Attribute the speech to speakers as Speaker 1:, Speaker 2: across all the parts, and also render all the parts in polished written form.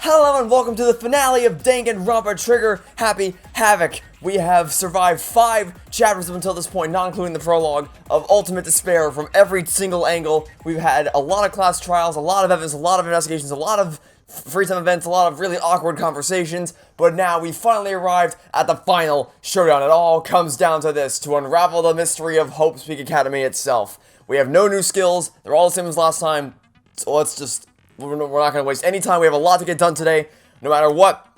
Speaker 1: Hello and welcome to the finale of Danganronpa Trigger Happy Havoc. We have survived 5 chapters up until this point, not including the prologue, of ultimate despair from every single angle. We've had a lot of class trials, a lot of evidence, a lot of investigations, a lot of free time events, a lot of really awkward conversations, but now we finally arrived at the final showdown. It all comes down to this, to unravel the mystery of Hope's Peak Academy itself. We have no new skills, they're all the same as last time, so let's just... We're not going to waste any time. We have a lot to get done today. No matter what,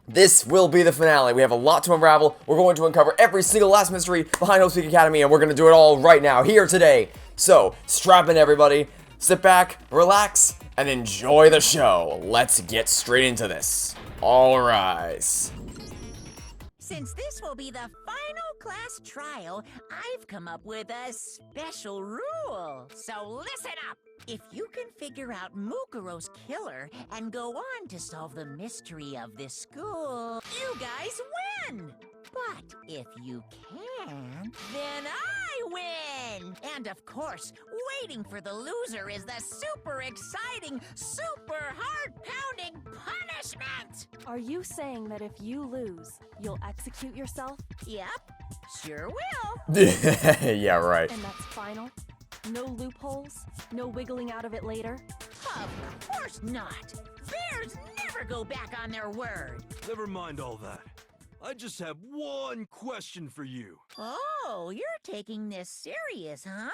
Speaker 1: this will be the finale. We have a lot to unravel. We're going to uncover every single last mystery behind Hope's Peak Academy, and we're going to do it all right now, here today. So, strap in, everybody. Sit back, relax, and enjoy the show. Let's get straight into this. All rise.
Speaker 2: Since this will be the final class trial, I've come up with a special rule. So listen up. If you can figure out Mukuro's killer and go on to solve the mystery of this school, you guys win. But if you can't, then I win. And of course, waiting for the loser is the super exciting, super heart-pounding punishment.
Speaker 3: Are you saying that if you lose, you'll execute yourself?
Speaker 2: Yep, sure will.
Speaker 1: Yeah, right.
Speaker 3: And that's final? No loopholes? No wiggling out of it later?
Speaker 2: Of course not. Bears never go back on their word.
Speaker 4: Never mind all that. I just have one question for you.
Speaker 2: Oh, you're taking this serious, huh?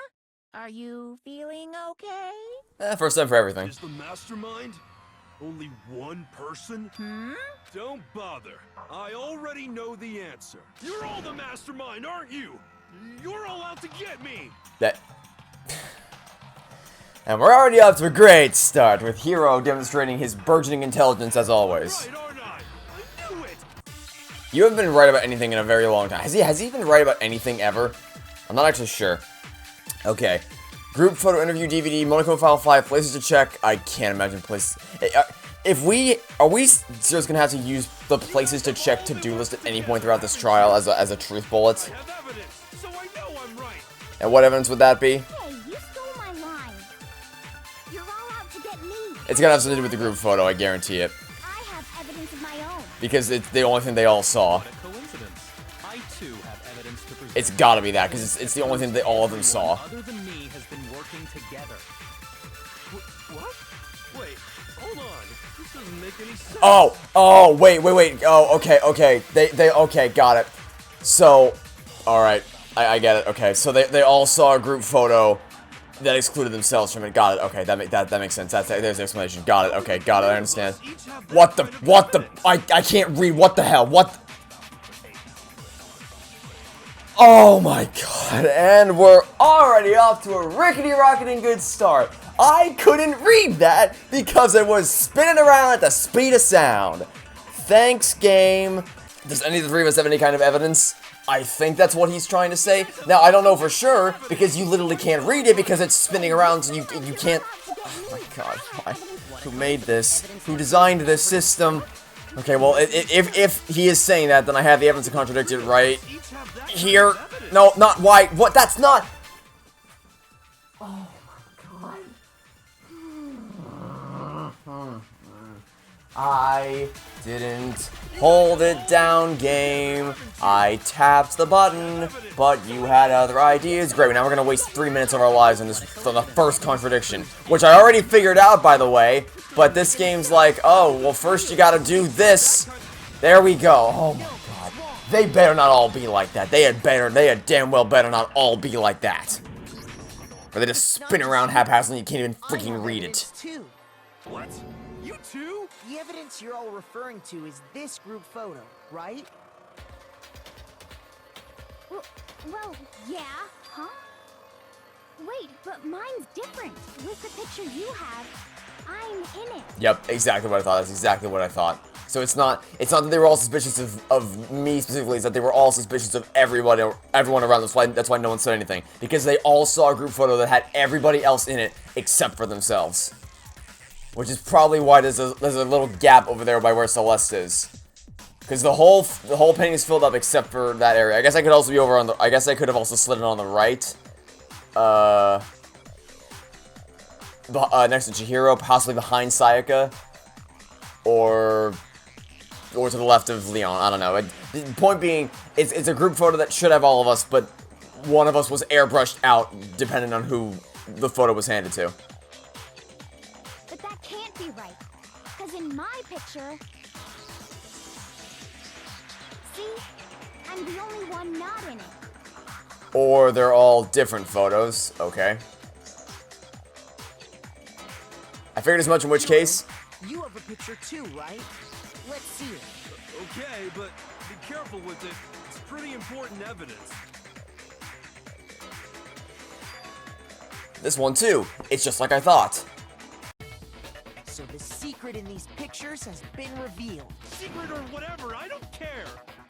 Speaker 2: Are you feeling okay?
Speaker 1: First time for everything.
Speaker 4: Is the mastermind only one person? Don't bother. I already know the answer. You're all the mastermind, aren't you? You're all out to get me.
Speaker 1: And we're already off to a great start, with Hiro demonstrating his burgeoning intelligence as always.
Speaker 4: Right, aren't I? I knew it.
Speaker 1: You haven't been right about anything in a very long time. Has he been right about anything ever? I'm not actually sure. Okay. Group photo interview DVD, Monokuma file 5, places to check. I can't imagine places. Are we just gonna have to use the places to check to-do list at any point throughout this trial as a truth bullet?
Speaker 4: I have evidence, so I know I'm right.
Speaker 1: And what evidence would that be?
Speaker 5: Hey, you stole my line. You're all out to get me.
Speaker 1: It's gonna have something to do with the group photo, I guarantee it.
Speaker 5: I have evidence of my own.
Speaker 1: Because it's the only thing they all saw.
Speaker 6: What a coincidence. I too have evidence to present.
Speaker 1: It's gotta be that, because it's the only thing that all of them saw.
Speaker 6: Other than me has been working together.
Speaker 4: What? Wait, hold on. This doesn't make any sense.
Speaker 1: Oh, wait. Oh, okay. Okay, got it. So, alright, I get it. Okay, so they all saw a group photo that excluded themselves from it. Got it. Okay, that makes sense. There's the explanation. Got it. Okay, got it. I understand. What the? I can't read. What the hell? What? Oh my god. And we're already off to a rickety-rocketing good start. I couldn't read that because it was spinning around at the speed of sound. Thanks, game. Does any of the three of us have any kind of evidence? I think that's what he's trying to say. Now, I don't know for sure, because you literally can't read it because it's spinning around, so you can't... Oh my god, why? Who made this? Who designed this system? Okay, well, if he is saying that, then I have the evidence to contradict it right here. No, not why. What? That's not... Oh my god. I didn't hold it down, game. I tapped the button, but you had other ideas. Great, now we're gonna waste 3 minutes of our lives on the first contradiction, which I already figured out, by the way. But this game's like, oh, well, first you gotta do this. There we go. Oh my god, they better not all be like that. They had damn well better not all be like that. Or they just spin around haphazardly and you can't even freaking read it.
Speaker 4: What? You too?
Speaker 7: The evidence you're all referring to is this group photo, right?
Speaker 5: Well, yeah, huh? Wait, but mine's different. With the picture you have, I'm in it.
Speaker 1: Yep, exactly what I thought. That's exactly what I thought. So it's not that they were all suspicious of me specifically, it's that they were all suspicious of everyone around. That's why no one said anything. Because they all saw a group photo that had everybody else in it except for themselves. Which is probably why there's a little gap over there by where Celeste is. Because the whole painting is filled up except for that area. I guess I could also be over on the... I guess I could have also slid it on the right. Next to Chihiro, possibly behind Sayaka. or to the left of Leon. I don't know. The point being, it's a group photo that should have all of us, but one of us was airbrushed out, depending on who the photo was handed to.
Speaker 5: But that can't be right. Because in my picture... See? I'm the only one not in it.
Speaker 1: Or they're all different photos. Okay. I figured as much, in which case...
Speaker 7: You have a picture too, right? Let's see it.
Speaker 4: Okay, but be careful with it. It's pretty important evidence.
Speaker 1: This one too. It's just like I thought.
Speaker 7: So the secret in these pictures has been revealed.
Speaker 4: Secret or whatever, I don't care.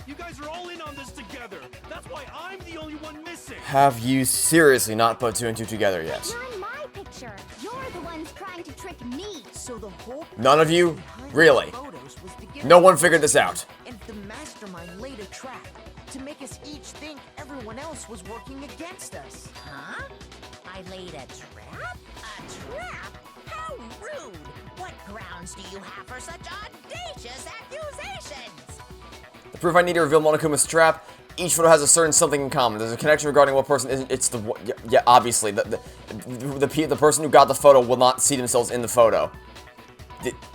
Speaker 4: You guys are all in on this together. That's why I'm the only one missing.
Speaker 1: Have you seriously not put 2 and 2 together yet?
Speaker 5: You're in my picture. You're the ones trying to trick me.
Speaker 7: So the whole
Speaker 1: None of you?
Speaker 7: behind
Speaker 1: Really?
Speaker 7: the photos was to get
Speaker 1: No one figured this out.
Speaker 7: And the mastermind laid a trap to make us each think everyone else was working against us.
Speaker 2: Huh? I laid a trap? A trap? How rude! What grounds do you have for such audacious accusations?
Speaker 1: The proof I need to reveal Monokuma's trap. Each photo has a certain something in common. There's a connection regarding what person is. It's the yeah. Obviously, the person who got the photo will not see themselves in the photo.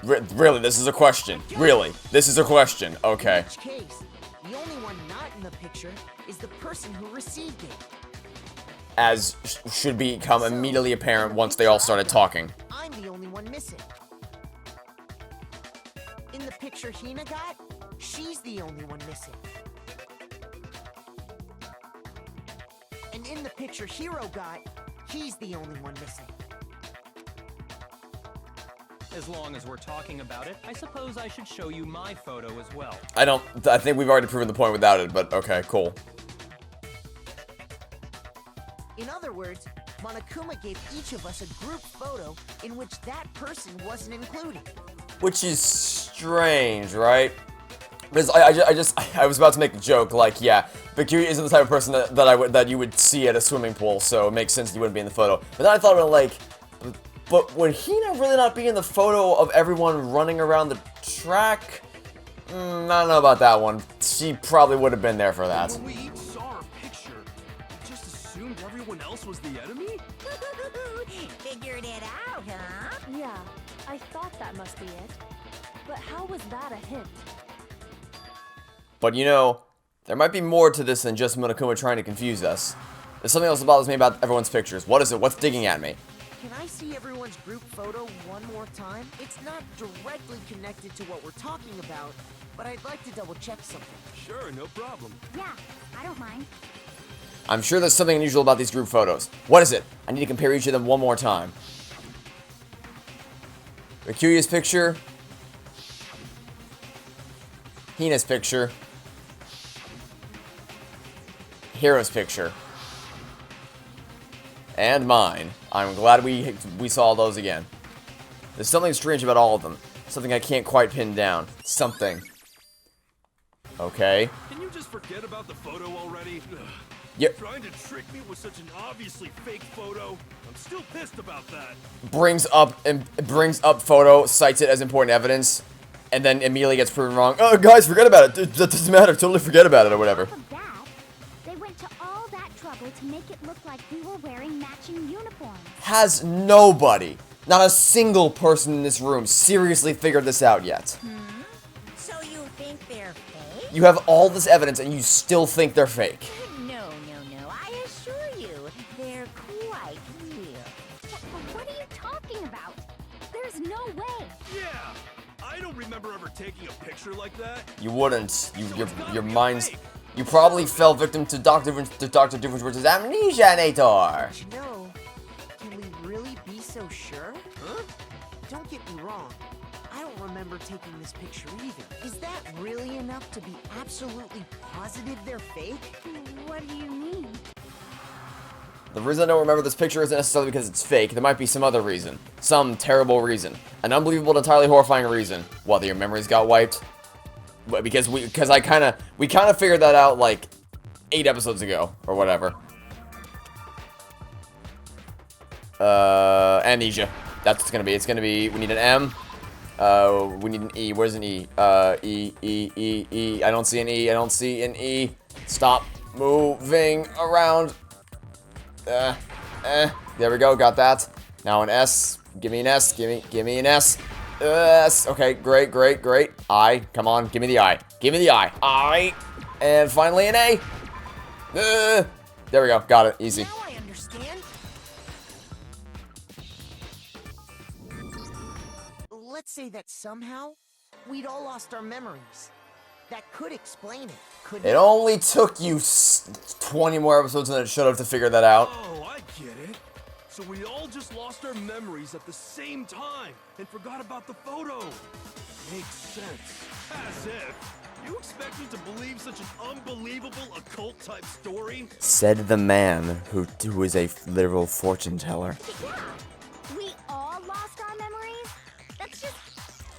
Speaker 1: Really, this is a question. Really, this is a question. Okay.
Speaker 7: In which case, the only one not in the picture is the person who received it.
Speaker 1: As should become immediately apparent once they all started talking.
Speaker 7: I'm the only one missing. In the picture Hina got, she's the only one missing. And in the picture Hiro got, he's the only one missing.
Speaker 6: As long as we're talking about it, I suppose I should show you my photo as well.
Speaker 1: I think we've already proven the point without it, but okay, cool.
Speaker 7: In other words, Monokuma gave each of us a group photo in which that person wasn't included.
Speaker 1: Which is strange, right? Because I was about to make the joke, like, yeah, Bakuri isn't the type of person that you would see at a swimming pool, so it makes sense you wouldn't be in the photo. But then I thought about it, like, but would Hina really not be in the photo of everyone running around the track? I don't know about that one. She probably would have been there for that.
Speaker 4: When we each saw our picture, we just assumed everyone else was the enemy?
Speaker 2: Figured it out, huh?
Speaker 3: Yeah, I thought that must be it. But how was that a hint?
Speaker 1: But you know, there might be more to this than just Monokuma trying to confuse us. There's something else that bothers me about everyone's pictures. What is it? What's digging at me?
Speaker 7: Can I see everyone's group photo one more time? It's not directly connected to what we're talking about, but I'd like to double check something.
Speaker 4: Sure, no problem.
Speaker 5: Yeah, I don't mind.
Speaker 1: I'm sure there's something unusual about these group photos. What is it? I need to compare each of them one more time. Rikuya's picture. Hina's picture. Hiro's picture. And mine. I'm glad we saw those again. There's something strange about all of them. Something I can't quite pin down. Something. Okay.
Speaker 4: Can you just forget about the photo already? Ugh.
Speaker 1: Yep.
Speaker 4: Trying to trick me with such an obviously fake photo? I'm still pissed about that.
Speaker 1: Brings up photo, cites it as important evidence, and then immediately gets proven wrong. Oh, guys, forget about it. That doesn't matter. Totally forget about it or whatever.
Speaker 5: On top of that, they went to all that trouble to make it look like we were wearing matching uniforms.
Speaker 1: Has nobody, not a single person in this room, seriously figured this out yet?
Speaker 2: So you think they're fake?
Speaker 1: You have all this evidence and you still think they're fake.
Speaker 2: No, I assure you, they're quite real.
Speaker 5: What are you talking about? There's no way.
Speaker 4: Yeah! I don't remember ever taking a picture like that.
Speaker 1: You wouldn't. Your mind's. You probably fell victim to Dr. Doofenshmirtz's amnesia-nator.
Speaker 7: But you know, can we really be so sure?
Speaker 4: Huh?
Speaker 7: Don't get me wrong. I don't remember taking this picture either. Is that really enough to be absolutely positive they're fake?
Speaker 5: What do you mean?
Speaker 1: The reason I don't remember this picture isn't necessarily because it's fake. There might be some other reason. Some terrible reason. An unbelievable and entirely horrifying reason. Whether your memories got wiped. Because we kind of figured that out like 8 episodes ago or whatever. Amnesia. That's what it's gonna be. It's gonna be. We need an M. We need an E. Where's an E? E. I don't see an E. I don't see an E. Stop moving around. There we go. Got that. Now an S. Give me an S. Give me an S. S. Okay, great. I. Come on. Give me the I. Give me the I. I. And finally an A. There we go. Got it. Easy.
Speaker 7: Now I understand. Let's say that somehow we'd all lost our memories. That could explain it, couldn't
Speaker 1: It only took you 20 more episodes than it should have to figure that out.
Speaker 4: Oh, I get it. So we all just lost our memories at the same time and forgot about the photo. Makes sense. As if. You expect me to believe such an unbelievable occult-type story?
Speaker 1: Said the man who is a literal fortune teller.
Speaker 5: Yeah, we all lost our memories? That's just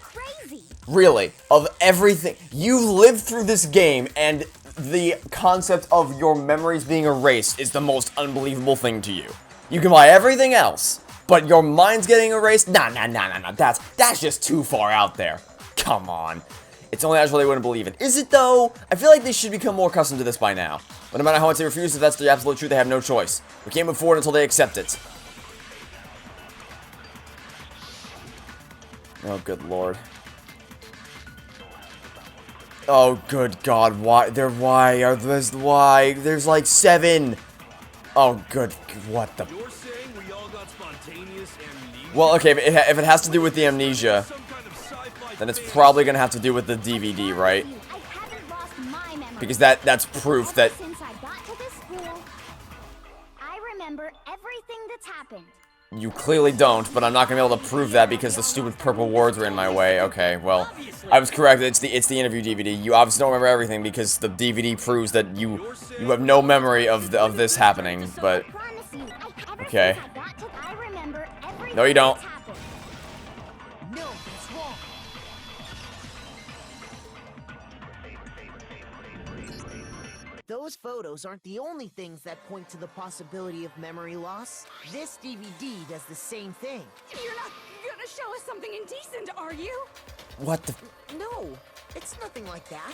Speaker 5: crazy.
Speaker 1: Really, of everything, you lived through this game, and the concept of your memories being erased is the most unbelievable thing to you. You can buy everything else, but your mind's getting erased? Nah, that's just too far out there. Come on. It's only natural they wouldn't believe it. Is it, though? I feel like they should become more accustomed to this by now. But no matter how much they refuse, if that's the absolute truth, they have no choice. We can't move forward until they accept it. Oh, good lord. Oh, good god, why? There's like 7. Oh, good, what the?
Speaker 4: You're saying we all got spontaneous amnesia?
Speaker 1: Well, okay, if it has to do with the amnesia,
Speaker 4: Some kind of sci-fi
Speaker 1: then it's
Speaker 4: fantasy.
Speaker 1: probably gonna have to do with the DVD, right?
Speaker 5: I haven't lost my memory.
Speaker 1: Because that's proof
Speaker 5: Ever
Speaker 1: that
Speaker 5: since I got to this school, I remember everything that's happened.
Speaker 1: you clearly don't, but I'm not gonna be able to prove that because the stupid purple words were in my way. Okay, well, I was correct. It's the interview DVD. You obviously don't remember everything because the DVD proves that you have no memory of this happening. But
Speaker 5: I promise you, ever
Speaker 1: Okay.
Speaker 5: since I got to, I remember everything
Speaker 1: No, you don't.
Speaker 5: that's happened.
Speaker 7: No, that's wrong. Those photos aren't the only things that point to the possibility of memory loss. This DVD does the same thing.
Speaker 3: You're not gonna show us something indecent, are you?
Speaker 1: what the?
Speaker 7: No, it's nothing like that.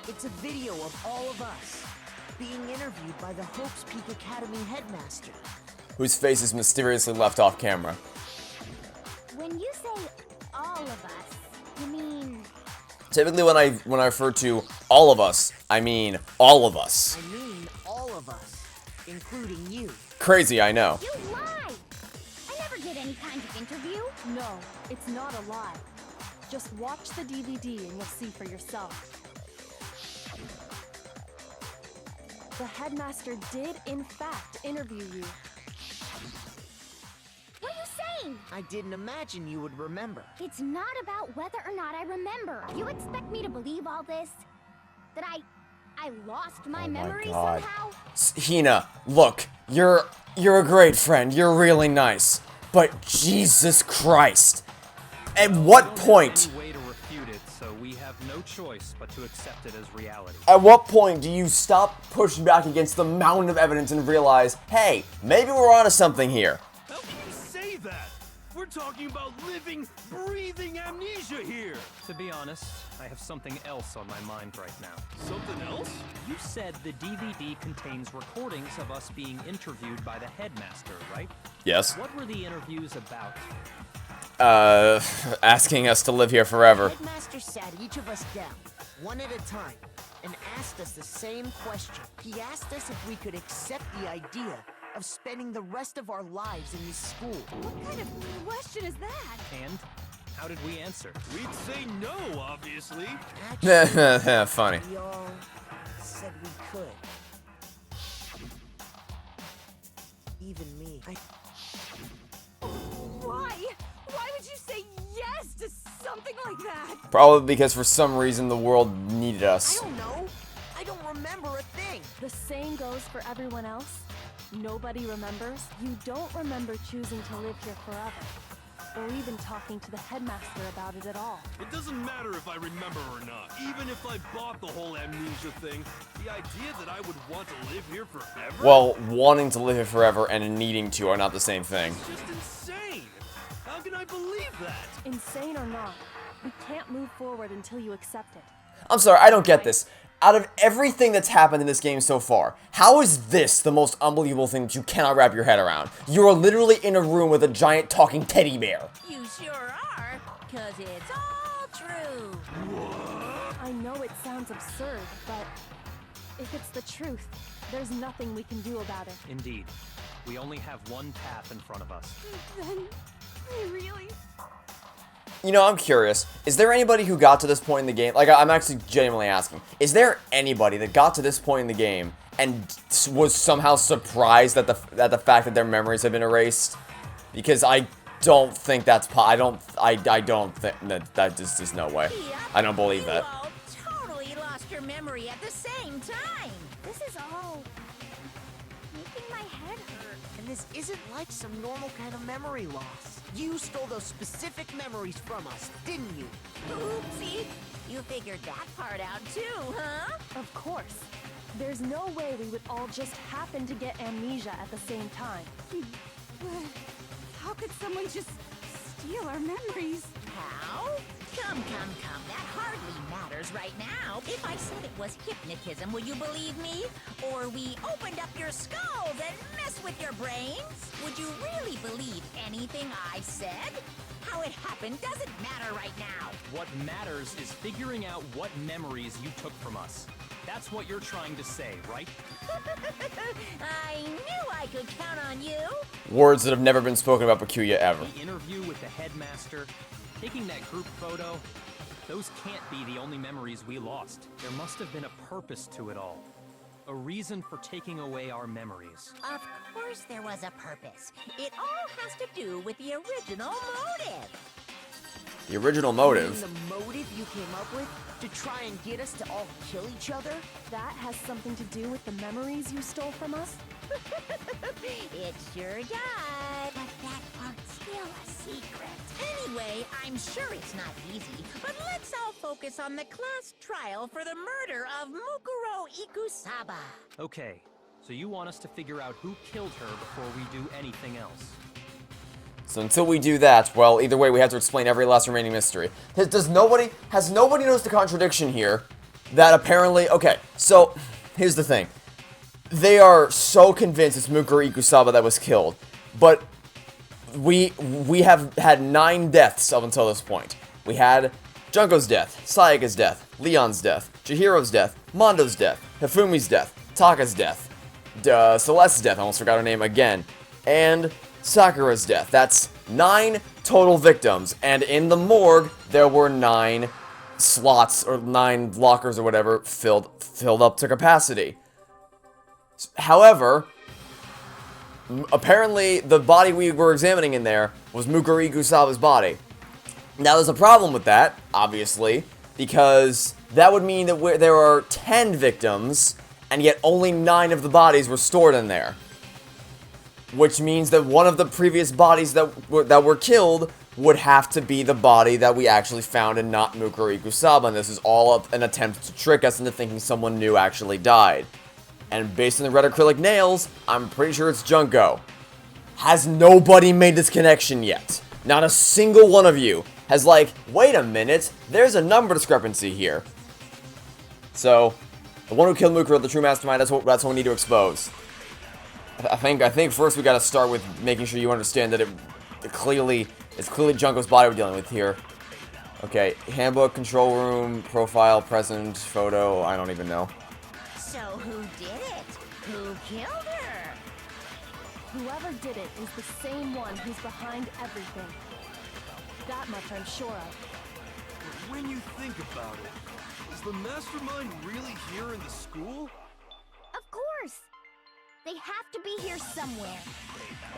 Speaker 7: It's a video of all of us being interviewed by the Hopes Peak Academy headmaster.
Speaker 1: Whose face is mysteriously left off camera?
Speaker 5: When you say all of us, you mean
Speaker 1: Typically, when I refer to all of us, I mean all of us.
Speaker 7: I mean all of us, including you.
Speaker 1: Crazy, I know.
Speaker 5: you lied. I never did any kind of interview.
Speaker 3: No, it's not a lie. Just watch the DVD and you'll see for yourself. The headmaster did, in fact, interview you.
Speaker 5: What are you saying?
Speaker 7: I didn't imagine you would remember.
Speaker 5: It's not about whether or not I remember. You expect me to believe all this? That I lost my memory
Speaker 1: God.
Speaker 5: somehow?
Speaker 1: Hina, look, you're a great friend. You're really nice. But Jesus Christ. At what point?
Speaker 6: Any way to refute it, so we have no choice but to accept it as reality.
Speaker 1: At what point do you stop pushing back against the mountain of evidence and realize, hey, maybe we're onto something here?
Speaker 4: How can you say that? We're talking about living, breathing amnesia here.
Speaker 6: To be honest, I have something else on my mind right now.
Speaker 4: Something else?
Speaker 6: You said the DVD contains recordings of us being interviewed by the headmaster, right?
Speaker 1: Yes.
Speaker 6: What were the interviews about?
Speaker 1: Asking us to live here forever.
Speaker 7: Headmaster sat each of us down, one at a time, and asked us the same question. He asked us if we could accept the idea of spending the rest of our lives in this school.
Speaker 3: What kind of question is that?
Speaker 6: And how did we answer?
Speaker 4: We'd say no, obviously.
Speaker 7: Actually,
Speaker 1: Funny.
Speaker 7: we all said we could. Even me.
Speaker 3: Why? Why would you say yes to something like that?
Speaker 1: Probably because for some reason the world needed
Speaker 7: I
Speaker 1: us.
Speaker 7: don't know. I don't remember a thing.
Speaker 3: The same goes for everyone else. Nobody remembers. You don't remember choosing to live here forever, or even talking to the headmaster about it at all.
Speaker 4: It doesn't matter if I remember or not. Even if I bought the whole amnesia thing, the idea that I would want to live here forever?
Speaker 1: Well, wanting to live here forever and needing to are not the same thing.
Speaker 4: It's just insane. I believe that?
Speaker 3: Insane or not, we can't move forward until you accept it.
Speaker 1: I'm sorry, I don't get this. Out of everything that's happened in this game so far, how is this the most unbelievable thing that you cannot wrap your head around? You are literally in a room with a giant talking teddy bear.
Speaker 2: You sure are, 'cause it's all true.
Speaker 3: I know it sounds absurd, but if it's the truth, there's nothing we can do about it.
Speaker 6: Indeed. We only have one path in front of us.
Speaker 3: Then, really?
Speaker 1: You know, I'm curious. Is there anybody who got to this point in the game? Like, I'm actually genuinely asking. Is there anybody that got to this point in the game and was somehow surprised at the fact that their memories have been erased? Because I don't think that's I don't think that there's no way.
Speaker 2: Yep,
Speaker 1: I don't believe that.
Speaker 2: You all totally lost your memory at the same time.
Speaker 5: This is all making my head hurt.
Speaker 7: And this isn't like some normal kind of memory loss. You stole those specific memories from us, didn't you?
Speaker 2: Oopsie. You figured that part out too, huh?
Speaker 3: Of course. There's no way we would all just happen to get amnesia at the same time.
Speaker 5: How could someone just steal our memories?
Speaker 2: How? Come. That hardly matters right now. If I said it was hypnotism, would you believe me? Or we opened up your skulls and messed with your brains? Would you really believe anything I said? How it happened doesn't matter right now.
Speaker 6: What matters is figuring out what memories you took from us. That's what you're trying to say, right?
Speaker 2: I knew I could count on you.
Speaker 1: Words that have never been spoken about Bakuya ever.
Speaker 6: The interview with the headmaster, taking that group photo, those can't be the only memories we lost. There must have been a purpose to it all. A reason for taking away our memories.
Speaker 2: Of course there was a purpose. It all has to do with the original motive.
Speaker 1: The original motive.
Speaker 7: And the motive you came up with to try and get us to all kill each other?
Speaker 3: That has something to do with the memories you stole from us?
Speaker 2: It sure does. But that part's still a secret. Anyway, I'm sure it's not easy, but let's all focus on the class trial for the murder of Mukuro Ikusaba.
Speaker 6: Okay, so you want us to figure out who killed her before we do anything else.
Speaker 1: So until we do that, well, either way, we have to explain every last remaining mystery. Has nobody noticed the contradiction here? That apparently, okay, so, here's the thing. They are so convinced it's Mukuro Ikusaba that was killed, but we have had 9 deaths up until this point. We had Junko's death, Sayaka's death, Leon's death, Chihiro's death, Mondo's death, Hifumi's death, Taka's death, Celeste's death, I almost forgot her name again, and Sakura's death. That's 9 total victims, and in the morgue, there were 9 slots, or 9 lockers or whatever, filled up to capacity. However, apparently the body we were examining in there was Mukuro Ikusaba's body. Now there's a problem with that, obviously, because that would mean that there are 10 victims, and yet only 9 of the bodies were stored in there. Which means that one of the previous bodies that were killed would have to be the body that we actually found and not Mukuro Ikusaba, and this is all an attempt to trick us into thinking someone new actually died. And based on the red acrylic nails, I'm pretty sure it's Junko. Has nobody made this connection yet? Not a single one of you has like, wait a minute, there's a number discrepancy here. So, the one who killed Mukuro, the true mastermind, that's what we need to expose. I think first we gotta start with making sure you understand that it's clearly Junko's body we're dealing with here. Okay, handbook, control room, profile, present, photo, I don't even know.
Speaker 2: So who did it? Who killed her?
Speaker 3: Whoever did it is the same one who's behind everything. That much I'm sure of.
Speaker 4: But when you think about it, is the mastermind really here in the school?
Speaker 5: Of course! They have to be here somewhere.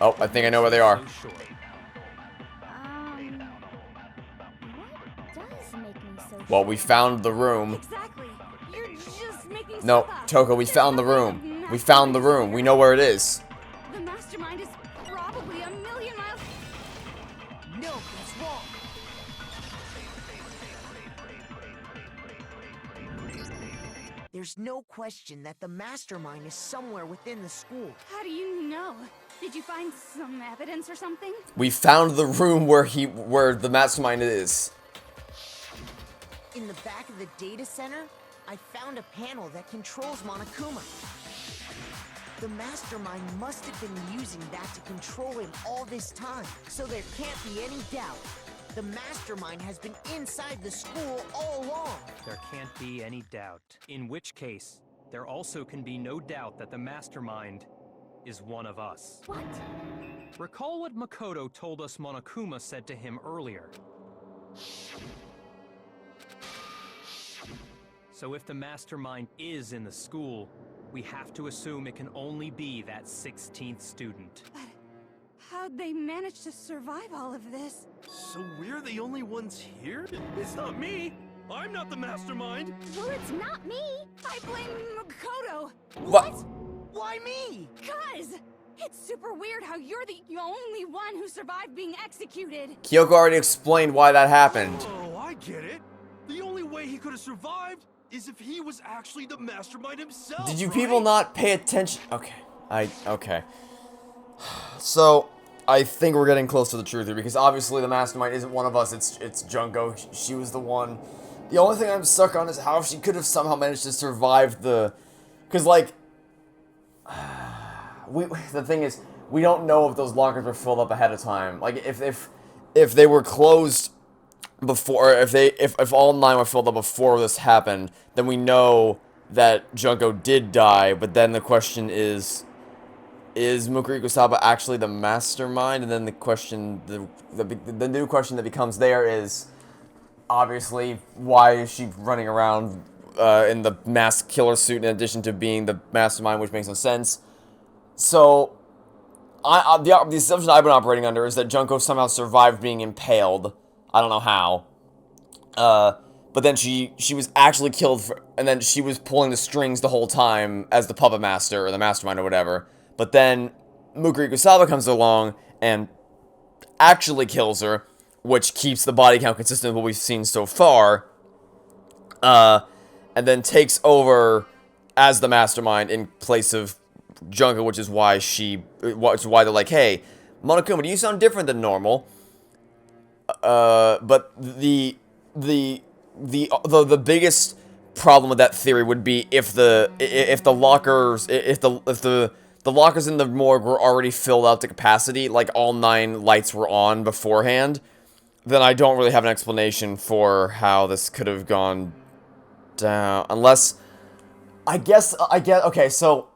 Speaker 1: Oh, I think I know where they are.
Speaker 6: So sure.
Speaker 5: What does make me so
Speaker 1: Well, we found the room.
Speaker 5: Exactly. You're just making
Speaker 1: No,
Speaker 5: stuff up.
Speaker 1: Toko, we found the room. We found the room. We know where it is.
Speaker 5: The mastermind is probably a million miles.
Speaker 7: No, that's wrong. There's no question that the mastermind is somewhere within the school.
Speaker 5: How do you know? Did you find some evidence or something?
Speaker 1: We found the room where the mastermind is.
Speaker 7: In the back of the data center, I found a panel that controls Monokuma. The mastermind must have been using that to control him all this time, so there can't be any doubt. The mastermind has been inside the school all along.
Speaker 6: There can't be any doubt. In which case, there also can be no doubt that the mastermind is one of us.
Speaker 5: What?
Speaker 6: Recall what Makoto told us Monokuma said to him earlier. So if the mastermind is in the school, we have to assume it can only be that 16th student.
Speaker 5: But how'd they manage to survive all of this?
Speaker 4: So we're the only ones here? It's not me! I'm not the mastermind!
Speaker 5: Well, it's not me! I blame Makoto!
Speaker 1: What?
Speaker 7: Why me?
Speaker 5: Cuz! It's super weird how you're the only one who survived being executed!
Speaker 1: Kyoko already explained why that happened.
Speaker 4: Oh, I get it. The only way he could have survived is if he was actually the mastermind himself.
Speaker 1: Did you
Speaker 4: right?
Speaker 1: people not pay attention? Okay. Okay. So, I think we're getting close to the truth here, because obviously the mastermind isn't one of us, it's Junko. She was the one. The only thing I'm stuck on is how she could have somehow managed to survive the... Because, like... the thing is, we don't know if those lockers were filled up ahead of time. Like, if they were closed before, if all 9 were filled up before this happened, then we know that Junko did die, but then the question is Mukuro Saba actually the mastermind? And then the question, the new question that becomes there is, obviously, why is she running around in the masked killer suit in addition to being the mastermind, which makes no sense. So, the assumption I've been operating under is that Junko somehow survived being impaled. I don't know how. But then she was actually killed, and then she was pulling the strings the whole time as the puppet master, or the mastermind, or whatever. But then Mukuro Saba comes along and actually kills her, which keeps the body count consistent with what we've seen so far. And then takes over as the mastermind in place of Junko, which is why they're like, hey, Monokuma, do you sound different than normal? But the biggest problem with that theory would be if the lockers in the morgue were already filled out to capacity, like all 9 lights were on beforehand, then I don't really have an explanation for how this could have gone down, unless I guess okay, so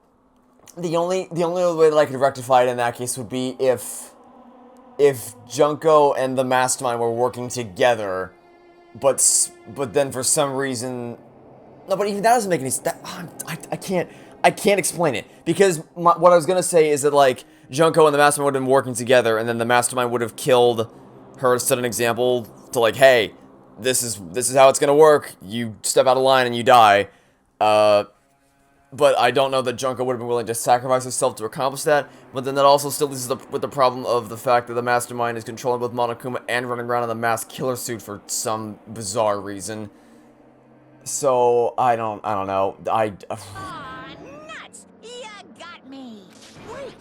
Speaker 1: the only way that I could rectify it in that case would be if Junko and the mastermind were working together, but then for some reason, no, but even that doesn't make any sense. I can't explain it, because what I was gonna say is that, like, Junko and the mastermind would have been working together, and then the mastermind would have killed her to set an example to, like, hey, this is how it's gonna work. You step out of line and you die. But I don't know that Junko would have been willing to sacrifice herself to accomplish that. But then that also still leaves us with the problem of the fact that the mastermind is controlling both Monokuma and running around in the masked killer suit for some bizarre reason. So I don't know.
Speaker 2: Aw, nuts! You got me!
Speaker 7: Wait!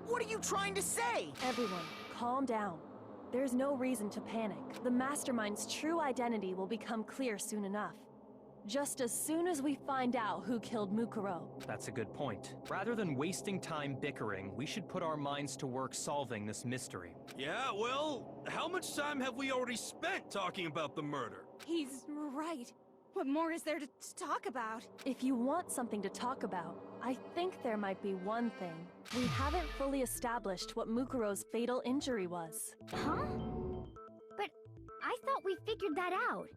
Speaker 7: What are you trying to say?
Speaker 3: Everyone, calm down. There's no reason to panic. The mastermind's true identity will become clear soon enough. Just as soon as we find out who killed Mukuro.
Speaker 6: That's a good point. Rather than wasting time bickering, we should put our minds to work solving this mystery.
Speaker 4: Yeah, well, how much time have we already spent talking about the murder?
Speaker 5: He's right. What more is there to talk about?
Speaker 3: If you want something to talk about, I think there might be one thing. We haven't fully established what Mukuro's fatal injury was.
Speaker 5: Huh? But I thought we figured that out.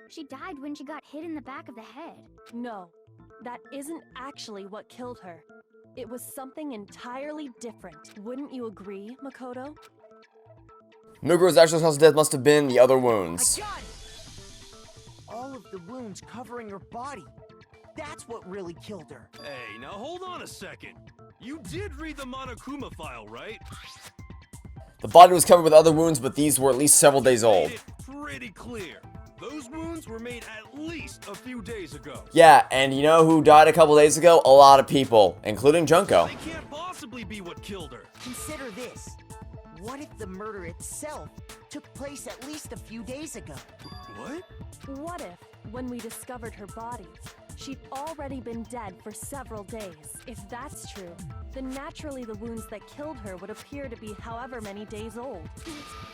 Speaker 5: She died when she got hit in the back of the head.
Speaker 3: No, that isn't actually what killed her. It was something entirely different. Wouldn't you agree, Makoto?
Speaker 1: Mukuro's actual cause of death must have been the other
Speaker 7: I
Speaker 1: wounds.
Speaker 7: got it! All of the wounds covering her body. That's what really killed her.
Speaker 4: Hey, now hold on a second. You did read the Monokuma file, right?
Speaker 1: The body was covered with other wounds, but these were at least several days old.
Speaker 4: Made it pretty clear. Those wounds were made at least a few days ago.
Speaker 1: Yeah, and you know who died a couple days ago? A lot of people, including Junko.
Speaker 4: They can't possibly be what killed her.
Speaker 7: Consider this. What if the murder itself took place at least a few days ago?
Speaker 4: What?
Speaker 3: What if, when we discovered her body, she'd already been dead for several days? If that's true, then naturally the wounds that killed her would appear to be however many days old.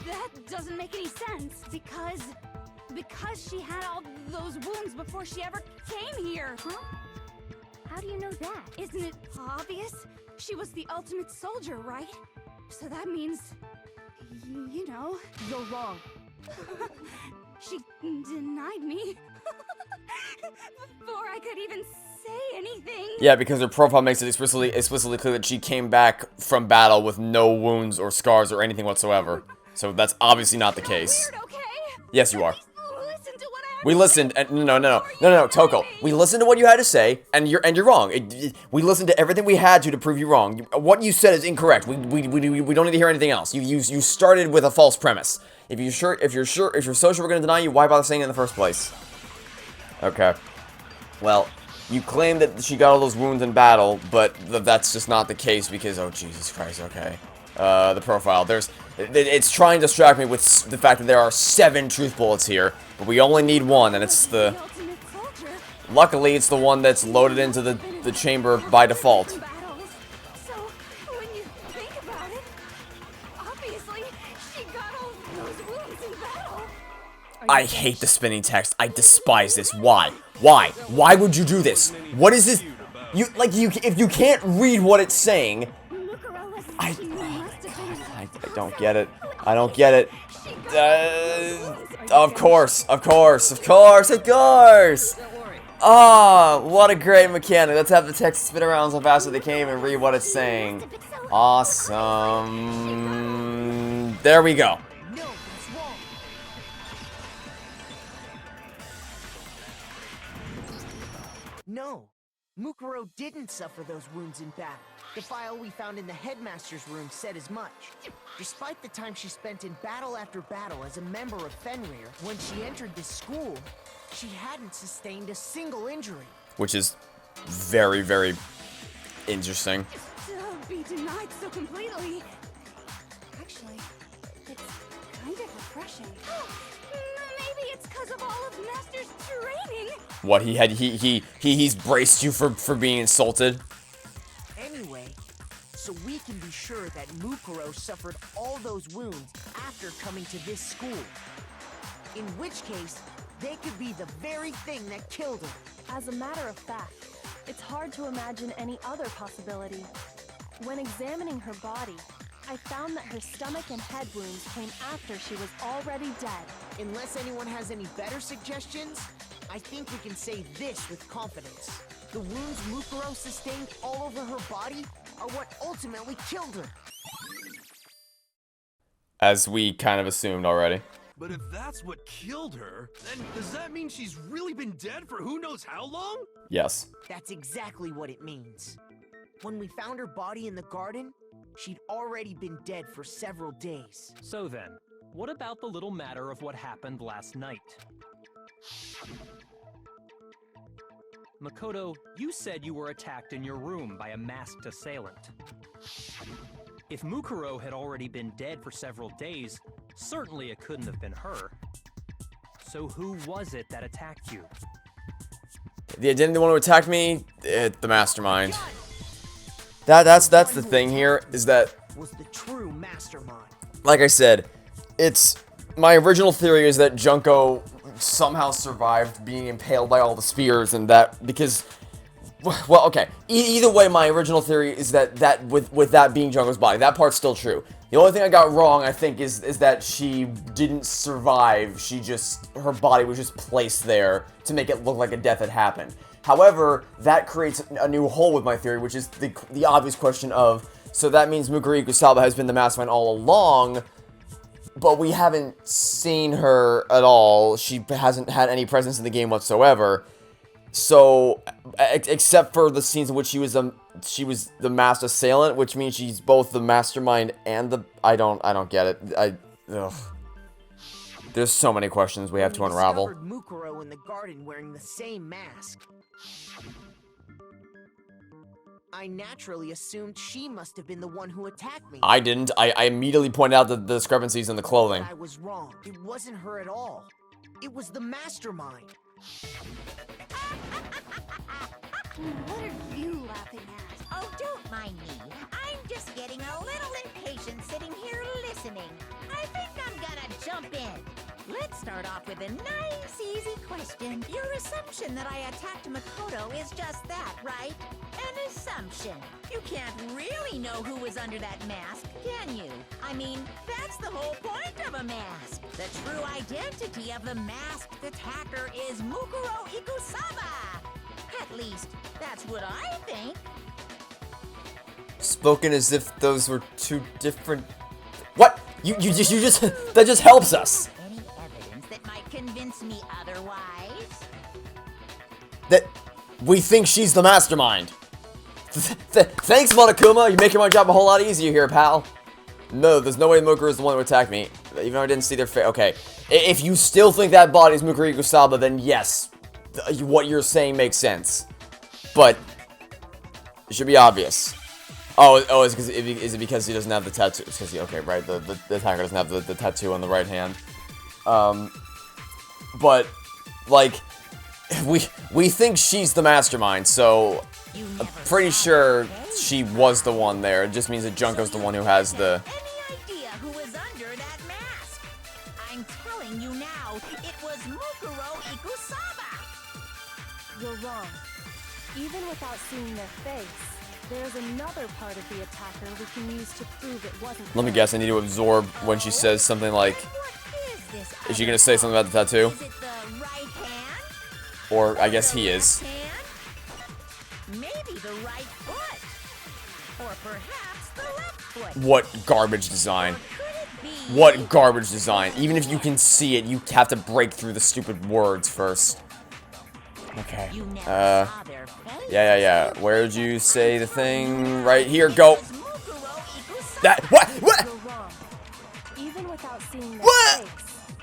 Speaker 5: That doesn't make any sense. Because she had all those wounds before she ever came here. Huh? How do you know that? Isn't it obvious? She was the ultimate soldier, right? So that means, you know.
Speaker 3: You're wrong.
Speaker 5: She denied me before I could even say anything.
Speaker 1: Yeah, because her profile makes it explicitly clear that she came back from battle with no wounds or scars or anything whatsoever. So that's obviously not the case.
Speaker 5: Weird, okay?
Speaker 1: Yes, you are.
Speaker 5: Listen to what I have
Speaker 1: We
Speaker 5: to
Speaker 1: listened,
Speaker 5: say.
Speaker 1: and no, Toko. We listened to what you had to say, and you're wrong. We listened to everything we had to prove you wrong. What you said is incorrect. We don't need to hear anything else. You started with a false premise. If you're so sure we're gonna deny you, why bother saying it in the first place? Okay. Well, you claim that she got all those wounds in battle, but that's just not the case because, oh Jesus Christ, okay. The profile. It's trying to distract me with the fact that there are 7 truth bullets here, but we only need 1, and it's the...
Speaker 5: ultimate soldier.
Speaker 1: Luckily, it's the one that's loaded into the chamber by default.
Speaker 5: Battles. So, when you think about it, obviously, she got all those wounds in battle.
Speaker 1: I hate the spinning text. I despise this. Why? Why? Why would you do this? What is this? If you can't read what it's saying,
Speaker 5: Mukuro was
Speaker 1: I don't get it. I don't get it. Of course. Ah, what a great mechanic. Let's have the text spin around so fast that they can't even read what it's saying. Awesome. There we go.
Speaker 7: No, that's wrong. No, Mukuro didn't suffer those wounds in battle. The file we found in the headmaster's room said as much. Despite the time she spent in battle after battle as a member of Fenrir, when she entered this school, she hadn't sustained a single injury.
Speaker 1: Which is very, very interesting.
Speaker 5: To be denied so completely. Actually, it's kind of refreshing. Maybe it's because of all of Master's training.
Speaker 1: What, he's braced you for being insulted?
Speaker 7: Anyway, so we can be sure that Mukuro suffered all those wounds after coming to this school. In which case, they could be the very thing that killed her.
Speaker 3: As a matter of fact, it's hard to imagine any other possibility. When examining her body, I found that her stomach and head wounds came after she was already dead.
Speaker 7: Unless anyone has any better suggestions, I think we can say this with confidence. The wounds Mukuro sustained all over her body are what ultimately killed her.
Speaker 1: As we kind of assumed already.
Speaker 4: But if that's what killed her, then does that mean she's really been dead for who knows how long?
Speaker 1: Yes.
Speaker 7: That's exactly what it means. When we found her body in the garden, she'd already been dead for several days.
Speaker 6: So then, what about the little matter of what happened last night? Makoto, you said you were attacked in your room by a masked assailant. If Mukuro had already been dead for several days, certainly it couldn't have been her. So who was it that attacked you?
Speaker 1: The identity one who attacked me, the mastermind. That's the thing here, is that,
Speaker 7: Was the true mastermind.
Speaker 1: like I said, it's my original theory is that Junko somehow survived being impaled by all the spears, and that because, well, okay, either way, my original theory is that with that being Junko's body, that part's still true. The only thing I got wrong, I think, is that she didn't survive. Her body was just placed there to make it look like a death had happened. However, that creates a new hole with my theory, which is the obvious question of, so that means Mukuro Ikusawa has been the mastermind all along, but we haven't seen her at all. She hasn't had any presence in the game whatsoever. So, except for the scenes in which she was the masked assailant, which means she's both the mastermind and the... I don't get it. Ugh. There's so many questions we have to
Speaker 7: When
Speaker 1: unravel.
Speaker 7: discovered Mukuro in the garden wearing the same mask, I naturally assumed she must have been the one who attacked me.
Speaker 1: I didn't. I immediately pointed out the discrepancies in the clothing.
Speaker 7: But I was wrong. It wasn't her at all. It was the mastermind.
Speaker 5: What are you laughing at?
Speaker 2: Oh, don't mind me. I'm just getting a little impatient sitting here listening. I think I'm gonna jump in. Let's start off with a nice, easy question. Your assumption that I attacked Makoto is just that, right? An assumption. You can't really know who was under that mask, can you? I mean, that's the whole point of a mask. The true identity of the masked attacker is Mukuro Ikusaba. At least, that's what I think.
Speaker 1: Spoken as if those were two different... What? You just... That just helps us.
Speaker 2: Any evidence that might convince me otherwise?
Speaker 1: That we think she's the mastermind. Thanks, Monokuma. You're making my job a whole lot easier here, pal. No, there's no way Mukuro is the one who attacked me. Even though I didn't see their face. Okay. If you still think that body is Mukuro Ikusaba, then yes. What you're saying makes sense. But it should be obvious. Oh, is it because he doesn't have the tattoo? It's because okay, right, the attacker doesn't have the tattoo on the right hand. But like we think she's the mastermind, so I'm pretty sure she was the one there. It just means that Junko's the one who has the...
Speaker 2: Any idea who was under that mask? I'm telling you now, it was Mukuro Ikusaba.
Speaker 3: You're wrong. Even without seeing their face, there's another part of the attacker we can use to prove it wasn't
Speaker 1: Let me
Speaker 3: her.
Speaker 1: guess, I need to absorb when she says something like...
Speaker 2: What is this?
Speaker 1: Is she gonna say something about the tattoo?
Speaker 2: Is it the right hand?
Speaker 1: Or I guess
Speaker 2: The
Speaker 1: he is.
Speaker 2: left hand? Maybe the right foot. Or perhaps the left foot.
Speaker 1: What garbage design.
Speaker 2: Could it be?
Speaker 1: What garbage design. Even if you can see it, you have to break through the stupid words first. Okay.
Speaker 2: You never saw their face.
Speaker 1: Yeah. Where did you say the thing? Right here, go.
Speaker 2: It's Mukuro Ikusaba.
Speaker 1: That, what?
Speaker 3: You're wrong. Even without seeing their
Speaker 1: What?
Speaker 3: face,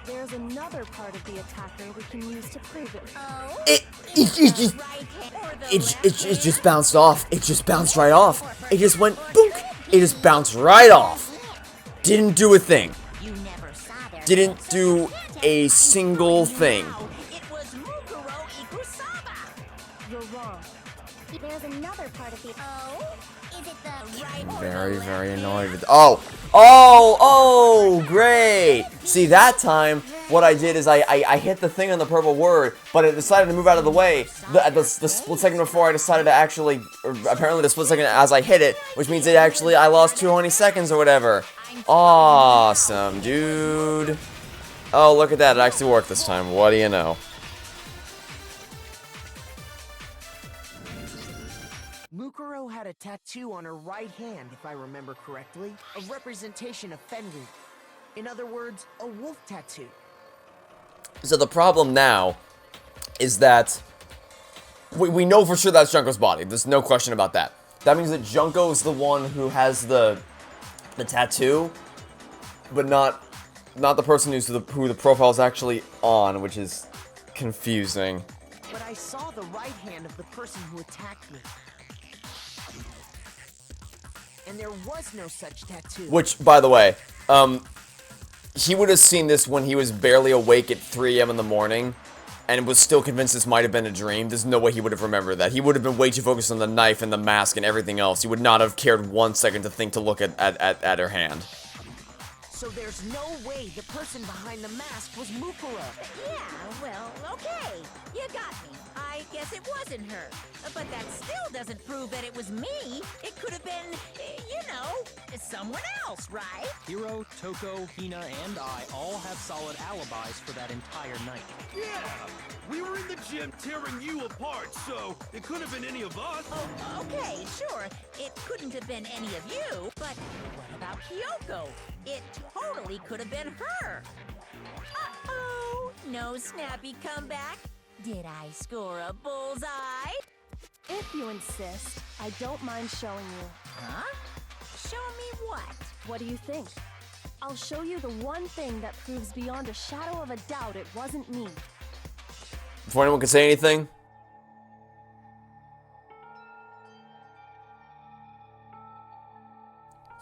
Speaker 3: there's another part of the attacker we can use to prove it.
Speaker 2: Oh,
Speaker 1: It
Speaker 2: the right hand or the left
Speaker 1: just
Speaker 2: hand?
Speaker 1: bounced off. It just bounced right off. It just went boonk. It just bounced right off. Didn't do a thing.
Speaker 2: You never saw their
Speaker 1: Didn't
Speaker 2: face.
Speaker 1: do a single thing.
Speaker 2: It was Mukuro Ikusaba.
Speaker 3: You're wrong.
Speaker 5: There's another part of the...
Speaker 2: Oh, is it the right or
Speaker 1: Very,
Speaker 2: the
Speaker 1: very
Speaker 2: left
Speaker 1: annoyed
Speaker 2: hand?
Speaker 1: with... Oh, great. See, that time, what I did is I hit the thing on the purple word, but it decided to move out of the way. The split second before I decided to actually... Or apparently the split second as I hit it, which means I lost 220 seconds or whatever. Awesome, dude. Oh, look at that. It actually worked this time. What do you know?
Speaker 7: Mukuro had a tattoo on her right hand, if I remember correctly, a representation of Fenrir. In other words, a wolf tattoo.
Speaker 1: So the problem now is that we know for sure that's Junko's body. There's no question about that. That means that Junko is the one who has the tattoo, but not the person who the profile is actually on, which is confusing.
Speaker 7: But I saw the right hand of the person who attacked me. And there was no such tattoo.
Speaker 1: Which, by the way, he would have seen this when he was barely awake at 3 a.m. in the morning, and was still convinced this might have been a dream. There's no way he would have remembered that. He would have been way too focused on the knife and the mask and everything else. He would not have cared 1 second to think to look at her hand.
Speaker 7: So there's no way the person behind the mask was Mukuro.
Speaker 2: Yeah, well, okay. You got me. I guess it wasn't her. But that still doesn't prove that it was me. It could have been, someone else, right?
Speaker 6: Hiro, Toko, Hina, and I all have solid alibis for that entire night.
Speaker 4: Yeah! We were in the gym tearing you apart, so it could have been any of us.
Speaker 2: Oh, okay, sure. It couldn't have been any of you, but what about Kyoko? It totally could have been her. Uh-oh, no snappy comeback? Did I score a bullseye?
Speaker 3: If you insist, I don't mind showing you.
Speaker 2: Huh? Show me what?
Speaker 3: What do you think? I'll show you the one thing that proves beyond a shadow of a doubt it wasn't me.
Speaker 1: Before anyone can say anything,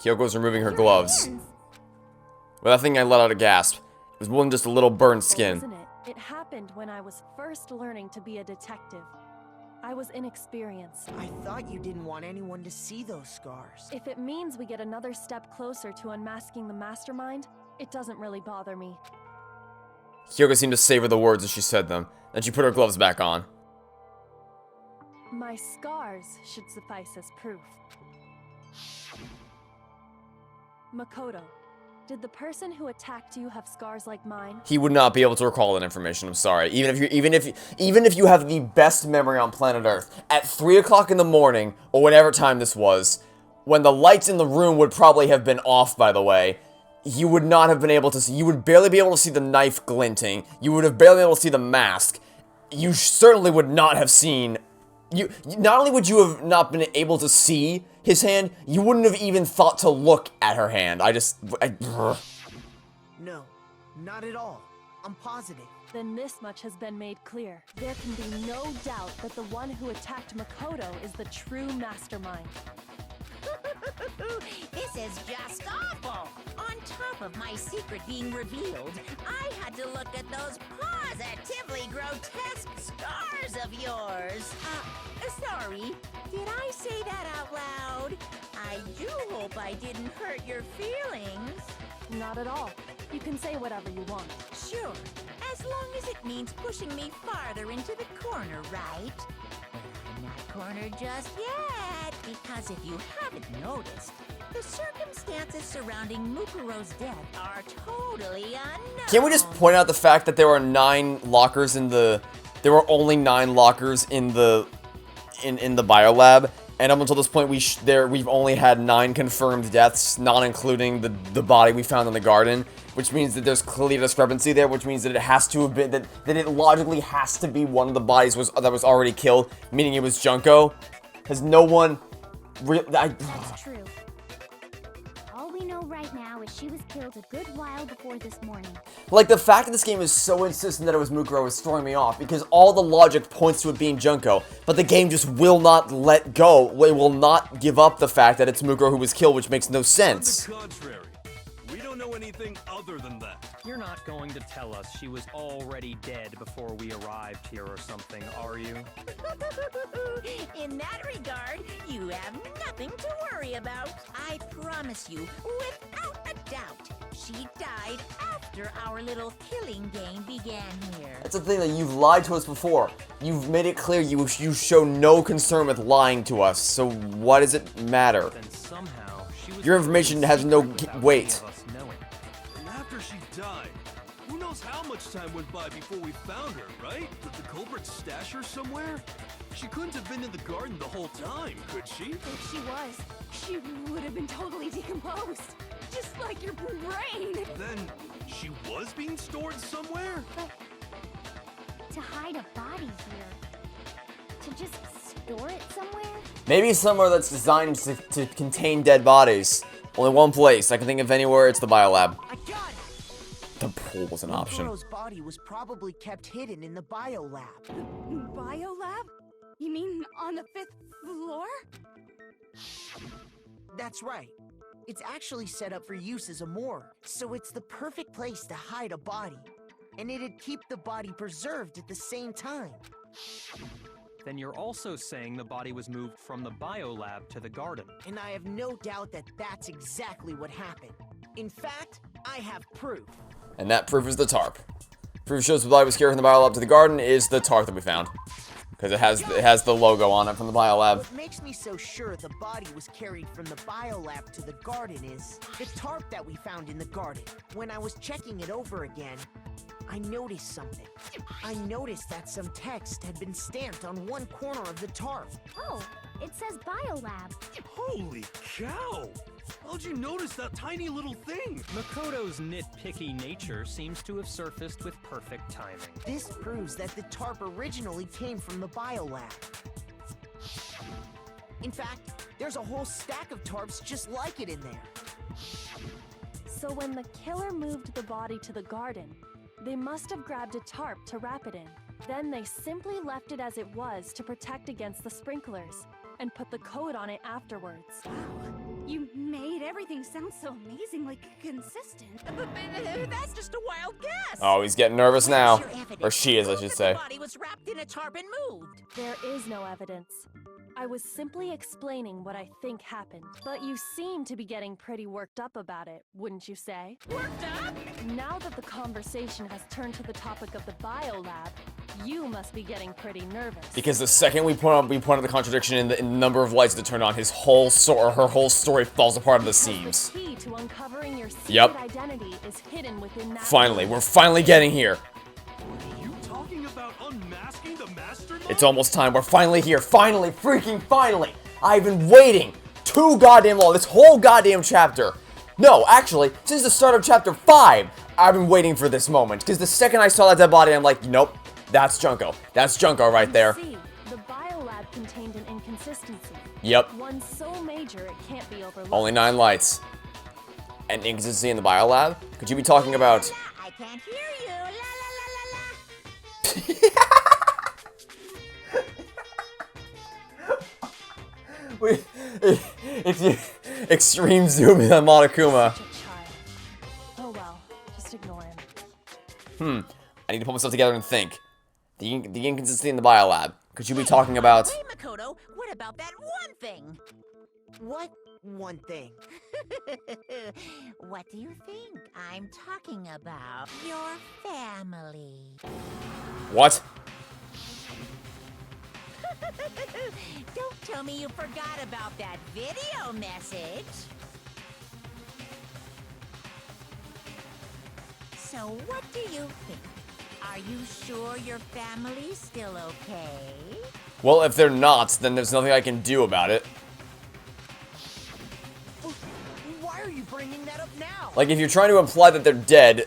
Speaker 1: Kyoko's removing her gloves. With that thing, I let out a gasp. It was more than just a little burned skin.
Speaker 3: Isn't it? It happened when I was first learning to be a detective. I was inexperienced.
Speaker 7: I thought you didn't want anyone to see those scars.
Speaker 3: If it means we get another step closer to unmasking the mastermind, it doesn't really bother me.
Speaker 1: Kyoko seemed to savor the words as she said them. Then she put her gloves back on.
Speaker 3: My scars should suffice as proof. Makoto, did the person who attacked you have scars like mine?
Speaker 1: He would not be able to recall that information. I'm sorry. Even if you have the best memory on planet Earth, at 3 o'clock in the morning or whatever time this was, when the lights in the room would probably have been off, by the way, you would not have been able to see. You would barely be able to see the knife glinting. You would have barely been able to see the mask. You certainly would not have seen. Not only would you have not been able to see his hand, you wouldn't have even thought to look at her hand.
Speaker 7: No, not at all. I'm positive.
Speaker 3: Then this much has been made clear. There can be no doubt that the one who attacked Makoto is the true mastermind.
Speaker 2: This is just awful! On top of my secret being revealed, I had to look at those positively grotesque scars of yours. Sorry, did I say that out loud? I do hope I didn't hurt your feelings.
Speaker 3: Not at all. You can say whatever you want.
Speaker 2: Sure, as long as it means pushing me farther into the corner, right? But I'm not cornered just yet, because if you haven't noticed, the circumstances surrounding Mukuro's death are totally unknown.
Speaker 1: Can't we just point out the fact that there were 9 lockers in the... There were only 9 lockers in the biolab, and up until this point, we've only had 9 confirmed deaths, not including the body we found in the garden, which means that there's clearly a discrepancy there, which means that it has to have been that it logically has to be one of the bodies that was already killed, meaning it was Junko. Has no one?
Speaker 8: That's true. All we know right now is she was killed a good while before this morning.
Speaker 1: Like, the fact that this game is so insistent that it was Mukuro is throwing me off, because all the logic points to it being Junko, but the game just will not let go. It will not give up the fact that it's Mukuro who was killed, which makes no sense.
Speaker 4: On the contrary, we don't know anything other than that.
Speaker 6: You're not going to tell us she was already dead before we arrived here or something, are you?
Speaker 2: In that regard, you have nothing to worry about. I promise you, without a doubt, she died after our little killing game began here.
Speaker 1: That's the thing, that you've lied to us before. You've made it clear you show no concern with lying to us, so why does it matter?
Speaker 6: Then somehow she was
Speaker 1: Your information has no
Speaker 6: without
Speaker 1: weight.
Speaker 6: any of us knowing.
Speaker 4: And after she died, who knows how much time went by before we found her, right? Did the culprit stash her somewhere? She couldn't have been in the garden the whole time, could she?
Speaker 5: If she was, she would have been totally decomposed. Just like your brain.
Speaker 4: Then she was being stored somewhere?
Speaker 8: To hide a body here. To just store it somewhere?
Speaker 1: Maybe somewhere that's designed to contain dead bodies. Only one place. I can think of anywhere, it's the biolab.
Speaker 7: I got it!
Speaker 1: The pool was an option.
Speaker 7: Mukuro's body was probably kept hidden in the biolab.
Speaker 5: Biolab? You mean on the 5th floor?
Speaker 7: That's right. It's actually set up for use as a morgue, so it's the perfect place to hide a body. And it'd keep the body preserved at the same time.
Speaker 6: Then you're also saying the body was moved from the biolab to the garden.
Speaker 7: And I have no doubt that that's exactly what happened. In fact, I have proof.
Speaker 1: And that proof is the tarp. Proof shows the body was carried from the biolab to the garden is the tarp that we found. Because it has the logo on it from the biolab.
Speaker 7: What makes me so sure the body was carried from the biolab to the garden is the tarp that we found in the garden. When I was checking it over again, I noticed something. I noticed that some text had been stamped on one corner of the tarp.
Speaker 8: Oh, it says biolab.
Speaker 4: Holy cow! How'd you notice that tiny little thing?
Speaker 6: Makoto's nitpicky nature seems to have surfaced with perfect timing.
Speaker 7: This proves that the tarp originally came from the biolab. In fact, there's a whole stack of tarps just like it in there.
Speaker 3: So when the killer moved the body to the garden, they must have grabbed a tarp to wrap it in. Then they simply left it as it was to protect against the sprinklers, and put the coat on it afterwards.
Speaker 5: You made everything sound so amazingly consistent.
Speaker 2: But that's just a wild guess.
Speaker 1: Oh, he's getting nervous now.
Speaker 2: Where's your evidence?
Speaker 1: Or she is, I
Speaker 2: Prove
Speaker 1: should
Speaker 2: that
Speaker 1: say.
Speaker 2: The body was wrapped in a tarp and moved.
Speaker 3: There is no evidence. I was simply explaining what I think happened. But you seem to be getting pretty worked up about it, wouldn't you say?
Speaker 2: Worked up?
Speaker 3: Now that the conversation has turned to the topic of the biolab, you must be getting pretty nervous.
Speaker 1: Because the second we point out the contradiction in the number of lights that turn on, her whole story falls apart at the seams.
Speaker 3: The key to uncovering your secret
Speaker 1: Yep.
Speaker 3: identity is hidden within that.
Speaker 1: Finally, we're finally getting here.
Speaker 4: Are you talking about unmasking the mastermind?
Speaker 1: It's almost time. We're finally here. Finally, freaking finally. I've been waiting too goddamn long. This whole goddamn chapter. No, actually, since the start of chapter 5, I've been waiting for this moment. Because the second I saw that dead body, I'm like, nope, that's Junko. That's Junko right there.
Speaker 3: See, the biolab contained an inconsistency.
Speaker 1: Yep.
Speaker 3: One so major it can't be overlooked.
Speaker 1: Only 9 lights. An inconsistency in the biolab? Could you be talking about...
Speaker 2: I can't hear you. La la la la la.
Speaker 1: If you extreme zoom in on Monokuma.
Speaker 3: Such a child. Oh well, just ignore him.
Speaker 1: I need to pull myself together and think. The inconsistency in the biolab. Could you be talking about...
Speaker 2: Hey, Makoto, what about that one thing?
Speaker 7: What one thing?
Speaker 2: What do you think I'm talking about? Your family.
Speaker 1: What?
Speaker 2: Don't tell me you forgot about that video message. So what do you think? Are you sure your family's still okay?
Speaker 1: Well, if they're not, then there's nothing I can do about it.
Speaker 7: Why are you bringing that up now?
Speaker 1: Like, if you're trying to imply that they're dead,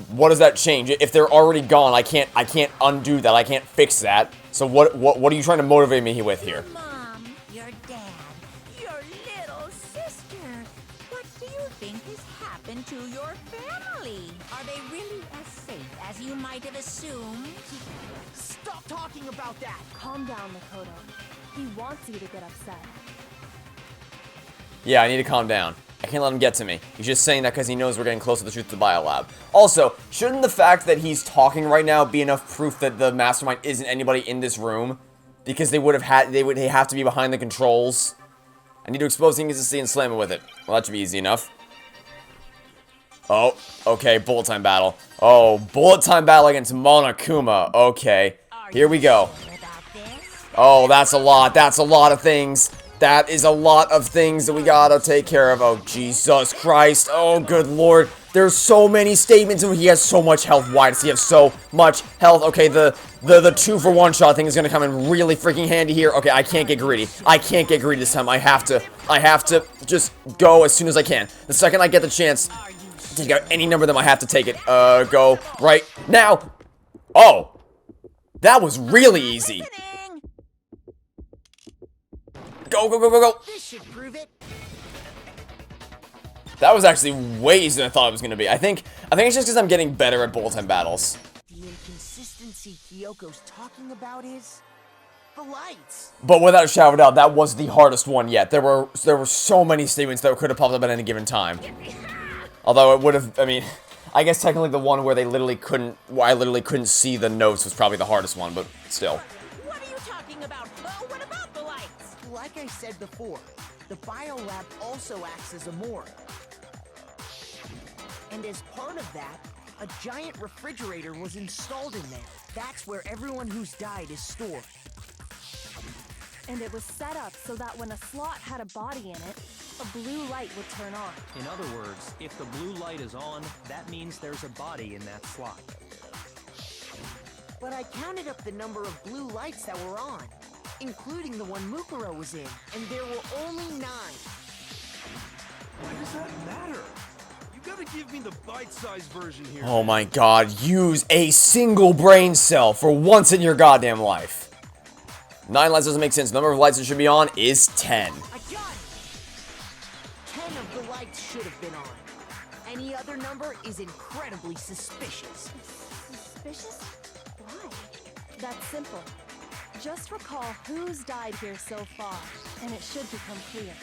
Speaker 1: what does that change? If they're already gone, I can't undo that. I can't fix that. So what are you trying to motivate me with here?
Speaker 2: Your mom, your dad, your little sister. What do you think has happened to your family? Are they really as safe as you might have assumed?
Speaker 7: Stop talking about that!
Speaker 3: Calm down, Makoto. He wants you to get upset.
Speaker 1: Yeah, I need to calm down. I can't let him get to me. He's just saying that because he knows we're getting close to the truth of the biolab. Also, shouldn't the fact that he's talking right now be enough proof that the mastermind isn't anybody in this room? Because they would have to be behind the controls. I need to expose the inconsistency and slam it with it. Well, that should be easy enough. Oh, okay, bullet time battle. Oh, bullet time battle against Monokuma. Okay, here we go. Oh, that's a lot. That's a lot of things. That is a lot of things that we gotta take care of. Oh, Jesus Christ. Oh, good Lord. There's so many statements and he has so much health. Why does he have so much health? Okay, the 2-for-1 shot thing is gonna come in really freaking handy here. Okay, I can't get greedy. I can't get greedy this time. I have to just go as soon as I can. The second I get the chance to take out any number of them, I have to take it. Go right now. Oh, that was really easy. Go, go, go, go, go.
Speaker 7: This should prove it.
Speaker 1: That was actually way easier than I thought it was going to be. I think it's just because I'm getting better at bullet time battles.
Speaker 7: The inconsistency Kyoko's talking about is the lights.
Speaker 1: But without a shadow of a doubt, that was the hardest one yet. There were so many statements that could have popped up at any given time. Although it would have, I mean, I guess technically the one where I literally couldn't see the notes was probably the hardest one, but still.
Speaker 2: What are you talking about? What about the lights?
Speaker 7: Like I said before, the biolab also acts as a morgue. And as part of that, a giant refrigerator was installed in there. That's where everyone who's died is stored.
Speaker 3: And it was set up so that when a slot had a body in it, a blue light would turn on.
Speaker 6: In other words, if the blue light is on, that means there's a body in that slot.
Speaker 7: But I counted up the number of blue lights that were on, including the one Mukuro was in, and there were only 9.
Speaker 4: Why does that matter? You gotta give me the bite-sized version here.
Speaker 1: Oh my god, use a single brain cell for once in your goddamn life. 9 lights doesn't make sense. The number of lights that should be on is 10.
Speaker 7: I got it! 10 of the lights should have been on. Any number is incredibly suspicious.
Speaker 3: Suspicious? Why? That's simple. Just recall who's died here so far, and it should become clear.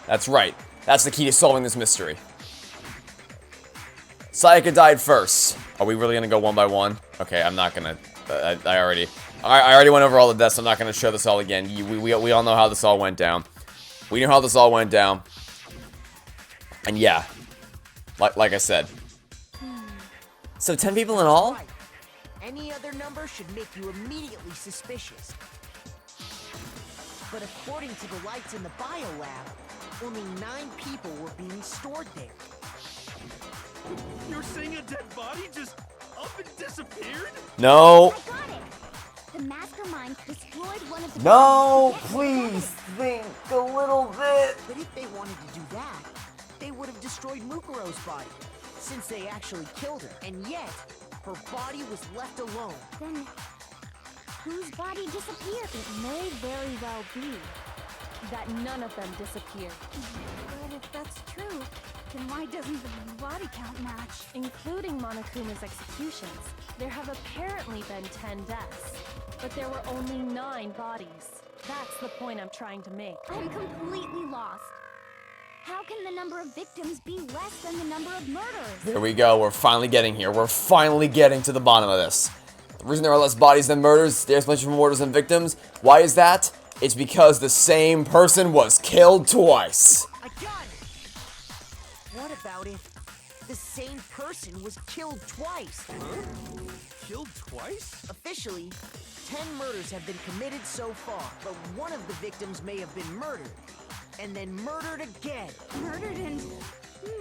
Speaker 1: That's right. That's the key to solving this mystery. Sayaka died first. Are we really gonna go one by one? Okay, I'm not gonna. I already went over all the deaths. I'm not gonna show this all again. We all know how this all went down. We know how this all went down. And yeah, like I said. So 10 people in all?
Speaker 7: Right. Any other number should make you immediately suspicious. But according to the lights in the biolab, only 9 people were being stored there.
Speaker 4: You're saying a dead body just up and disappeared?
Speaker 1: No.
Speaker 8: I got it! The mastermind destroyed one of the
Speaker 1: No,
Speaker 8: bodies.
Speaker 1: please think a little bit.
Speaker 7: But if they wanted to do that, they would have destroyed Mukuro's body, since they actually killed her. And yet, her body was left alone.
Speaker 8: Then whose body disappeared?
Speaker 3: It may very well be that none of them disappeared,
Speaker 5: But if that's true, then why doesn't the body count match?
Speaker 3: including Monokuma's executions. There have apparently been 10 deaths, but there were only 9 bodies. That's the point I'm trying to make.
Speaker 8: I'm completely lost. How can the number of victims be less than the number of murders?
Speaker 1: There we go. We're finally getting here. We're finally getting to the bottom of this. The reason there are less bodies than murders, there's much more murders than victims. Why is that? It's because the same person was killed twice.
Speaker 7: I got it! What about if the same person was killed twice?
Speaker 4: Huh? Killed twice?
Speaker 7: Officially, 10 murders have been committed so far, but one of the victims may have been murdered, and then murdered again.
Speaker 5: Murdered and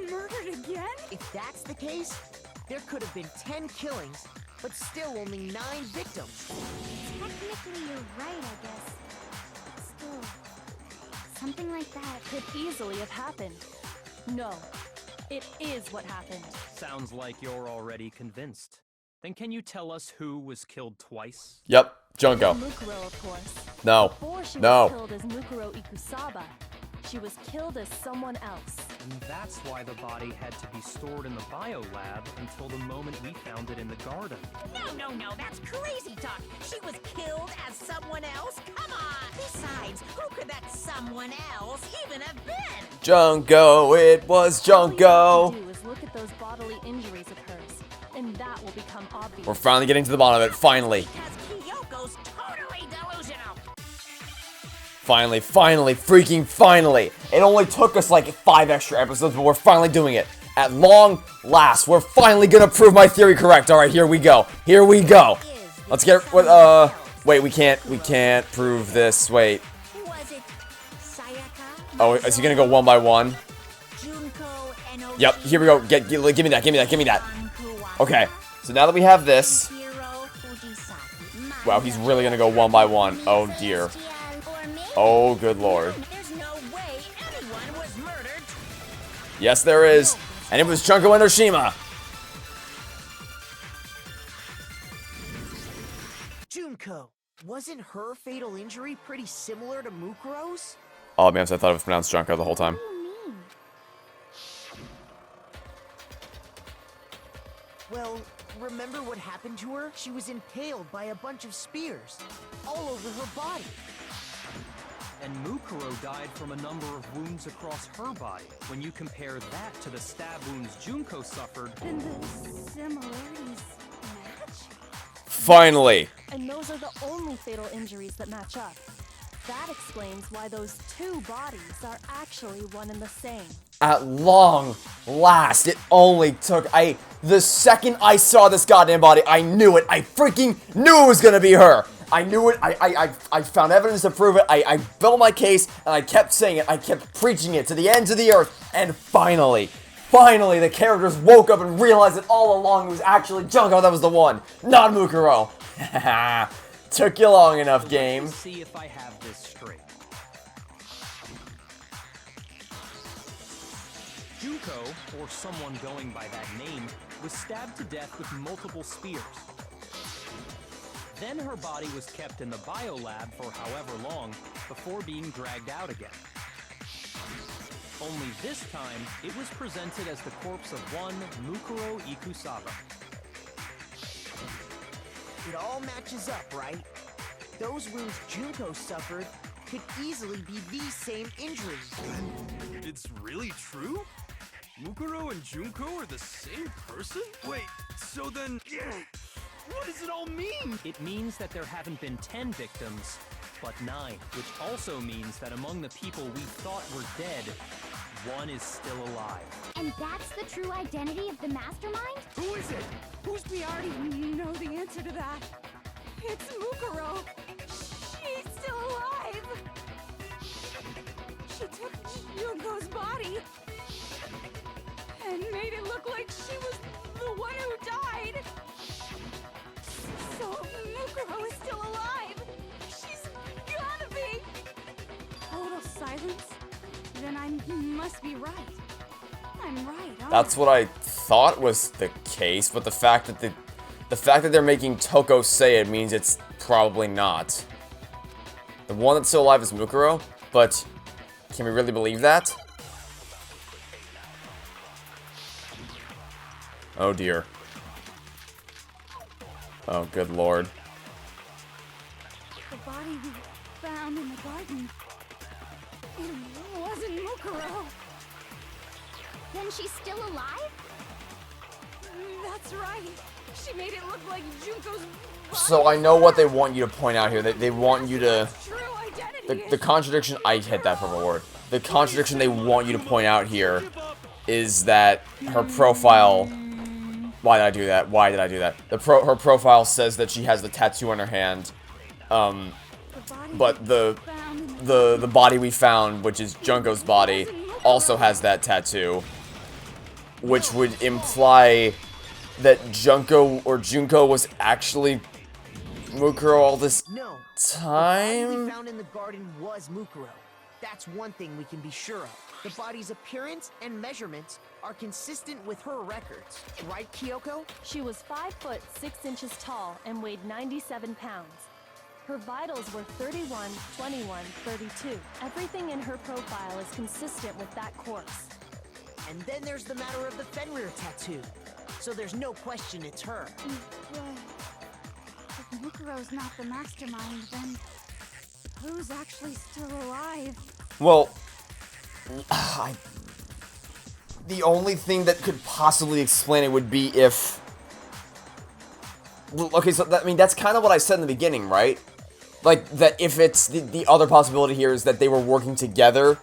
Speaker 5: murdered again?
Speaker 7: If that's the case, there could have been 10 killings, but still only 9 victims.
Speaker 8: Technically, you're right, I guess. Still, something like that
Speaker 3: Could easily have happened. No, it is what happened.
Speaker 6: Sounds like you're already convinced. Then can you tell us who was killed twice?
Speaker 1: Yep, Junko.
Speaker 3: Mukuro, of course.
Speaker 1: No.
Speaker 3: Before she
Speaker 1: No.
Speaker 3: was killed as Mukuro Ikusaba, she was killed as someone else.
Speaker 6: And that's why the body had to be stored in the biolab until the moment we found it in the garden.
Speaker 2: No, that's crazy talk. She was killed as someone else? Come on! Besides, who could that someone else even have been?
Speaker 1: Junko, it was Junko.
Speaker 3: All you have to do is look at those bodily injuries of hers, and that will become obvious.
Speaker 1: We're finally getting to the bottom of it, finally.
Speaker 2: Because Kyoko's totally delusional.
Speaker 1: Finally, freaking finally. It only took us like 5 extra episodes, but we're finally doing it. At long last, we're finally gonna prove my theory correct. All right, here we go. Here we go. Let's get wait, we can't prove this. Wait.
Speaker 2: Was it Sayaka?
Speaker 1: Oh, is he gonna go one by one?
Speaker 2: Junko and
Speaker 1: Yep, here we go. Give me that. Okay, so now that we have this, wow, he's really gonna go one by one. Oh dear. Oh, good lord.
Speaker 2: There's no way anyone was murdered.
Speaker 1: Yes, there is. And it was Junko Enoshima.
Speaker 7: Junko, wasn't her fatal injury pretty similar to Mukuro's?
Speaker 1: Oh man, so I thought it was pronounced Junko the whole time.
Speaker 8: What do you mean?
Speaker 7: Well, remember what happened to her? She was impaled by a bunch of spears, all over her body.
Speaker 6: And Mukuro died from a number of wounds across her body. When you compare that to the stab wounds Junko suffered,
Speaker 5: Then the similarities match?
Speaker 1: Finally.
Speaker 3: And those are the only fatal injuries that match up. That explains why those 2 bodies are actually one and the same.
Speaker 1: At long last, it only took the second I saw this goddamn body, I knew it. I freaking knew it was gonna be her. I knew it. I found evidence to prove it. I built my case, and I kept saying it. I kept preaching it to the ends of the earth. And finally, the characters woke up and realized that all along it was actually Junko that was the one, not Mukuro. Took you long enough, game.
Speaker 6: let's see if I have this straight. Junko, or someone going by that name, was stabbed to death with multiple spears. Then her body was kept in the biolab for however long before being dragged out again. Only this time, it was presented as the corpse of one Mukuro Ikusaba.
Speaker 7: It all matches up, right? Those wounds Junko suffered could easily be these same injuries.
Speaker 4: It's really true? Mukuro and Junko are the same person? Wait, so then... What does it all mean?
Speaker 6: It means that there haven't been 10 victims, but 9, which also means that among the people we thought were dead, one is still alive.
Speaker 8: And that's the true identity of the mastermind?
Speaker 4: Who is it?
Speaker 5: We already know the answer to that. It's Mukuro. She's still alive. She took Junko's body and made it look like she was the one who died. So Mukuro is still alive. She's gotta be. Total silence. Then I must be right. I'm right. aren't
Speaker 1: That's what I thought was the case, but the fact that they're making Toko say it means it's probably not. The one that's still alive is Mukuro, but can we really believe that? Oh dear. Oh, good lord.
Speaker 5: The body we found in the garden. It wasn't Mukuro.
Speaker 8: Then she's still alive?
Speaker 5: That's right. She made it look like Junko's body.
Speaker 1: So I know what they want you to point out here. They want you to...
Speaker 5: True identity.
Speaker 1: The contradiction... I hit that from a word. The contradiction they want you to point out here is that her profile... Why did I do that? Why did I do that? Her profile says that she has the tattoo on her hand. But the body we found, which is Junko's body, also has that tattoo. Which would imply that Junko was actually Mukuro all this
Speaker 7: No.
Speaker 1: time?
Speaker 7: The body we found in the garden was Mukuro. That's one thing we can be sure of. The body's appearance and measurements are consistent with her records. Right, Kyoko?
Speaker 3: She was 5 foot 6 inches tall and weighed 97 pounds. Her vitals were 31, 21, 32. Everything in her profile is consistent with that corpse.
Speaker 7: And then there's the matter of the Fenrir tattoo. So there's no question it's her.
Speaker 5: But if Mukuro's not the mastermind, then who's actually still alive?
Speaker 1: Well, the only thing that could possibly explain it would be if... Okay, so that, I mean, that's kind of what I said in the beginning, right? Like, that if it's... The other possibility here is that they were working together,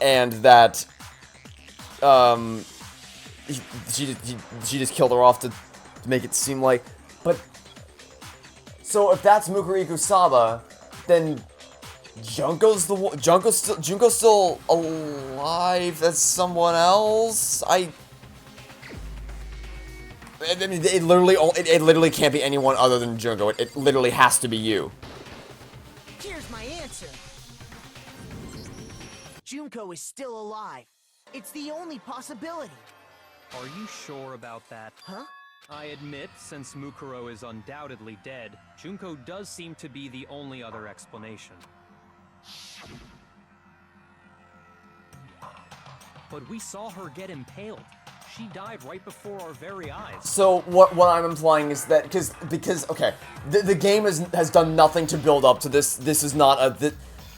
Speaker 1: and that... She just killed her off to make it seem like... But... So if that's Mukuro Ikusaba, then... Junko's still alive as someone else? I mean, it literally can't be anyone other than Junko. It literally has to be you.
Speaker 7: Here's my answer. Junko is still alive. It's the only possibility.
Speaker 6: Are you sure about that?
Speaker 7: Huh?
Speaker 6: I admit, since Mukuro is undoubtedly dead, Junko does seem to be the only other explanation. But we saw her get impaled. She died right before our very eyes.
Speaker 1: So what I'm implying is that because okay, the game has done nothing to build up to this. This is not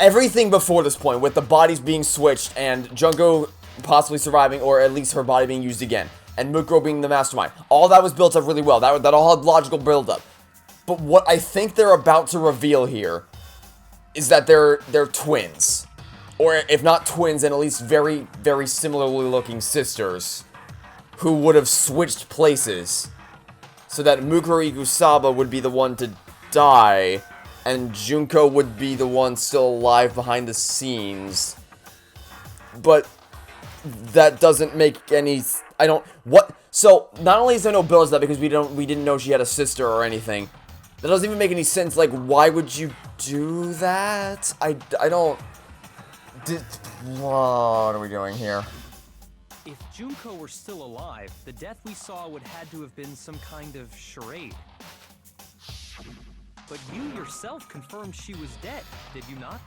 Speaker 1: everything before this point, with the bodies being switched and Junko possibly surviving, or at least her body being used again, and Mukuro being the mastermind. All that was built up really well. That all had logical build up. But what I think they're about to reveal here is that they're twins. Or if not twins, then at least very, very similarly looking sisters who would have switched places so that Mukuro Ikusaba would be the one to die and Junko would be the one still alive behind the scenes. But that doesn't make any... So, not only is there no build to that because we didn't know she had a sister or anything, that doesn't even make any sense. Like, why would you do that? I don't... What are we doing here?
Speaker 6: If Junko were still alive, the death we saw would had to have been some kind of charade. But you yourself confirmed she was dead, did you not?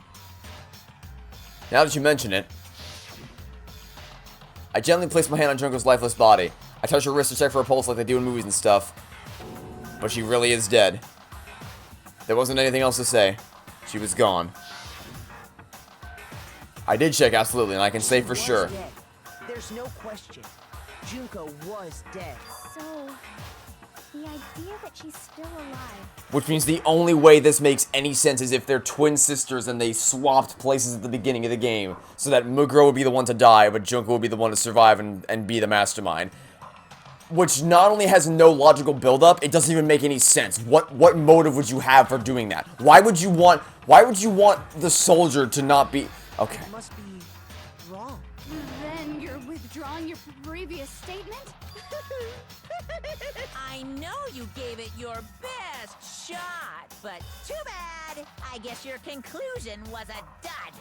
Speaker 1: Now that you mention it... I gently placed my hand on Junko's lifeless body. I touched her wrist to check for a pulse like they do in movies and stuff. But she really is dead. There wasn't anything else to say. She was gone. I did check, absolutely, and I can say for sure.
Speaker 7: Dead. There's no question. Junko was dead.
Speaker 8: So, the idea that she's still alive.
Speaker 1: Which means the only way this makes any sense is if they're twin sisters and they swapped places at the beginning of the game. So that Muguro would be the one to die, but Junko would be the one to survive and be the mastermind. Which not only has no logical build-up, it doesn't even make any sense. What motive would you have for doing that? Why would you want the soldier to not be... Okay.
Speaker 7: It must be wrong.
Speaker 5: Then you're withdrawing your previous statement?
Speaker 2: I know you gave it your best shot, but too bad. I guess your conclusion was a dud.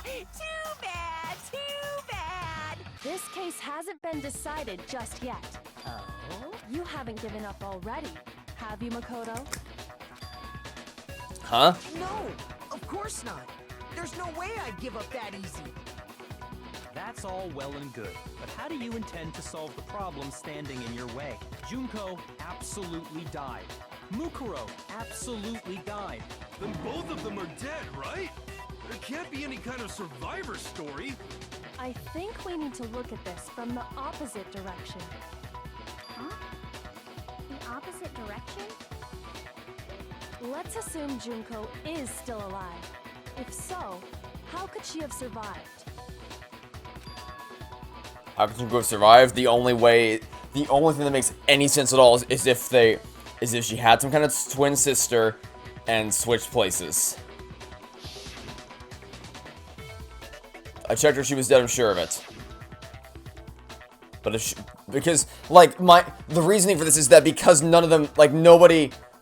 Speaker 2: Too bad, too bad.
Speaker 3: This case hasn't been decided just yet.
Speaker 2: Oh?
Speaker 3: You haven't given up already, have you, Makoto?
Speaker 1: Huh?
Speaker 7: No, of course not. There's no way I'd give up that easy.
Speaker 6: That's all well and good, but how do you intend to solve the problem standing in your way? Junko absolutely died. Mukuro absolutely died.
Speaker 4: Then both of them are dead, right? There can't be any kind of survivor story.
Speaker 3: I think we need to look at this from the opposite direction.
Speaker 8: Huh? The opposite direction?
Speaker 3: Let's assume Junko is still alive. If so, how could she have survived?
Speaker 1: How could Junko survive? The only thing that makes any sense at all is if she had some kind of twin sister and switched places. I checked her, she was dead, I'm sure of it. But because, like, the reasoning for this is that because none of them, like,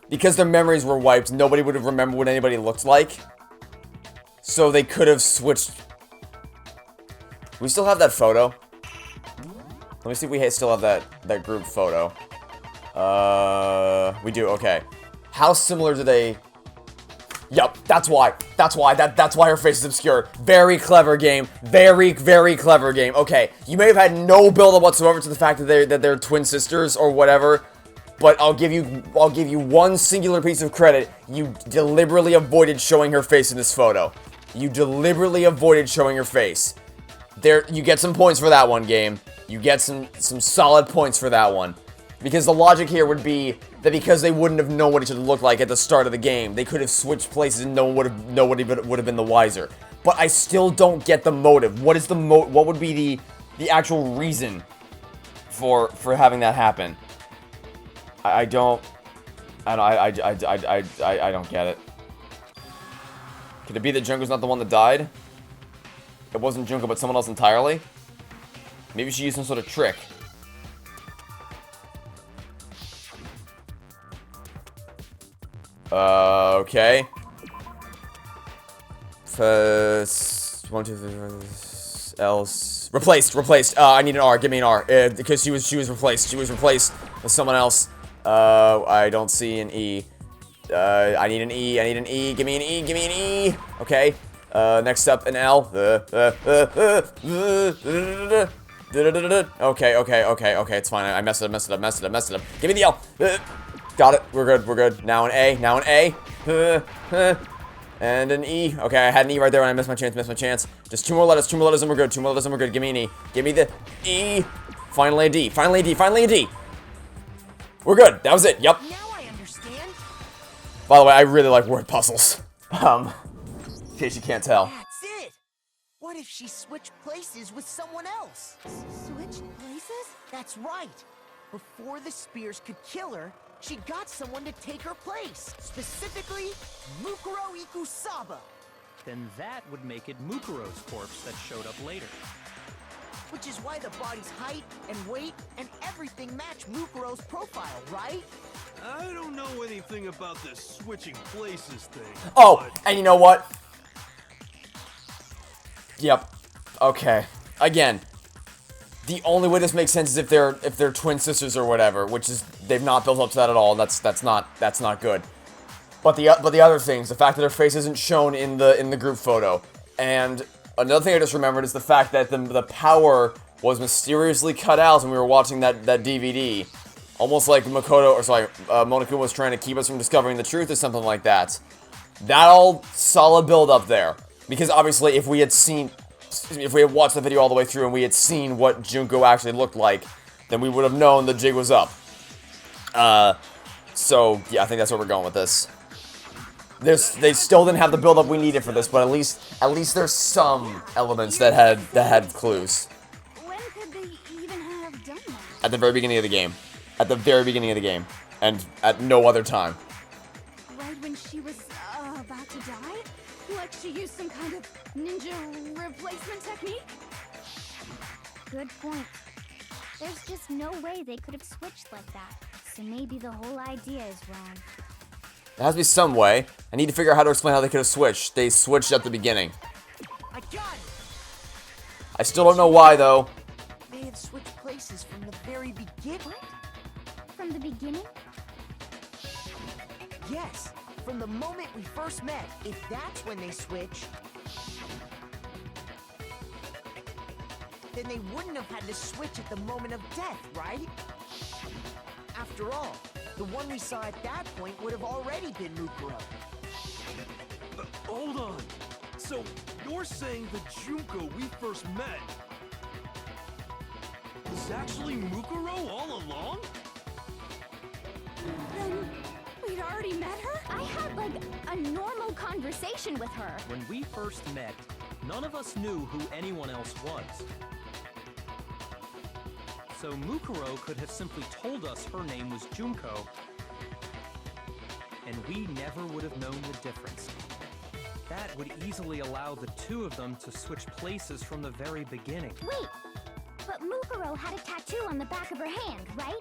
Speaker 1: because their memories were wiped, nobody would have remembered what anybody looked like. So they could have switched. We still have that photo. Let me see if we still have that group photo. We do, okay. How similar do they... Yup, that's why her face is obscured. Very clever game. Very, very clever game. Okay, you may have had no build-up whatsoever to the fact that they're twin sisters or whatever, but I'll give you one singular piece of credit. You deliberately avoided showing her face in this photo. You deliberately avoided showing her face. You get some points for that one, game. You get some solid points for that one. Because the logic here would be that because they wouldn't have known what each other looked like at the start of the game, they could have switched places and nobody would have been the wiser. But I still don't get the motive. What is what would be the actual reason for having that happen? I don't get it. Could it be that Junko's not the one that died? It wasn't Junko, but someone else entirely? Maybe she used some sort of trick. Okay. First, 1, 2, 3, else. Replaced. I need an R. Give me an R. Because she was replaced. She was replaced with someone else. I don't see an E. I need an E. Give me an E. Okay. Next up, an L. Okay, it's fine. I messed it up. Give me the L. Got it. We're good. Now an A. And an E. Okay, I had an E right there and I missed my chance. Just two more letters and we're good. Give me an E. Give me the E. Finally a D. We're good. That was it. Yep.
Speaker 7: Now I understand.
Speaker 1: By the way, I really like word puzzles. In case you can't tell.
Speaker 7: That's it. What if she switched places with someone else?
Speaker 5: Switched places?
Speaker 7: That's right. Before the spears could kill her, she got someone to take her place. Specifically, Mukuro Ikusaba.
Speaker 6: Then that would make it Mukuro's corpse that showed up later.
Speaker 7: Which is why the body's height and weight and everything match Mukuro's profile, right?
Speaker 4: I don't know anything about this switching places thing.
Speaker 1: Oh,
Speaker 4: but...
Speaker 1: and you know what? Yep. Okay. Again, the only way this makes sense is if they're twin sisters or whatever, which is they've not built up to that at all. And that's not good. But the other things, the fact that her face isn't shown in the group photo, and another thing I just remembered is the fact that the power was mysteriously cut out when we were watching that DVD. Almost like Monokuma was trying to keep us from discovering the truth or something like that. That all solid build up there. Because obviously if we had watched the video all the way through and we had seen what Junko actually looked like, then we would have known the jig was up. So yeah, I think that's where we're going with this. They still didn't have the build up we needed for this, but at least there's some elements that had clues.
Speaker 5: When could they even have done that?
Speaker 1: At the very beginning of the game. At the very beginning of the game. And at no other time.
Speaker 5: Right when she was about to die? Like she used some kind of ninja replacement technique?
Speaker 8: Good point. There's just no way they could have switched like that. So maybe the whole idea is wrong.
Speaker 1: There has to be some way. I need to figure out how to explain how they could have switched. They switched at the beginning.
Speaker 7: I got it!
Speaker 1: I still don't know why, though.
Speaker 7: They had switched places from the very beginning.
Speaker 8: From the beginning?
Speaker 7: Yes, from the moment we first met. If that's when they switched, then they wouldn't have had to switch at the moment of death, right? After all, the one we saw at that point would have already been Mukuro.
Speaker 4: Hold on. So, you're saying the Junko we first met was actually Mukuro all along?
Speaker 5: Then we'd already met her?
Speaker 8: I had like a normal conversation with her.
Speaker 6: When we first met, none of us knew who anyone else was. So Mukuro could have simply told us her name was Junko, and we never would have known the difference. That would easily allow the two of them to switch places from the very beginning.
Speaker 8: Wait, but Mukuro had a tattoo on the back of her hand, right?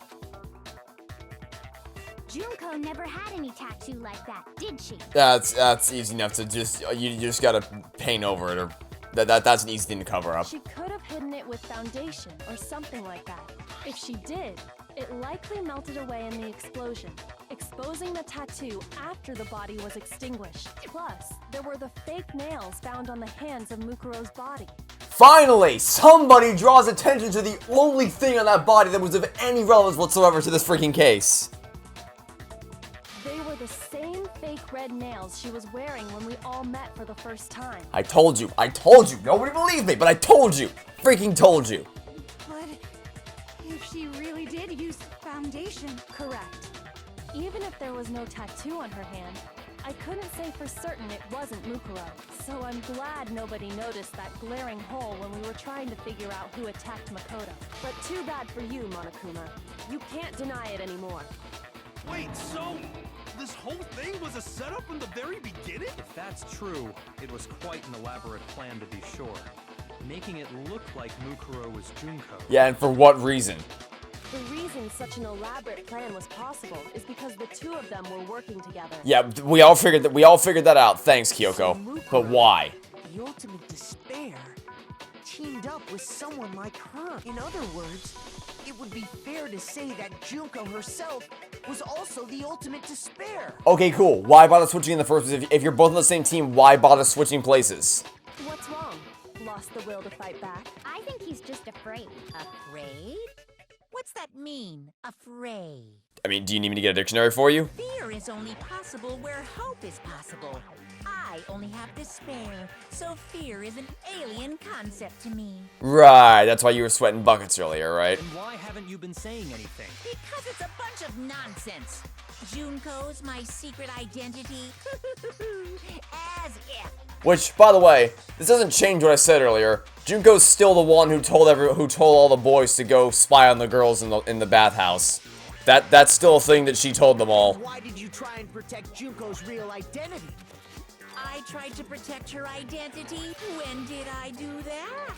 Speaker 8: Junko never had any tattoo like that, did she?
Speaker 1: That's easy enough to you just gotta paint over it, or that's an easy thing to cover up.
Speaker 3: She could have hidden it with foundation or something like that. If she did, it likely melted away in the explosion, exposing the tattoo after the body was extinguished. Plus, there were the fake nails found on the hands of Mukuro's body.
Speaker 1: Finally, somebody draws attention to the only thing on that body that was of any relevance whatsoever to this freaking case.
Speaker 3: They were the same fake red nails she was wearing when we all met for the first time.
Speaker 1: I told you, nobody believed me, but I told you, freaking told you.
Speaker 5: But if she really did use foundation...
Speaker 3: Correct. Even if there was no tattoo on her hand, I couldn't say for certain it wasn't Mukuro. So I'm glad nobody noticed that glaring hole when we were trying to figure out who attacked Makoto. But too bad for you, Monokuma. You can't deny it anymore.
Speaker 4: Wait, so this whole thing was a setup from the very beginning?
Speaker 6: If that's true, it was quite an elaborate plan to be sure, making it look like Mukuro was Junko.
Speaker 1: Yeah, and for what reason?
Speaker 3: The reason such an elaborate plan was possible is because the two of them were working together.
Speaker 1: Yeah, we all figured that out. Thanks, Kyoko. But why?
Speaker 7: The ultimate despair teamed up with someone like her. In other words, it would be fair to say that Junko herself was also the ultimate despair.
Speaker 1: Okay, cool. Why bother switching in the first place? If you're both on the same team, why bother switching places?
Speaker 3: What's wrong? Lost the will to fight back?
Speaker 8: I think he's just afraid.
Speaker 2: Afraid? What's that mean, afraid?
Speaker 1: I mean, do you need me to get a dictionary for you?
Speaker 2: Fear is only possible where hope is possible. I only have despair, so fear is an alien concept to me.
Speaker 1: Right, that's why you were sweating buckets earlier, right?
Speaker 6: And why haven't you been saying anything?
Speaker 2: Because it's a bunch of nonsense. Junko's my secret identity. As if.
Speaker 1: Which, by the way, this doesn't change what I said earlier. Junko's still the one who told all the boys to go spy on the girls in the bathhouse. That's still a thing that she told them all.
Speaker 7: Why did you try and protect Junko's real identity?
Speaker 2: I tried to protect her identity. When did I do that?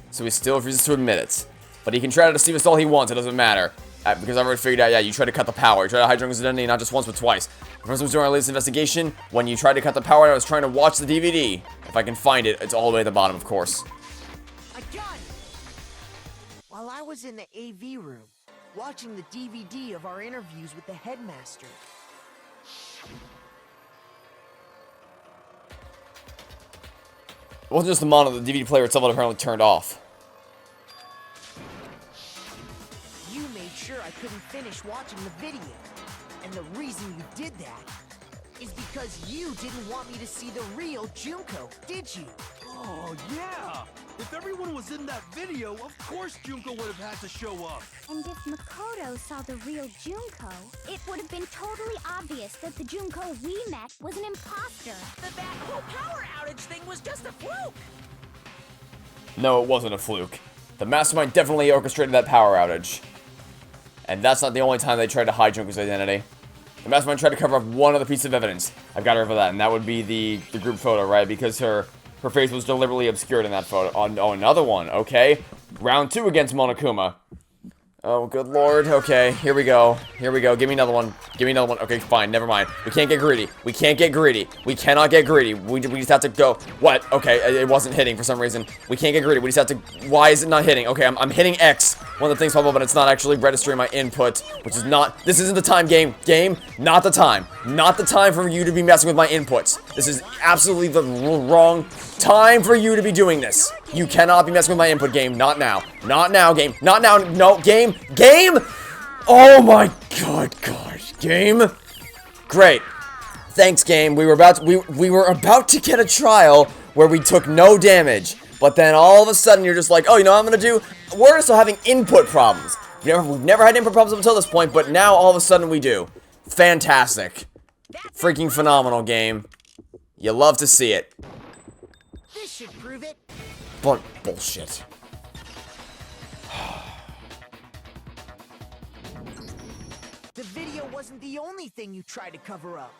Speaker 1: So he still refuses to admit it. But he can try to deceive us all he wants, it doesn't matter. Because I've already figured out, yeah, you tried to cut the power. You tried to hide Junko's identity not just once, but twice. The first time was during our latest investigation. When you tried to cut the power, I was trying to watch the DVD. If I can find it, it's all the way at the bottom, of course.
Speaker 7: I got it! While I was in the AV room, watching the DVD of our interviews with the headmaster.
Speaker 1: wasn't just the monitor, the DVD player itself had apparently turned off.
Speaker 7: You made sure I couldn't finish watching the video. And the reason you did that is because you didn't want me to see the real Junko, did you?
Speaker 4: Oh, yeah! If everyone was in that video, of course Junko would have had to show up.
Speaker 8: And if Makoto saw the real Junko, it would have been totally obvious that the Junko we met was an imposter.
Speaker 2: That whole power outage thing was just a fluke.
Speaker 1: No, it wasn't a fluke. The mastermind definitely orchestrated that power outage. And that's not the only time they tried to hide Junko's identity. The mastermind tried to cover up one other piece of evidence. I've got her for that, and that would be the group photo, right? Because her face was deliberately obscured in that photo. Oh, another one. Okay. Round 2 against Monokuma. Oh, good lord. Okay, here we go. Here we go. Give me another one. Give me another one. Okay, fine. Never mind. We can't get greedy. We can't get greedy. We cannot get greedy. We just have to go. What? Okay, it wasn't hitting for some reason. We can't get greedy. We just have to... Why is it not hitting? Okay, I'm hitting X. One of the things pop up, but it's not actually registering my input, which is not... This isn't the time, game. Game, not the time. Not the time for you to be messing with my inputs. This is absolutely the wrong time for you to be doing this. You cannot be messing with my input, game. Not now. Not now, game. Not now. No, game. Game! Oh my god, game. Great. Thanks, game. We were about to get a trial where we took no damage, but then all of a sudden you're just like, oh, you know what I'm gonna do? We're still having input problems. We've never had input problems up until this point, but now all of a sudden we do. Fantastic. Freaking phenomenal, game. You love to see it.
Speaker 7: This should prove it.
Speaker 1: But bullshit.
Speaker 7: The video wasn't the only thing you tried to cover up.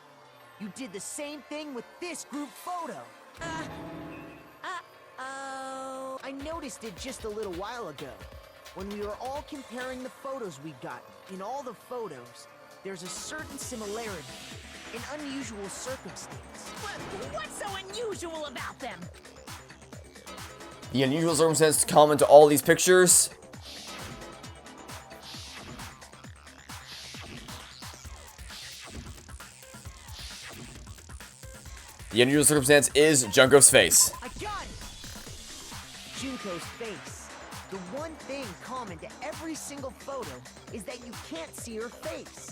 Speaker 7: You did the same thing with this group photo.
Speaker 2: Uh-oh.
Speaker 7: I noticed it just a little while ago. When we were all comparing the photos we got, in all the photos, there's a certain similarity, an unusual circumstance.
Speaker 2: What's so unusual about them?
Speaker 1: The unusual circumstance common to all these pictures. The unusual circumstance is Junko's face.
Speaker 7: I got it! Junko's face. The one thing common to every single photo is that you can't see her face.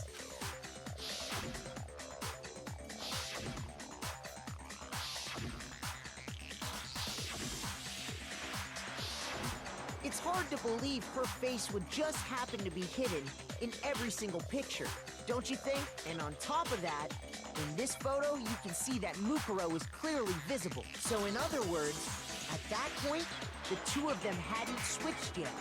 Speaker 7: It's hard to believe her face would just happen to be hidden in every single picture, don't you think? And on top of that, in this photo, you can see that Mukuro is clearly visible. So in other words, at that point, the two of them hadn't switched yet.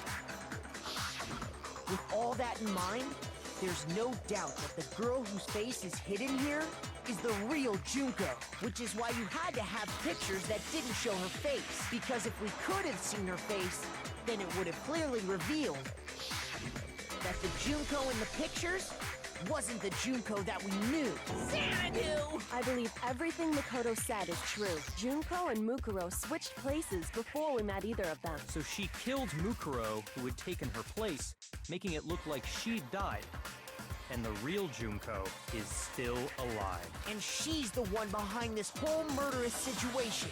Speaker 7: With all that in mind, there's no doubt that the girl whose face is hidden here is the real Junko, which is why you had to have pictures that didn't show her face. Because if we could have seen her face, then it would have clearly revealed that the Junko in the pictures wasn't the Junko that we knew.
Speaker 2: Xanadu!
Speaker 3: I believe everything Makoto said is true. Junko and Mukuro switched places before we met either of them.
Speaker 6: So she killed Mukuro, who had taken her place, making it look like she'd died. And the real Junko is still alive.
Speaker 7: And she's the one behind this whole murderous situation.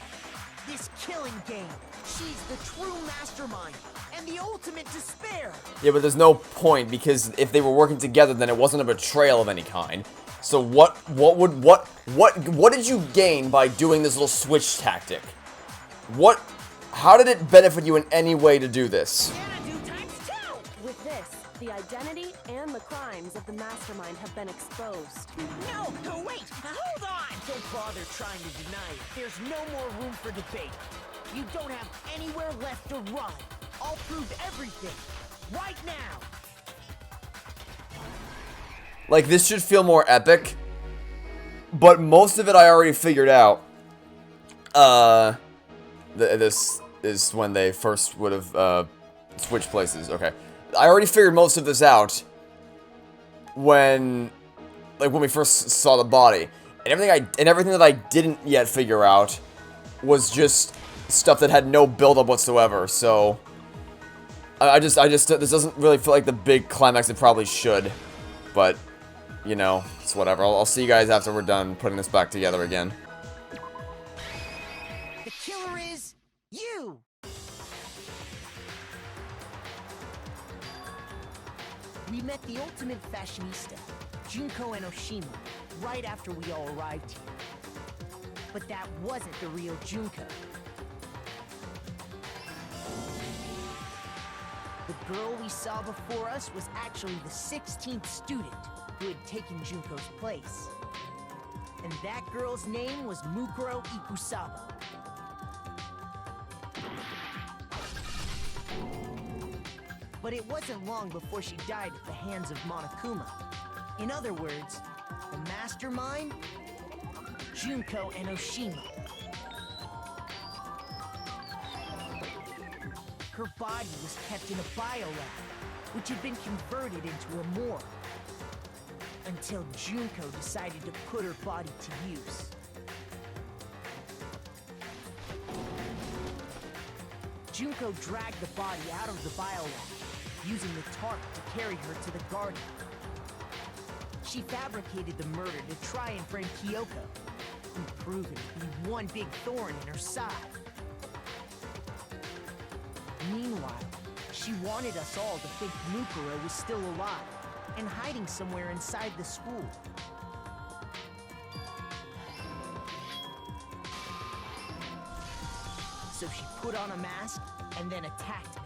Speaker 7: This killing game. She's the true mastermind and the ultimate despair.
Speaker 1: Yeah, but there's no point, because if they were working together, then it wasn't a betrayal of any kind. So what did you gain by doing this little switch tactic? How did it benefit you in any way to do this?
Speaker 2: Xanadu times 2!
Speaker 3: With this, the identity and the crimes of the mastermind have been exposed.
Speaker 2: No, wait, hold on!
Speaker 7: Don't bother trying to deny it. There's no more room for debate. You don't have anywhere left to run. I'll prove everything. Right now.
Speaker 1: Like, this should feel more epic, but most of it I already figured out. This is when they first would have, switched places. Okay. I already figured most of this out when we first saw the body. And everything that I didn't yet figure out was just stuff that had no build-up whatsoever, so... this doesn't really feel like the big climax it probably should. But, you know, it's whatever. I'll see you guys after we're done putting this back together again.
Speaker 7: The killer is We met the ultimate fashionista, Junko Enoshima, right after we all arrived here. But that wasn't the real Junko. The girl we saw before us was actually the 16th student who had taken Junko's place. And that girl's name was Mukuro Ikusaba. But it wasn't long before she died at the hands of Monokuma. In other words, the mastermind, Junko Enoshima. Her body was kept in a biolab, which had been converted into a morgue. Until Junko decided to put her body to use. Junko dragged the body out of the biolab, using the tarp to carry her to the garden. She fabricated the murder to try and frame Kyoko, who proved to be one big thorn in her side. Meanwhile, she wanted us all to think Mukuro was still alive and hiding somewhere inside the school. So she put on a mask and then attacked me.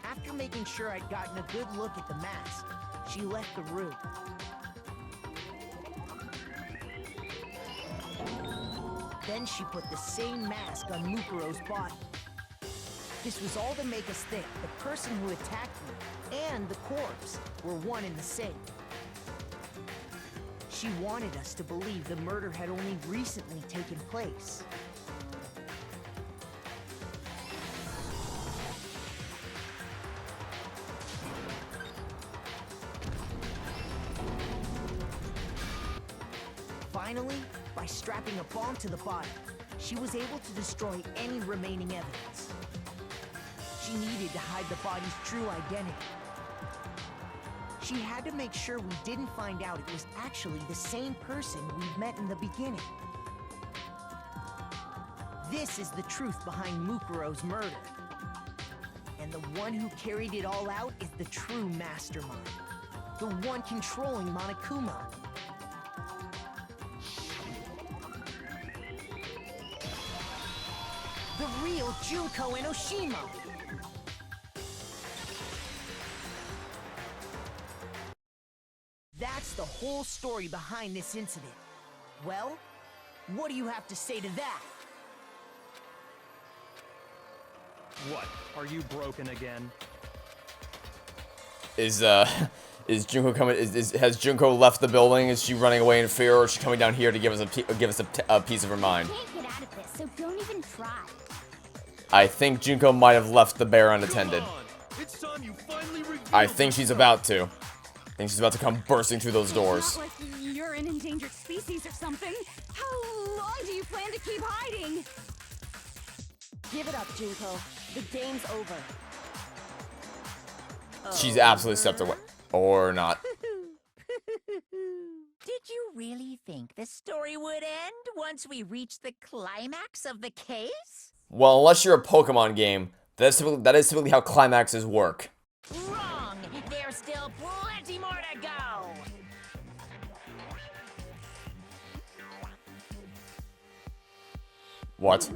Speaker 7: After making sure I'd gotten a good look at the mask, she left the room. Then she put the same mask on Mukuro's body. This was all to make us think the person who attacked me and the corpse were one and the same. She wanted us to believe the murder had only recently taken place. Finally, by strapping a bomb to the body, she was able to destroy any remaining evidence. She needed to hide the body's true identity. She had to make sure we didn't find out it was actually the same person we'd met in the beginning. This is the truth behind Mukuro's murder. And the one who carried it all out is the true mastermind. The one controlling Monokuma. The real Junko Enoshima! That's the whole story behind this incident. Well, what do you have to say to that?
Speaker 6: What? Are you broken again?
Speaker 1: Is Junko coming? Has Junko left the building? Is she running away in fear, or is she coming down here to give us a piece of her mind?
Speaker 8: Can't get out of this, so don't even try.
Speaker 1: I think Junko might have left the bear unattended.
Speaker 4: Come on. It's time you finally revealed
Speaker 1: I think she's
Speaker 4: yourself.
Speaker 1: about to. I think she's about to come bursting through those doors.
Speaker 5: It's not like you're an endangered species or something. How long do you plan to keep hiding?
Speaker 3: Give it up, Junko. The game's over.
Speaker 1: She's absolutely stepped away. Or not.
Speaker 2: Did you really think the story would end once we reached the climax of the case?
Speaker 1: Well, unless you're a Pokemon game, that is typically how climaxes work.
Speaker 2: Wrong! There's still plenty more to go!
Speaker 1: What?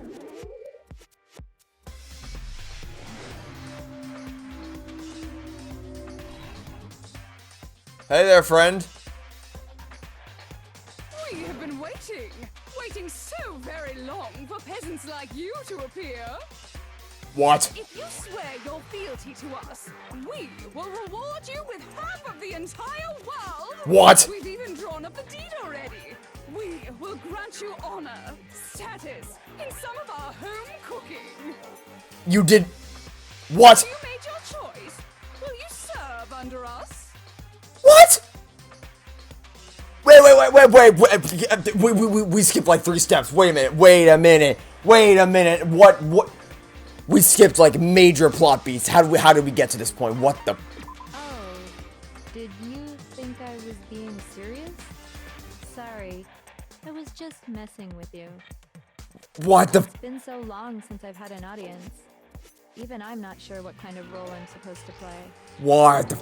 Speaker 1: Hey there, friend.
Speaker 5: We have been waiting so very long for peasants like you to appear.
Speaker 1: What?
Speaker 5: If you swear your fealty to us, we will reward you with half of the entire world.
Speaker 1: What?
Speaker 5: We've even drawn up the deed already. We will grant you honor, status, in some of our home cooking.
Speaker 1: You did... What?
Speaker 5: You made your choice. Will you serve under us?
Speaker 1: What? Wait, we skipped like 3 steps. Wait a minute. What? We skipped like major plot beats. How did we get to this point? What the?
Speaker 9: Oh, did you think I was being serious? Sorry, I was just messing with you.
Speaker 1: What the?
Speaker 9: It's been so long since I've had an audience. Even I'm not sure what kind of role I'm supposed to play.
Speaker 1: What?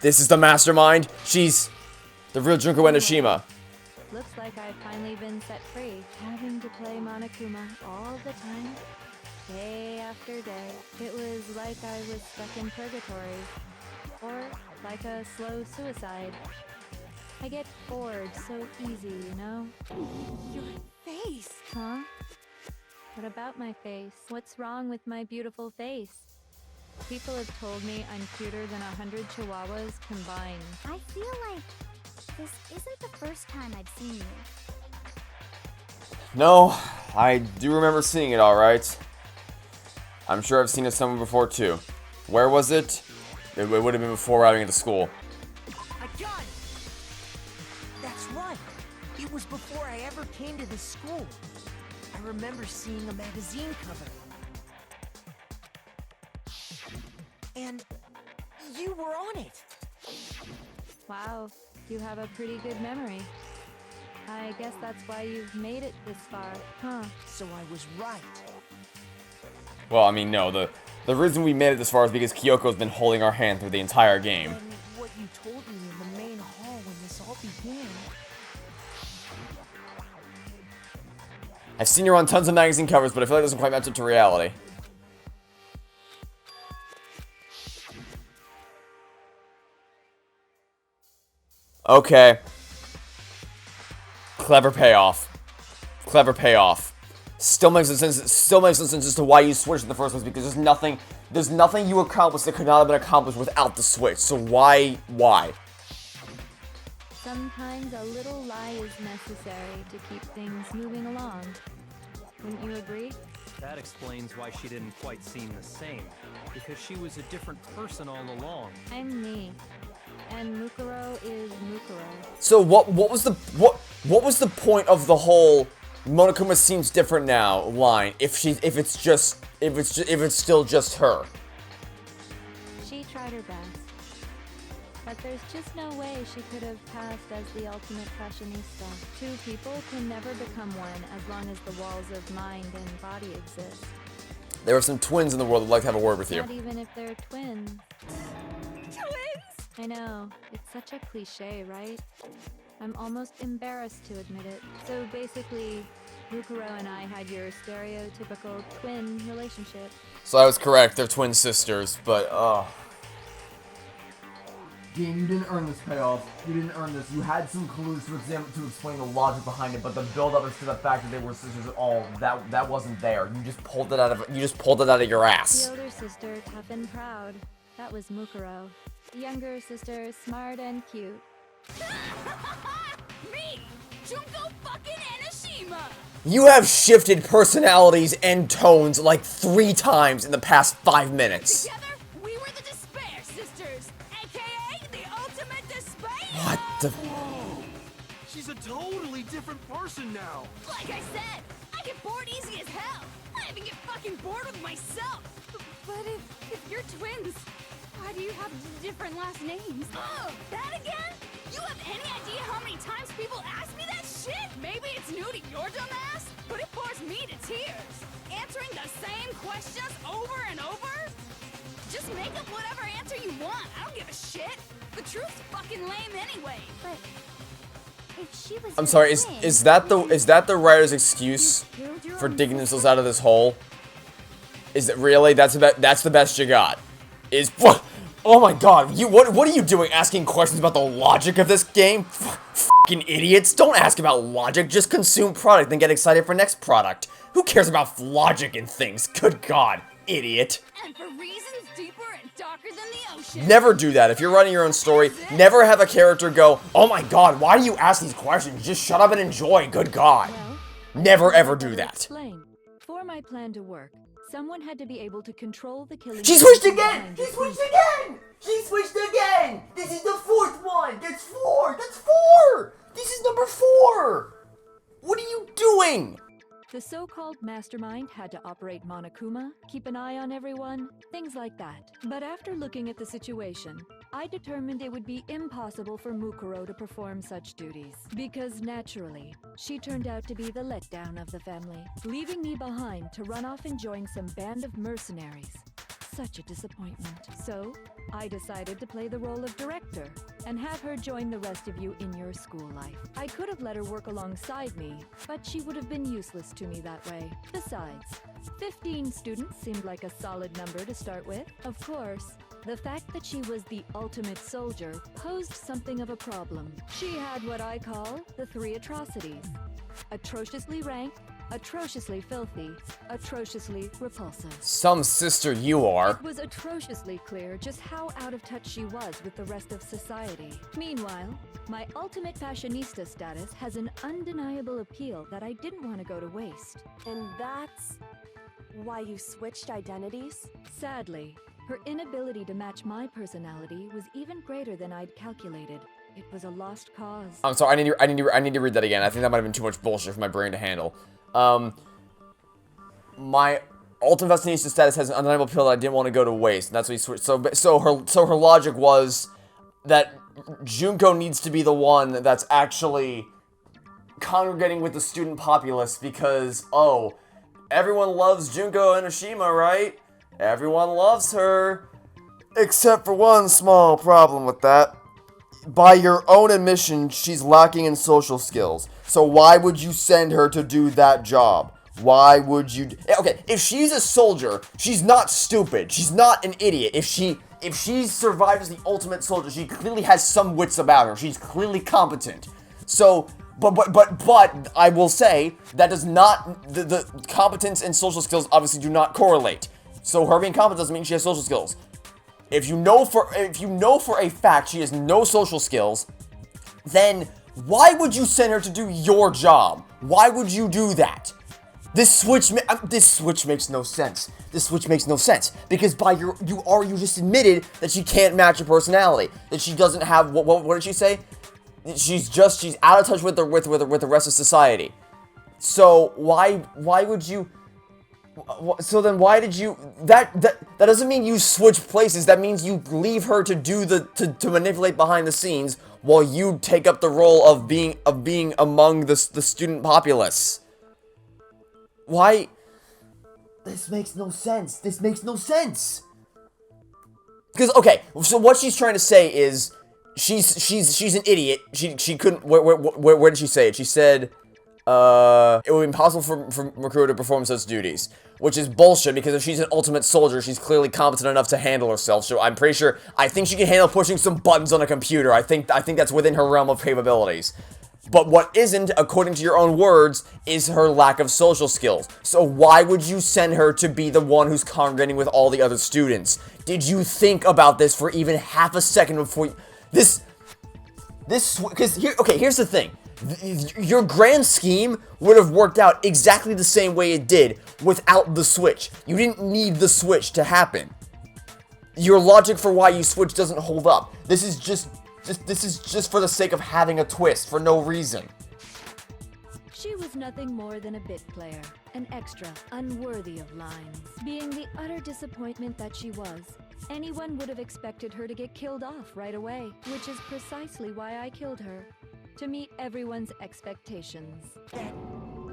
Speaker 1: This is the mastermind? She's the real Junko Enoshima.
Speaker 9: Looks like I've finally been set free, having to play Monokuma all the time, day after day. It was like I was stuck in purgatory, or like a slow suicide. I get bored so easy, you know?
Speaker 5: Your face!
Speaker 9: Huh? What about my face? What's wrong with my beautiful face? People have told me I'm cuter than 100 chihuahuas combined.
Speaker 8: I feel like this isn't the first time I've seen you.
Speaker 1: No, I do remember seeing it, alright. I'm sure I've seen it somewhere before, too. Where was it? It would have been before arriving at school.
Speaker 7: A gun! That's right. It was before I ever came to this school. I remember seeing a magazine cover. And you were on it.
Speaker 9: Wow, you have a pretty good memory. I guess that's why you've made it this far, huh?
Speaker 7: So I was right.
Speaker 1: Well, I mean, no, the reason we made it this far is because Kyoko's been holding our hand through the entire game.
Speaker 7: And what you told me in the main hall when this all began.
Speaker 1: I've seen her on tons of magazine covers, but I feel like it doesn't quite match up to reality. Okay. Clever payoff. Clever payoff. Still makes no sense. Still makes no sense as to why you switched in the first place, because there's nothing you accomplished that could not have been accomplished without the switch. So why?
Speaker 9: Sometimes a little lie is necessary to keep things moving along. Wouldn't you agree?
Speaker 6: That explains why she didn't quite seem the same. Because she was a different person all along.
Speaker 9: I'm me. And Mukuro is Mukuro.
Speaker 1: So what was the point of the whole Monokuma seems different now line if it's still just her?
Speaker 9: She tried her best. But there's just no way she could have passed as the ultimate fashionista. Two people can never become one as long as the walls of mind and body exist.
Speaker 1: There are some twins in the world that'd like to have a word with you.
Speaker 9: Not even if they're twins.
Speaker 5: Twins!
Speaker 9: I know, it's such a cliche, right? I'm almost embarrassed to admit it. So basically, Mukuro and I had your stereotypical twin relationship.
Speaker 1: So I was correct, they're twin sisters, but Game, you didn't earn this payoff. You didn't earn this. You had some clues to explain the logic behind it, but the build-up as to the fact that they were sisters at all, that wasn't there. You just pulled it out of your ass.
Speaker 9: The older sister, tough and proud. That was Mukuro. The younger sister, smart and cute.
Speaker 5: Me! Junko fucking Enoshima!
Speaker 1: You have shifted personalities and tones like 3 times in the past 5 minutes.
Speaker 5: Together, we were the Despair Sisters, aka the ultimate despair!
Speaker 1: What the?
Speaker 4: Whoa! She's a totally different person now.
Speaker 5: Like I said, I get bored easy as hell. I even get fucking bored with myself. But if you're twins, why do you have different last names? Oh, that again? You have any idea how many times people ask me that shit? Maybe it's new to your dumb ass, but it bores me to tears. Answering the same questions over and over? Just make up whatever answer you want. I don't give a shit. The truth's fucking lame anyway.
Speaker 8: But if she was
Speaker 1: I'm sorry, is that the writer's excuse for digging themselves out of this hole? Is it really? That's the best you got. Is what? Oh my god, what are you doing asking questions about the logic of this game? Fucking idiots, don't ask about logic, just consume product, then get excited for next product. Who cares about logic and things? Good god, idiot.
Speaker 5: And for reasons deeper and darker than the ocean.
Speaker 1: Never do that. If you're writing your own story, never have a character go, oh my god, why do you ask these questions? Just shut up and enjoy, good god.
Speaker 9: Well,
Speaker 1: Never ever do that.
Speaker 9: explain. For my plan to work, someone had to be able to control the killing.
Speaker 1: She switched again! She switched again! She switched again! This is the 4th one! That's 4! That's 4! This is number 4! What are you doing?
Speaker 9: The so-called mastermind had to operate Monokuma, keep an eye on everyone, things like that. But after looking at the situation, I determined it would be impossible for Mukuro to perform such duties. Because naturally, she turned out to be the letdown of the family, leaving me behind to run off and join some band of mercenaries. Such a disappointment. So, I decided to play the role of director and have her join the rest of you in your school life. I could have let her work alongside me, but she would have been useless to me that way. Besides, 15 students seemed like a solid number to start with. Of course, the fact that she was the ultimate soldier posed something of a problem. She had what I call the 3 atrocities: atrociously rank, atrociously filthy, atrociously repulsive.
Speaker 1: Some sister you are.
Speaker 9: It was atrociously clear just how out of touch she was with the rest of society. Meanwhile, my ultimate fashionista status has an undeniable appeal that I didn't want to go to waste.
Speaker 3: And that's why you switched identities?
Speaker 9: Sadly, her inability to match my personality was even greater than I'd calculated. It was a lost cause.
Speaker 1: I'm sorry, I need to read that again. I think that might have been too much bullshit for my brain to handle. My ultimate fashionista status has an undeniable appeal that I didn't want to go to waste. And that's what he switched. So her logic was that Junko needs to be the one that's actually congregating with the student populace because, oh, everyone loves Junko Enoshima, right? Everyone loves her. Except for one small problem with that. By your own admission, she's lacking in social skills. So why would you send her to do that job? Why would you... Okay, if she's a soldier, she's not stupid. She's not an idiot. If she survives the ultimate soldier, she clearly has some wits about her. She's clearly competent. So, but I will say that does not... The competence and social skills obviously do not correlate. So her being competent doesn't mean she has social skills. If you know for a fact she has no social skills, then why would you send her to do your job? Why would you do that? This switch makes no sense. This switch makes no sense because you just admitted that she can't match her personality. That she doesn't have what did she say? She's out of touch with the rest of society. So why would you? So then why did you... That doesn't mean you switch places. That means you leave her to do to manipulate behind the scenes while you take up the role of being among the student populace. Why? This makes no sense. This makes no sense. Because, okay, so what she's trying to say is she's an idiot. She couldn't... Where did she say it? She said... it would be impossible for Mukuro to perform such duties. Which is bullshit, because if she's an ultimate soldier, she's clearly competent enough to handle herself. So I'm pretty sure, I think she can handle pushing some buttons on a computer. I think that's within her realm of capabilities. But what isn't, according to your own words, is her lack of social skills. So why would you send her to be the one who's congregating with all the other students? Did you think about this for even half a second before you... Because here's the thing. Your grand scheme would have worked out exactly the same way it did without the switch. You didn't need the switch to happen. Your logic for why you switch doesn't hold up. This is just for the sake of having a twist for no reason.
Speaker 9: She was nothing more than a bit player, an extra, unworthy of lines. Being the utter disappointment that she was, anyone would have expected her to get killed off right away, which is precisely why I killed her. To meet everyone's expectations.
Speaker 7: That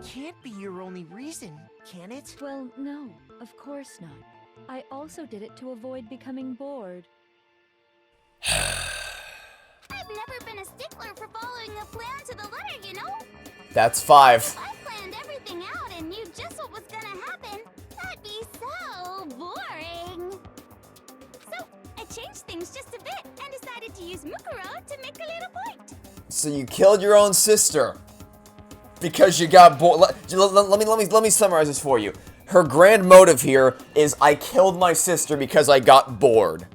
Speaker 7: can't be your only reason, can it?
Speaker 9: Well, no, of course not. I also did it to avoid becoming bored.
Speaker 8: I've never been a stickler for following a plan to the letter, you know?
Speaker 1: That's 5.
Speaker 8: If I planned everything out and knew just what was gonna happen, that'd be so boring. So, I changed things just a bit and decided to use Mukuro to make a little point.
Speaker 1: So you killed your own sister because you got bored. Let me summarize this for you. Her grand motive here is I killed my sister because I got bored.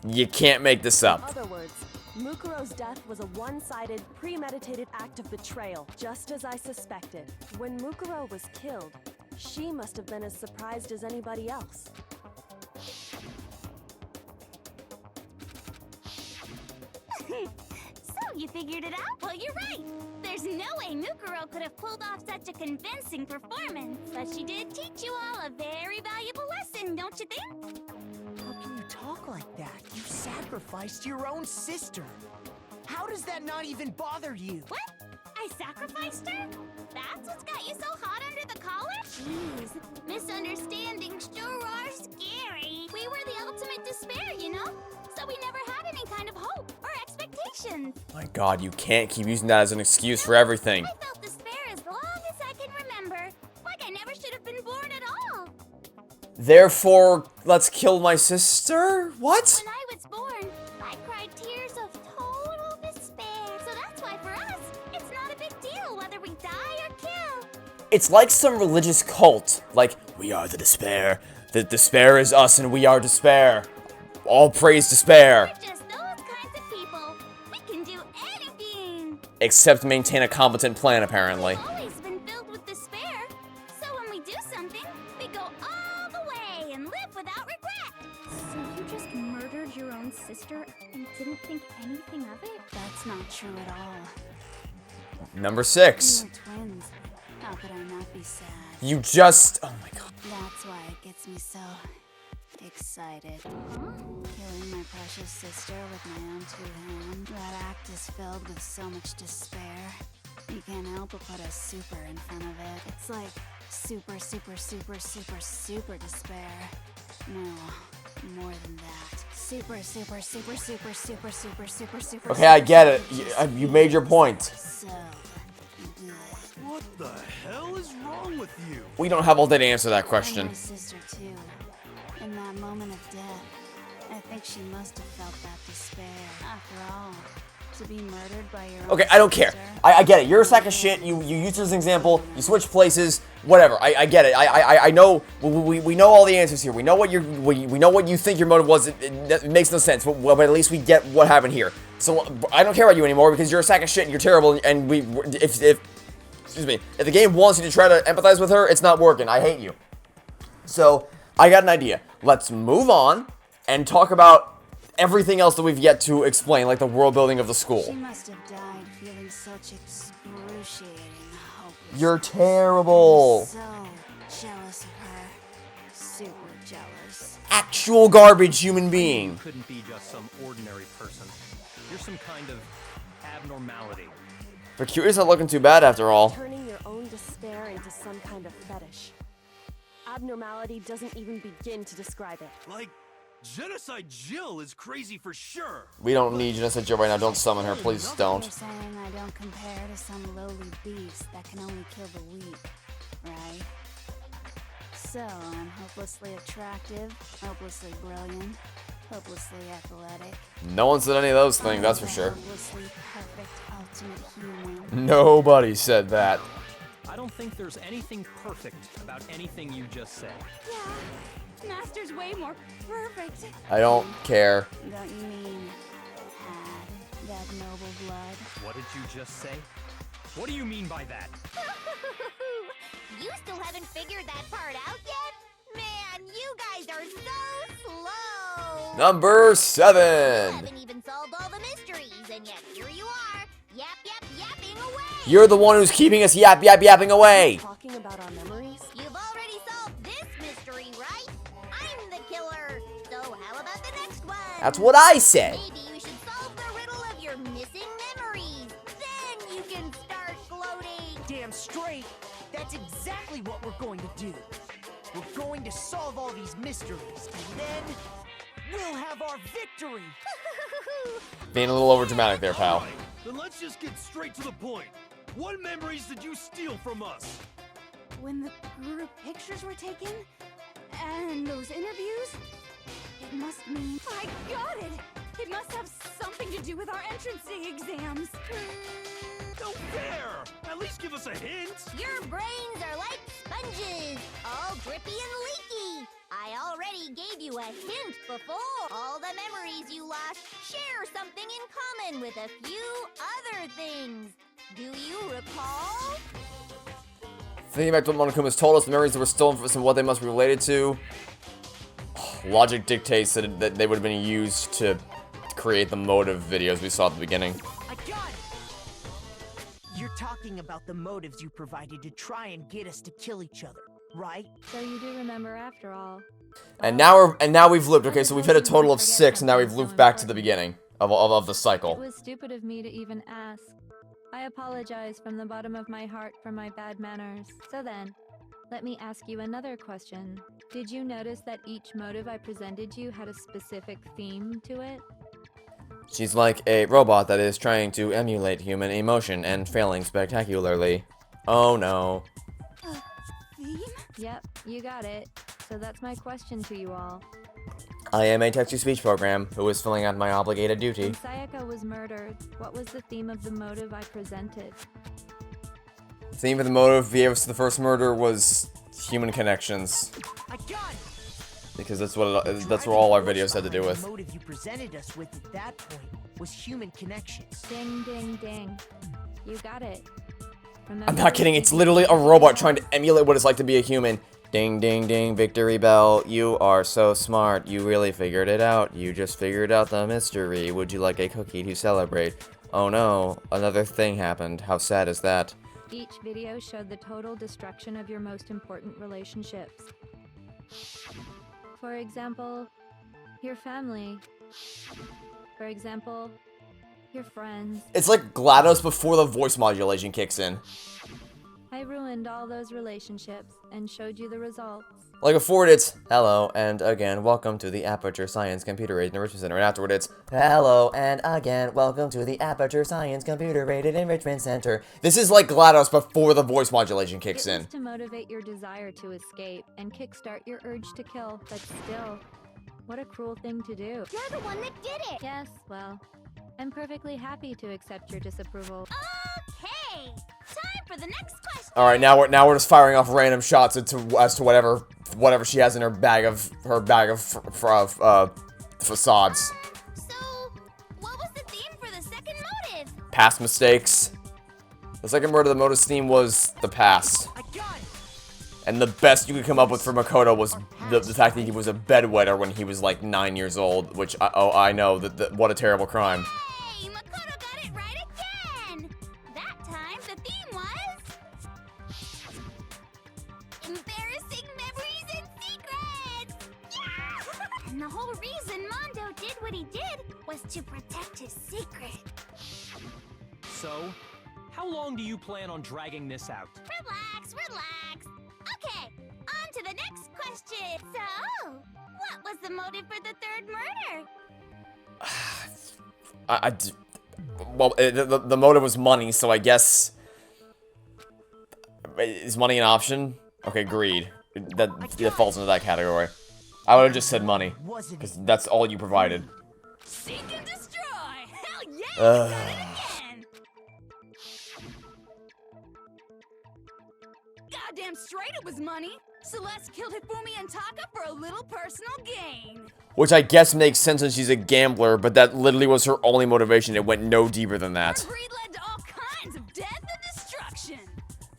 Speaker 1: You can't make this up.
Speaker 3: In other words, Mukuro's death was a one-sided, premeditated act of betrayal, just as I suspected. When Mukuro was killed, she must have been as surprised as anybody else.
Speaker 8: So, you figured it out? Well, you're right. There's no way Mukuro could have pulled off such a convincing performance. But she did teach you all a very valuable lesson, don't you think?
Speaker 7: How can you talk like that? You sacrificed your own sister. How does that not even bother you?
Speaker 8: What? I sacrificed her? That's what's got you so hot under the collar? Jeez, misunderstandings sure are scary. We were the ultimate despair, you know? So we never had any kind of hope or expectations.
Speaker 1: My God, you can't keep using that as an excuse for everything.
Speaker 8: I felt despair as long as I can remember. Like I never should have been born at all.
Speaker 1: Therefore, let's kill my sister? What?
Speaker 8: When I was born, I cried tears of total despair. So that's why for us, it's not a big deal whether we die or kill.
Speaker 1: It's like some religious cult. Like, we are the despair. The despair is us and we are despair. All praise despair.
Speaker 8: We're just those kinds of people. We can do anything.
Speaker 1: Except maintain a competent plan, apparently.
Speaker 8: We've always been filled with despair. So when we do something, we go all the way and live without regret.
Speaker 5: So you just murdered your own sister and didn't think anything of it?
Speaker 8: That's not true at all.
Speaker 1: Number 6.
Speaker 8: We're twins. How could I not be sad?
Speaker 1: You just... Oh my God.
Speaker 8: That's why it gets me so excited. Killing my precious sister with my own 2 hands. That act is filled with so much despair. You can't help but put a super in front of it. It's like super, super, super, super, super despair. No, more than that. Super, super, super, super, super, super, super, super.
Speaker 1: Okay, I get it. You made your point.
Speaker 8: So good.
Speaker 4: What the hell is wrong with you?
Speaker 1: We don't have all day to answer that
Speaker 8: And
Speaker 1: question.
Speaker 8: my sister too. In that moment of death, I think she must have felt that despair. After all, to be murdered by your own
Speaker 1: Okay, I don't care.
Speaker 8: sister.
Speaker 1: I get it. You're a sack of shit. You use it as an example. You switch places. Whatever. I get it. I know. We know all the answers here. We know what we know what you think your motive was. It makes no sense. But at least we get what happened here. So I don't care about you anymore because you're a sack of shit and you're terrible. And excuse me, if the game wants you to try to empathize with her, it's not working. I hate you. So I got an idea. Let's move on and talk about everything else that we've yet to explain, like the world building of the
Speaker 8: She
Speaker 1: school.
Speaker 8: must have died feeling such excruciating hopelessness.
Speaker 1: You're terrible.
Speaker 8: So jealous of her. Super jealous.
Speaker 1: Actual garbage human being.
Speaker 6: You couldn't be just some ordinary person. You're some kind of abnormality.
Speaker 1: But Curie's not looking too bad after all.
Speaker 3: Turning your own despair into some kind of fetish. Abnormality doesn't even begin to describe it.
Speaker 4: Like, Genocide Jill is crazy for sure.
Speaker 1: We don't need Genocide Jill right now. Don't summon her. Please
Speaker 8: You're
Speaker 1: don't.
Speaker 8: saying I don't compare to some lowly beast that can only kill the weak, right? So I'm hopelessly attractive, hopelessly brilliant, hopelessly athletic.
Speaker 1: No one said any of those things, that's for
Speaker 8: The
Speaker 1: sure.
Speaker 8: hopelessly perfect ultimate human.
Speaker 1: Nobody said that.
Speaker 6: I don't think there's anything perfect about anything you just said.
Speaker 5: Yeah, Master's way more perfect.
Speaker 1: I don't care.
Speaker 8: Don't you mean had that noble blood?
Speaker 6: What did you just say? What do you mean by that?
Speaker 8: You still haven't figured that part out yet? Man, you guys are so slow!
Speaker 1: Number 7.
Speaker 8: Haven't even solved all the mysteries, and yet here you are, yapping away!
Speaker 1: You're the one who's keeping us yapping away.
Speaker 3: Talking about our memories?
Speaker 8: You've already solved this mystery, right? I'm the killer! So how about the next one?
Speaker 1: That's what I said.
Speaker 8: Maybe you should solve the riddle of your missing memories. Then you can start gloating!
Speaker 7: Damn straight. That's exactly what we're going to do. We're going to solve all these mysteries, and then we'll have our victory.
Speaker 1: Being a little over dramatic there, pal.
Speaker 4: Alright, then let's just get straight to the point. What memories did you steal from us?
Speaker 5: When the group pictures were taken, and those interviews, it must mean... I got it! It must have something to do with our entrance exams.
Speaker 4: No fair! At least give us a hint!
Speaker 8: Your brains are like sponges, all drippy and leaky. I already gave you a hint before. All the memories you lost share something in common with a few other things. Do you recall?
Speaker 1: Thinking back to what Monokuma's told us, the memories that were stolen from us and what they must be related to. Logic dictates that they would have been used to create the motive videos we saw at the beginning.
Speaker 7: I got it. You're talking about the motives you provided to try and get us to kill each other, right?
Speaker 9: So you do remember after all.
Speaker 1: And now we've looped. Okay, so we've hit a total of 6, and now we've looped back to the beginning of the
Speaker 9: It
Speaker 1: cycle.
Speaker 9: was stupid of me to even ask. I apologize from the bottom of my heart for my bad manners. So then, let me ask you another question. Did you notice that each motive I presented you had a specific theme to it?
Speaker 1: She's like a robot that is trying to emulate human emotion and failing spectacularly. Oh no.
Speaker 5: Theme?
Speaker 9: Yep, you got it. So that's my question to you all.
Speaker 1: I am a text-to-speech program who is filling out my obligated duty.
Speaker 9: When Sayaka was murdered, what was the theme of the motive I presented?
Speaker 1: The theme of the motive gave us the first murder was human connections.
Speaker 7: I got it.
Speaker 1: Because that's what all our videos had to do with.
Speaker 7: The motive you presented us with at that point was human connections.
Speaker 9: Ding, ding, ding. You got it.
Speaker 1: I'm not kidding, it's literally a robot trying to emulate what it's like to be a human. Ding, ding, ding, victory bell. You are so smart. You really figured it out. You just figured out the mystery. Would you like a cookie to celebrate? Oh no, another thing happened. How sad is that?
Speaker 9: Each video showed the total destruction of your most important relationships. For example, your family. For example, your friends.
Speaker 1: It's like GLaDOS before the voice modulation kicks in.
Speaker 9: I ruined all those relationships and showed you the results.
Speaker 1: Like before it's, hello, and again, welcome to the Aperture Science Computer Aided Enrichment Center. And afterward it's, hello, and again, welcome to the Aperture Science Computer Aided Enrichment Center. This is like GLaDOS before the voice modulation kicks in.
Speaker 9: It was to motivate your desire to escape and kickstart your urge to kill, but still, what a cruel thing to do.
Speaker 8: You're the one that did it!
Speaker 9: Yes, well, I'm perfectly happy to accept your disapproval.
Speaker 8: Okay! Time for the next question!
Speaker 1: Alright, now we're just firing off random shots as to whatever she has in her bag of facades.
Speaker 8: So, what was the theme for the second motive?
Speaker 1: Past mistakes. The second murder, the motive's theme was the past.
Speaker 7: I got it.
Speaker 1: And the best you could come up with for Makoto was the fact that he was a bedwetter when he was like 9 years old, which, I know, what a terrible crime.
Speaker 8: Hey, Makoto got it right again! That time, the theme was... embarrassing memories and secrets! Yeah! And the whole reason Mondo did what he did was to protect his secret.
Speaker 6: So, how long do you plan on dragging this out?
Speaker 8: Relax, relax. Okay, on to the next question. So, what was the motive for the third murder?
Speaker 1: Well, the motive was money, so I guess... Is money an option? Okay, greed. That falls into that category. I would have just said money, because that's all you provided.
Speaker 5: Seek and destroy! Hell yeah! You got it again! Goddamn straight it was money! Celeste killed Hifumi and Taka for a little personal gain.
Speaker 1: Which I guess makes sense since she's a gambler, but that literally was her only motivation. It went no deeper than that.
Speaker 5: Her greed led to all kinds of death and destruction.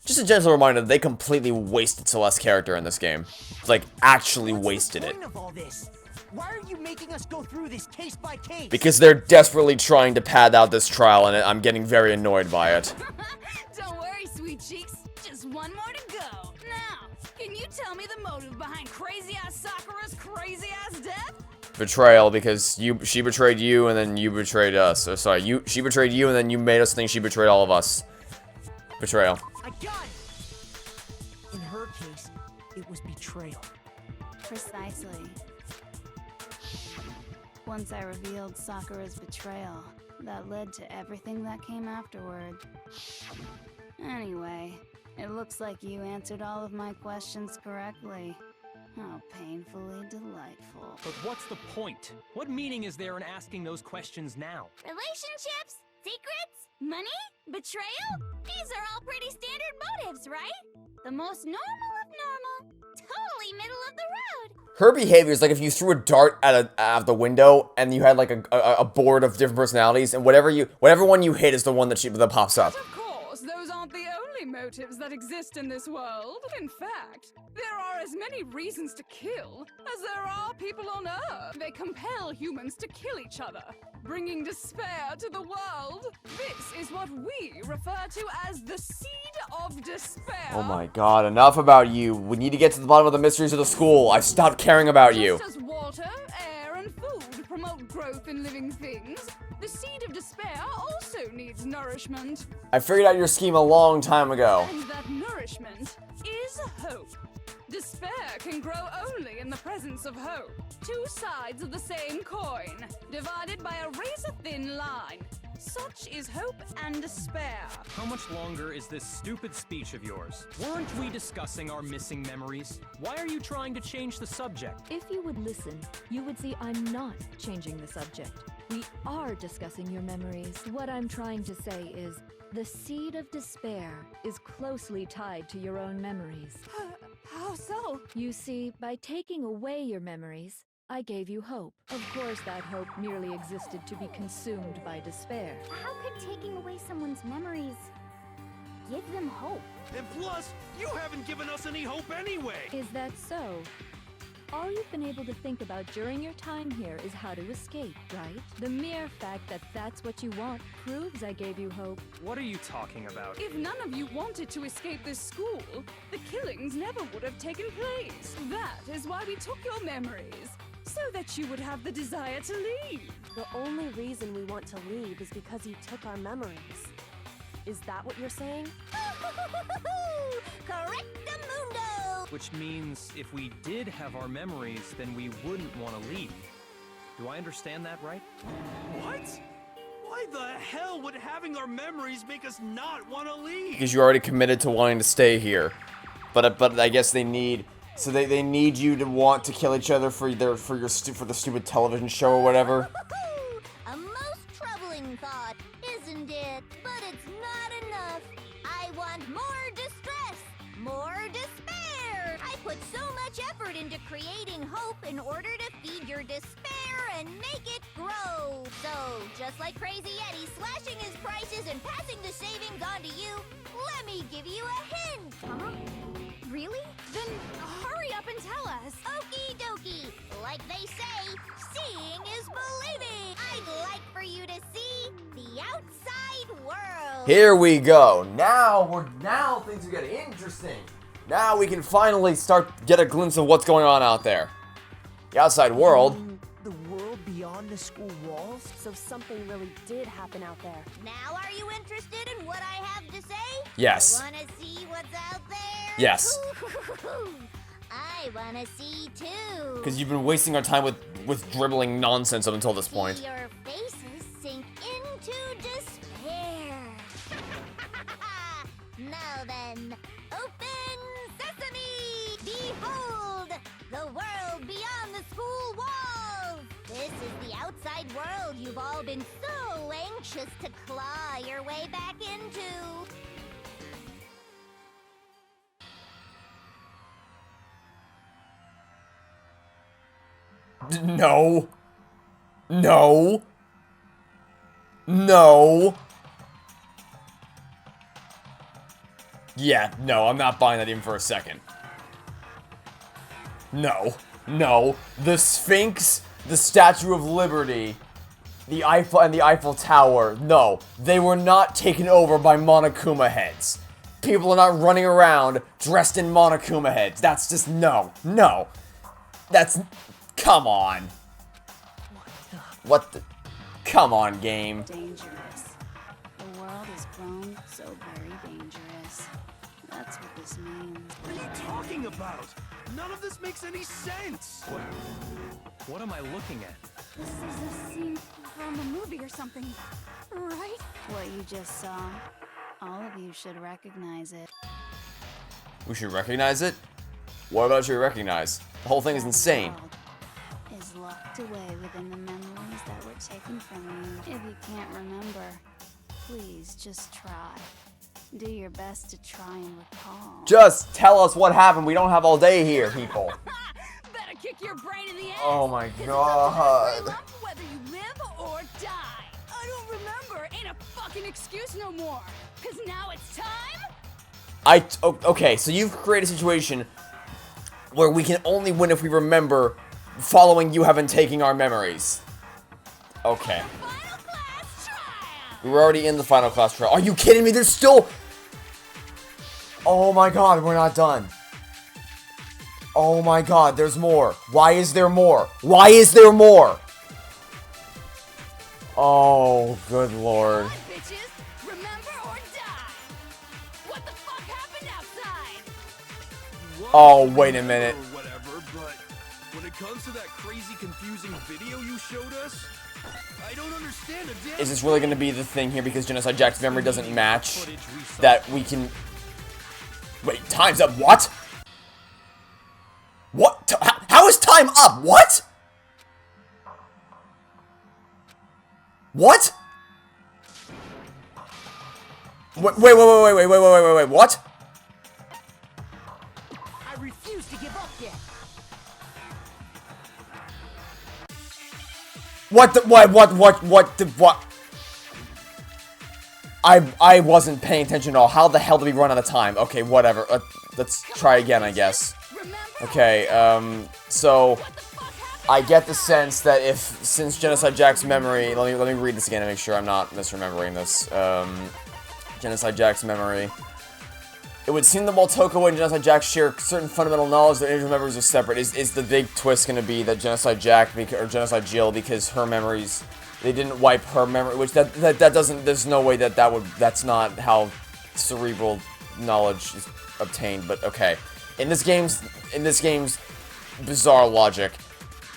Speaker 1: Just a gentle reminder that they completely wasted Celeste's character in this game. Like, actually wasted it.
Speaker 7: What's the point of all this? Why are you making us go through this case by case?
Speaker 1: Because they're desperately trying to pad out this trial, and I'm getting very annoyed by it.
Speaker 5: Don't worry, sweet cheeks. Just one more to go. Now, can you tell me the motive behind crazy-ass Sakura's crazy-ass death?
Speaker 1: Betrayal, because she betrayed you, and then you betrayed us. Or, sorry, she betrayed you, and then you made us think she betrayed all of us. Betrayal.
Speaker 7: I got it! In her case, it was betrayal.
Speaker 5: Precisely. Once I revealed Sakura's betrayal, that led to everything that came afterward. Anyway, it looks like you answered all of my questions correctly. How painfully delightful.
Speaker 6: But what's the point? What meaning is there in asking those questions now?
Speaker 8: Relationships? Secrets? Money? Betrayal? These are all pretty standard motives, right? The most normal of normal. Totally middle of the road.
Speaker 1: Her behavior is like if you threw a dart out of the window, and you had like a board of different personalities, and whatever one you hit is the one that pops up.
Speaker 5: Of course, those aren't the only many motives that exist in this world. In fact, there are as many reasons to kill as there are people on Earth. They compel humans to kill each other, bringing despair to the world. This is what we refer to as the seed of despair.
Speaker 1: Oh my god, enough about you. We need to get to the bottom of the mysteries of the school. I've stopped caring about you.
Speaker 5: Just as water, air, and food promote growth in living things, the seed of despair also needs nourishment.
Speaker 1: I figured out your scheme a long time ago.
Speaker 5: And that nourishment is hope. Despair can grow only in the presence of hope. Two sides of the same coin, divided by a razor-thin line. Such is hope and despair.
Speaker 6: How much longer is this stupid speech of yours? Weren't we discussing our missing memories? Why are you trying to change the subject?
Speaker 9: If you would listen, you would see I'm not changing the subject. We are discussing your memories. What I'm trying to say is, the seed of despair is closely tied to your own memories.
Speaker 5: How so?
Speaker 9: You see, by taking away your memories, I gave you hope. Of course, that hope merely existed to be consumed by despair.
Speaker 8: How could taking away someone's memories give them hope?
Speaker 4: And plus, you haven't given us any hope anyway!
Speaker 9: Is that so? All you've been able to think about during your time here is how to escape, right? The mere fact that that's what you want proves I gave you hope.
Speaker 6: What are you talking about?
Speaker 5: If none of you wanted to escape this school, the killings never would have taken place. That is why we took your memories, so that you would have the desire to leave.
Speaker 3: The only reason we want to leave is because you took our memories. Is that what you're saying?
Speaker 8: Correctamundo!
Speaker 6: Which means if we did have our memories, then we wouldn't want to leave. Do I understand that right?
Speaker 4: What? Why the hell would having our memories make us not want to leave?
Speaker 1: Because you're already committed to wanting to stay here. But I guess they need... So they need you to want to kill each other for the stupid television show or whatever.
Speaker 8: A most troubling thought, isn't it? But it's not enough. I want more distress, more despair. I put so much effort into creating hope in order to feed your despair and make it grow. So, just like Crazy Eddie slashing his prices and passing the savings on to you, let me give you a hint. Huh? Really?
Speaker 5: Then hurry up and tell us.
Speaker 8: Okie dokie. Like they say, seeing is believing. I'd like for you to see the outside world.
Speaker 1: Here we go. Now things are getting interesting. Now we can finally get a glimpse of what's going on out there. The outside world.
Speaker 7: The world beyond the school walls?
Speaker 3: So something really did happen out there.
Speaker 8: Now are you interested in what I have to say?
Speaker 1: Yes.
Speaker 8: Wanna see what's out there?
Speaker 1: Yes.
Speaker 8: I wanna see too.
Speaker 1: Because you've been wasting our time with dribbling nonsense up until this point.
Speaker 8: See your faces sink into despair. Now then, open sesame! Behold, the world beyond the school walls! This is the outside world you've all been so anxious to claw your way back into.
Speaker 1: No. No. No. Yeah, no, I'm not buying that even for a second. No. No. The Sphinx, the Statue of Liberty, the Eiffel Tower. No. They were not taken over by Monokuma heads. People are not running around dressed in Monokuma heads. That's just no. No. That's... Come on. What the... Come on, game.
Speaker 10: Dangerous. The world has grown so very dangerous. That's what this means.
Speaker 4: What are you talking about? None of this makes any sense!
Speaker 6: What am I looking at?
Speaker 5: This is a scene from a movie or something, right?
Speaker 10: What you just saw, all of you should recognize it.
Speaker 1: We should recognize it? What about you recognize? The whole thing is insane.
Speaker 10: The world is locked away within the memories that were taken from you. If you can't remember, please just try. Do your best to try and recall.
Speaker 1: Just tell us what happened. We don't have all day here, people.
Speaker 5: Better kick your brain in the ass.
Speaker 1: Oh my god.
Speaker 5: Whether you live or die. I don't remember. Ain't a fucking excuse no more. Cause now it's time
Speaker 1: Okay, so you've created a situation where we can only win if we remember, following you having taken our memories. Okay. We were already in the final class trial. Are you kidding me? There's still... Oh my god, we're not done. Oh my god, there's more. Why is there more? Why is there more? Oh, good lord.
Speaker 5: Bitches, remember or die. What the fuck happened outside?
Speaker 1: Oh, wait a minute.
Speaker 4: Or whatever, but when it comes to that crazy, confusing video you showed us, I don't understand a damn.
Speaker 1: Is this really going to be the thing here because Genocide Jack's memory doesn't match? That we can... Wait, time's up. What? What? How is time up? What? What? Wait, what?
Speaker 7: I refuse to give up yet.
Speaker 1: What? I wasn't paying attention at all. How the hell did we run out of time? Okay, whatever. Let's try again, I guess. Okay, so I get the sense that since Genocide Jack's memory, let me read this again to make sure I'm not misremembering this. Genocide Jack's memory. It would seem that while Toko and Genocide Jack share certain fundamental knowledge, their individual memories are separate. Is the big twist going to be that Genocide Jack or Genocide Jill, because her memories, they didn't wipe her memory, which that doesn't. There's no way that's not how cerebral knowledge is obtained. But okay, in this game's bizarre logic,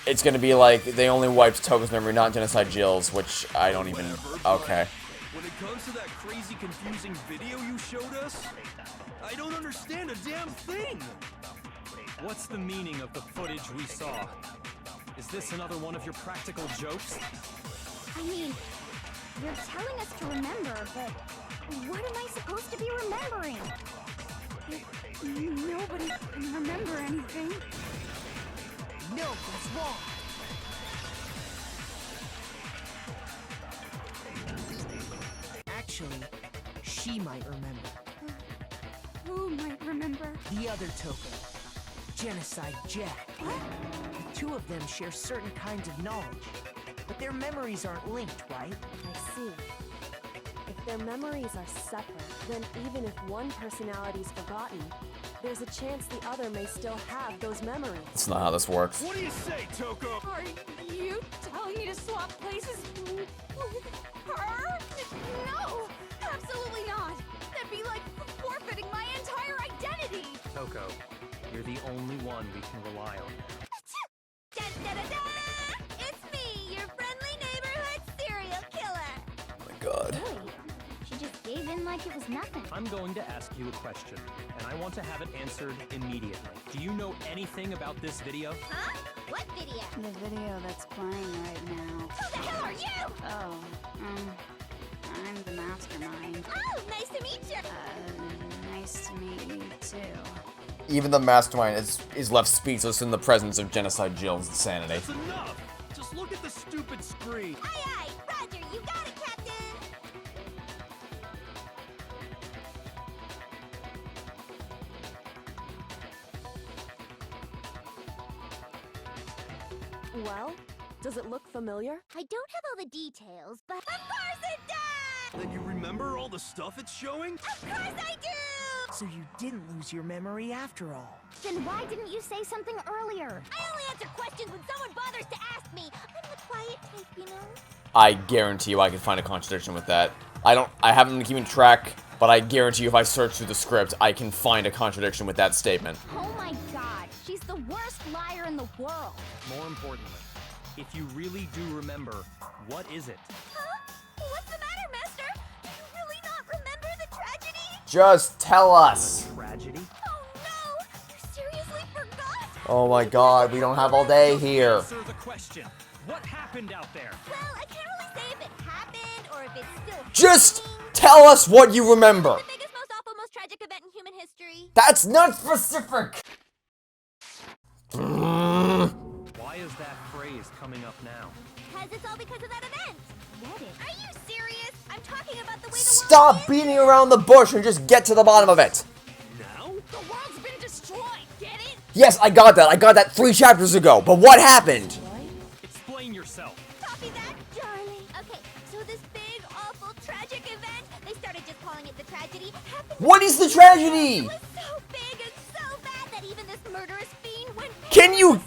Speaker 1: it's going to be like they only wiped Toko's memory, not Genocide Jill's, which I don't even. Okay.
Speaker 4: When it comes to that crazy, confusing video you showed us, I don't understand a damn thing!
Speaker 6: What's the meaning of the footage we saw? Is this another one of your practical jokes?
Speaker 8: I mean, you're telling us to remember, but what am I supposed to be remembering?
Speaker 5: Nobody can remember anything.
Speaker 7: No, that's wrong. Actually, she might remember.
Speaker 5: Who might remember?
Speaker 7: The other Toko, Genocide Jack. The two of them share certain kinds of knowledge, but their memories aren't linked, right?
Speaker 3: I see. If their memories are separate, then even if one personality's forgotten, there's a chance the other may still have those memories.
Speaker 1: That's not how this works.
Speaker 4: What do you say, Toko?
Speaker 5: Are you telling me to swap places with her? No, absolutely not. That'd be like forfeiting my entire identity.
Speaker 6: Toko, you're the only one we can rely on.
Speaker 8: Da-da-da-da! It's me, your friendly neighborhood serial killer.
Speaker 1: Oh my god.
Speaker 8: Really? She just gave in like it was nothing.
Speaker 6: I'm going to ask you a question, and I want to have it answered immediately. Do you know anything about this video?
Speaker 8: Huh? What video?
Speaker 10: The video that's playing right now.
Speaker 8: Who the hell are you?
Speaker 10: Oh, I'm the mastermind.
Speaker 8: Oh, nice to meet you.
Speaker 10: Nice to meet you too.
Speaker 1: Even the mastermind is left speechless in the presence of Genocide Jill's insanity.
Speaker 4: That's enough! Just look at the stupid screen!
Speaker 8: Aye, aye. Roger, you got it, Captain.
Speaker 3: Well, does it look familiar?
Speaker 8: I don't have all the details, but of course it does!
Speaker 4: Then you remember all the stuff it's showing?
Speaker 8: Of course I do!
Speaker 7: So you didn't lose your memory after all.
Speaker 8: Then why didn't you say something earlier? I only answer questions when someone bothers to ask me. I'm the quiet type, you know?
Speaker 1: I guarantee you I can find a contradiction with that. I haven't been keeping track, but I guarantee you if I search through the script, I can find a contradiction with that statement.
Speaker 8: Oh my god, she's the worst liar in the world.
Speaker 6: More importantly, if you really do remember, what is it?
Speaker 8: Huh? What's the matter, Master? Do you really not remember the tragedy?
Speaker 1: Just tell us.
Speaker 6: Tragedy?
Speaker 8: Oh no! You seriously forgot?
Speaker 1: Oh my god, we don't have all day here.
Speaker 6: Answer the question. What happened out there?
Speaker 8: Well, I can't really say if it happened or if it's still
Speaker 1: Just
Speaker 8: happening.
Speaker 1: tell us what you remember.
Speaker 8: The biggest, most awful, most tragic event in human history.
Speaker 1: That's not specific.
Speaker 6: Why is that phrase coming up now?
Speaker 8: Because it's all because of that event. What is? Are you serious? I'm talking about the way the
Speaker 1: Stop
Speaker 8: world
Speaker 1: beating around the bush and just get to the bottom of it. Yes, I got that. I got that 3 chapters ago. But what happened?
Speaker 6: Explain yourself.
Speaker 8: Copy that, darling. Okay, so this big, awful, tragic event, they started just calling it the tragedy, happened.
Speaker 1: What is the tragedy?
Speaker 8: It was so big and so bad that even this murderous fiend went.
Speaker 1: Can you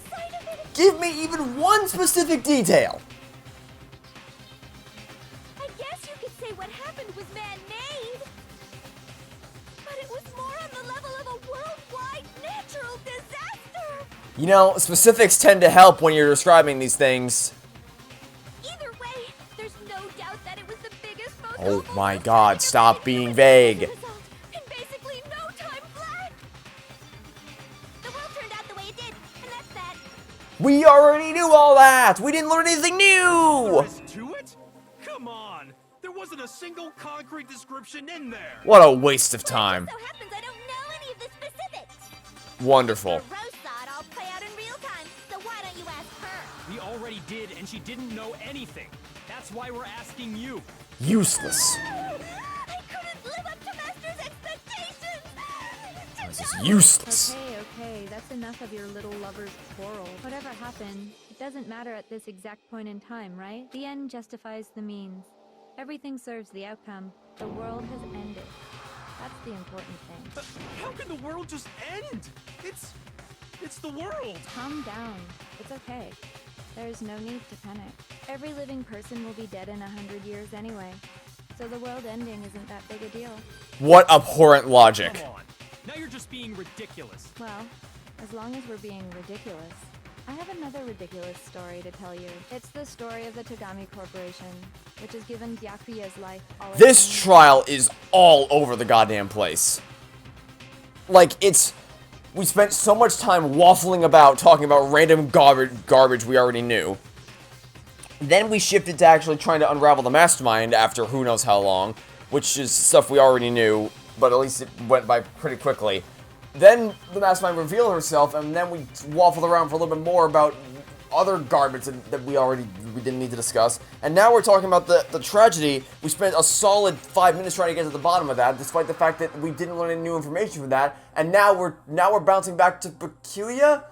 Speaker 1: give me even one specific detail?
Speaker 8: I guess you could say what happened was man-made. But it was more on the level of a worldwide natural disaster.
Speaker 1: You know, specifics tend to help when you're describing these things.
Speaker 8: Either way, there's no doubt that it was the biggest, most
Speaker 1: Oh
Speaker 8: awful,
Speaker 1: my
Speaker 8: most
Speaker 1: god,
Speaker 8: tragic
Speaker 1: stop
Speaker 8: event
Speaker 1: being
Speaker 8: that
Speaker 1: vague.
Speaker 8: was in basically no time flat. The world turned out the way it did, and that's that.
Speaker 1: We already knew all that! We didn't learn anything new!
Speaker 4: There is to it? Come on! There wasn't a single concrete description in there!
Speaker 1: What a waste of time.
Speaker 8: So happens I don't know any of the specifics.
Speaker 1: Wonderful.
Speaker 8: Rose saw it all play out in real time, so why don't you ask her?
Speaker 6: We already did, and she didn't know anything. That's why we're asking you.
Speaker 1: Useless.
Speaker 8: I couldn't live up to Master's expectations!
Speaker 1: This is useless.
Speaker 9: Okay, that's enough of your little lover's quarrel. Whatever happened, it doesn't matter at this exact point in time, right? The end justifies the means. Everything serves the outcome. The world has ended. That's the important thing.
Speaker 4: How can the world just end? It's the world!
Speaker 9: Calm down. It's okay. There's no need to panic. Every living person will be dead in 100 years anyway. So the world ending isn't that big a deal.
Speaker 1: What abhorrent logic.
Speaker 6: Come on. Now you're just being ridiculous.
Speaker 9: Well, as long as we're being ridiculous. I have another ridiculous story to tell you. It's the story of the Togami Corporation, which has given Byakuya's life all its
Speaker 1: This
Speaker 9: meaning.
Speaker 1: trial is all over the goddamn place. Like, we spent so much time waffling about, talking about random garbage we already knew. Then we shifted to actually trying to unravel the mastermind after who knows how long, which is stuff we already knew, but at least it went by pretty quickly. Then the mastermind revealed herself, and then we waffled around for a little bit more about other garbage that we didn't need to discuss. And now we're talking about the tragedy. We spent a solid 5 minutes trying to get to the bottom of that, despite the fact that we didn't learn any new information from that. And now we're bouncing back to Byakuya.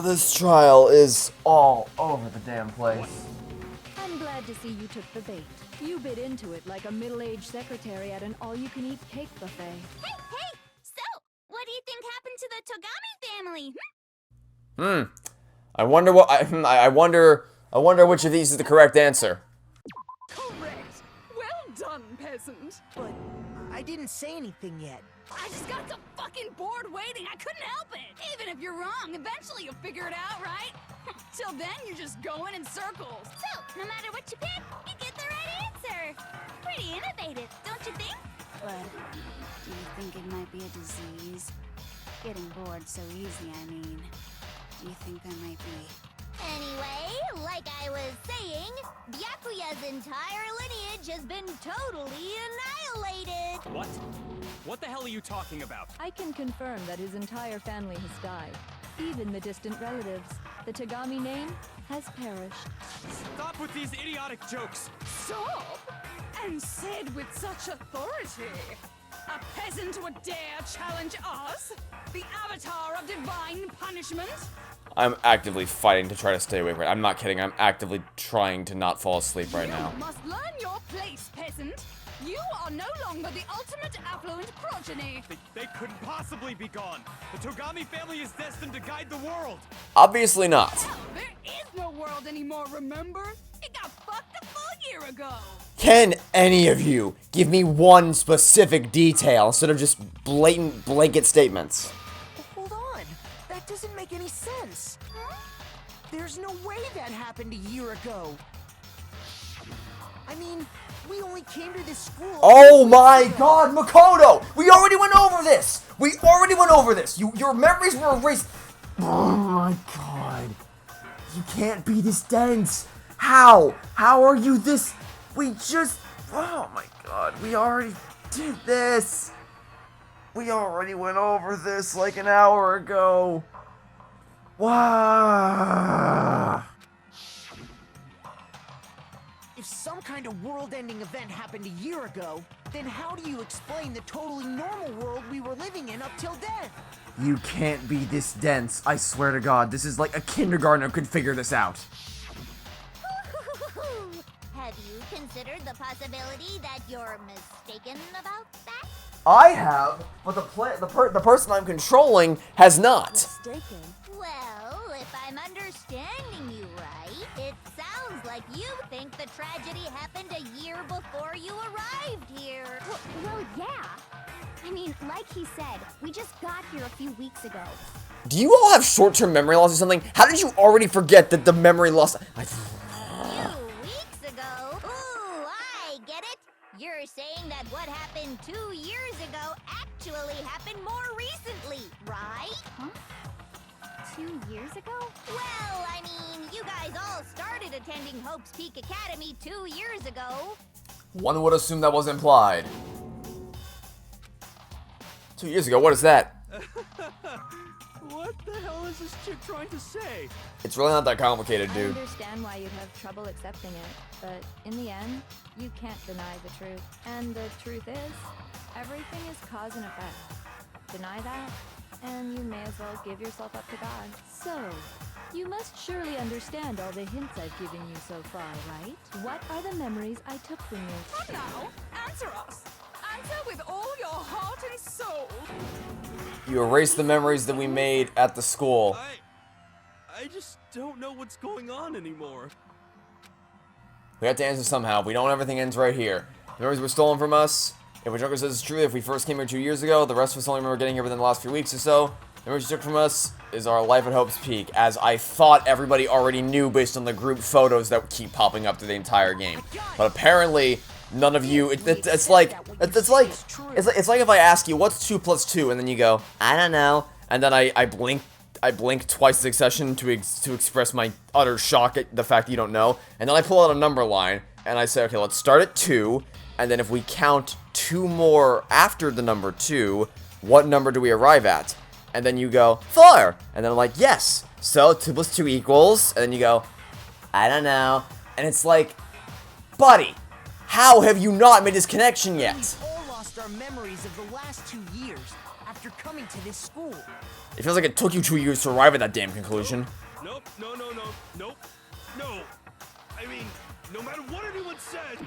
Speaker 1: This trial is all over the damn place.
Speaker 3: I'm glad to see you took the bait. You bit into it like a middle-aged secretary at an all-you-can-eat cake buffet.
Speaker 8: Hey! So, what do you think happened to the Togami family?
Speaker 1: I wonder what I wonder which of these is the correct answer.
Speaker 5: Correct. Well done, peasant.
Speaker 7: But I didn't say anything yet.
Speaker 5: I just got so fucking bored waiting, I couldn't help it. Even if you're wrong, eventually you'll figure it out, right? Till then, you're just going in circles.
Speaker 8: So, no matter what you pick, you get the right answer. Pretty innovative, don't you think?
Speaker 10: But do you think it might be a disease? Getting bored so easy, I mean. Do you think there might be?
Speaker 8: Anyway, like I was saying, Byakuya's entire lineage has been totally annihilated.
Speaker 6: What? What the hell are you talking about?
Speaker 3: I can confirm that his entire family has died. Even the distant relatives. The Togami name has perished.
Speaker 6: Stop with these idiotic jokes.
Speaker 5: Stop! And said with such authority. A peasant would dare challenge us? The avatar of divine punishment?
Speaker 1: I'm actively fighting to try to stay awake. I'm not kidding. I'm actively trying to not fall asleep right now.
Speaker 5: You must learn your place, peasant. You are no longer the ultimate affluent progeny.
Speaker 4: They couldn't possibly be gone. The Togami family is destined to guide the world.
Speaker 1: Obviously not.
Speaker 5: Hell, there is no world anymore, remember? It got fucked a full year ago.
Speaker 1: Can any of you give me one specific detail instead of just blatant blanket statements?
Speaker 7: Hold on. That doesn't make any sense. There's no way that happened a year ago. I mean, we only came to this school.
Speaker 1: Oh my god, Makoto! We already went over this! Your memories were erased. Oh my god. You can't be this dense. How? How are you this? Oh my god, we already did this. We already went over this like an hour ago. Wow.
Speaker 7: If some kind of world-ending event happened a year ago, Then how do you explain the totally normal world we were living in up till death?
Speaker 1: You can't be this dense. I swear to God, this is like a kindergartner could figure this out.
Speaker 8: Have you considered the possibility that you're mistaken about that?
Speaker 1: I have, but the person I'm controlling has not.
Speaker 3: Mistaken.
Speaker 8: Well, if I'm understanding you right, it sounds like you think the tragedy happened a year before you arrived here.
Speaker 5: Well, yeah. I mean, like he said, we just got here a few weeks ago.
Speaker 1: Do you all have short-term memory loss or something? How did you already forget that the memory loss?
Speaker 8: Few weeks ago? Ooh, I get it. You're saying that what happened 2 years ago actually happened more recently, right?
Speaker 5: Huh? 2 years ago?
Speaker 8: Well, I mean, you guys all started attending Hope's Peak Academy 2 years ago.
Speaker 1: One would assume that was implied. 2 years ago, what is that?
Speaker 4: What the hell is this chick trying to say?
Speaker 1: It's really not that complicated,
Speaker 9: I
Speaker 1: dude.
Speaker 9: understand why you'd have trouble accepting it, but in the end, you can't deny the truth. And the truth is, everything is cause and effect. Deny that, and you may as well give yourself up to God. So, you must surely understand all the hints I've given you so far, right? What are the memories I took from you?
Speaker 5: Now, answer us. Answer with all your heart and soul.
Speaker 1: You erased the memories that we made at the school.
Speaker 4: I just don't know what's going on anymore.
Speaker 1: We have to answer somehow. We don't. Everything ends right here. The memories were stolen from us. If what Joker says is true, if we first came here 2 years ago, the rest of us only remember getting here within the last few weeks or so. The memories you took from us is our life at Hope's Peak, as I thought everybody already knew based on the group photos that keep popping up through the entire game. But apparently, none of you. It's like if I ask you what's 2 plus 2, and then you go, I don't know, and then I blink twice in succession to express my utter shock at the fact that you don't know, and then I pull out a number line and I say, okay, let's start at 2, and then if we count 2 more after the number 2, what number do we arrive at? And then you go 4, and then I'm like, yes. So 2 plus 2 equals, and then you go, I don't know, and it's like, buddy. How have you not made this connection yet?
Speaker 7: We've all lost our memories of the last 2 years after coming to this school.
Speaker 1: It feels like it took you 2 years to arrive at that damn conclusion.
Speaker 4: Nope, no. I mean, no matter what anyone said.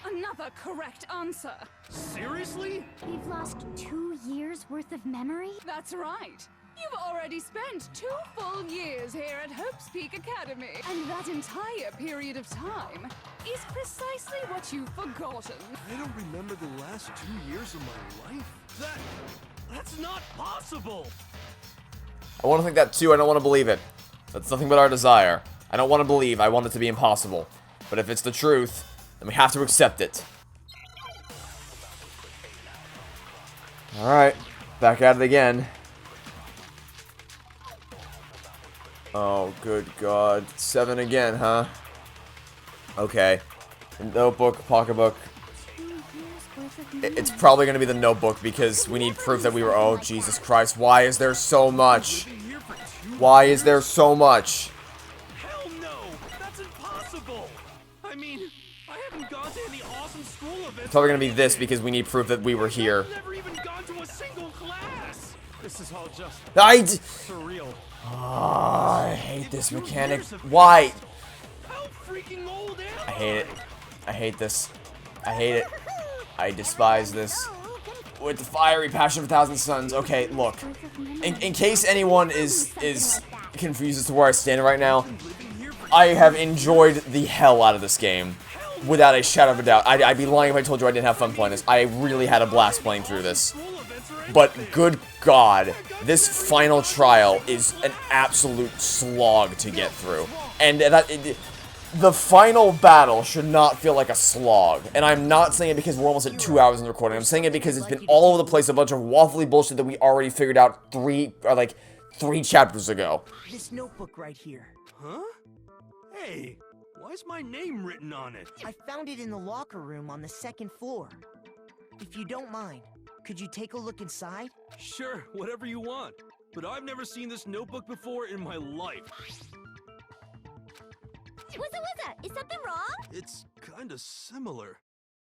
Speaker 5: Another correct answer.
Speaker 4: Seriously?
Speaker 5: We've lost 2 years worth of memory? That's right. You've already spent 2 full years here at Hope's Peak Academy. And that entire period of time is precisely what you've forgotten.
Speaker 4: I don't remember the last 2 years of my life. That's not possible.
Speaker 1: I want to think that too. I don't want to believe it. That's nothing but our desire. I don't want to believe. I want it to be impossible. But if it's the truth, then we have to accept it. Alright. Back at it again. Oh, good God. 7 again, huh? Okay. Notebook, pocketbook. It's probably going to be the notebook because we need proof that we were... Oh, Jesus Christ. Why is there so much? Why is there so much?
Speaker 4: Hell no! That's impossible! I mean, I haven't gone to any awesome school events.
Speaker 1: It's probably going to be this because we need proof that we were here.
Speaker 4: I've never even gone to a single class! This is all just surreal.
Speaker 1: Oh, I hate this mechanic. Why?
Speaker 4: How freaking old am
Speaker 1: I hate it. I hate this. I hate it. I despise this. With the fiery passion of 1,000 suns. Okay, look. In case anyone is confused as to where I stand right now, I have enjoyed the hell out of this game. Without a shadow of a doubt. I'd be lying if I told you I didn't have fun playing this. I really had a blast playing through this. But good God, this final trial is an absolute slog to get through. And the final battle should not feel like a slog. And I'm not saying it because we're almost at 2 hours in the recording. I'm saying it because it's been all over the place, a bunch of waffly bullshit that we already figured out 3 chapters ago.
Speaker 7: This notebook right here.
Speaker 4: Huh? Hey, why is my name written on it?
Speaker 7: I found it in the locker room on the 2nd floor. If you don't mind, could you take a look inside?
Speaker 4: Sure, whatever you want. But I've never seen this notebook before in my life.
Speaker 8: What's up? Is something wrong?
Speaker 4: It's kinda similar.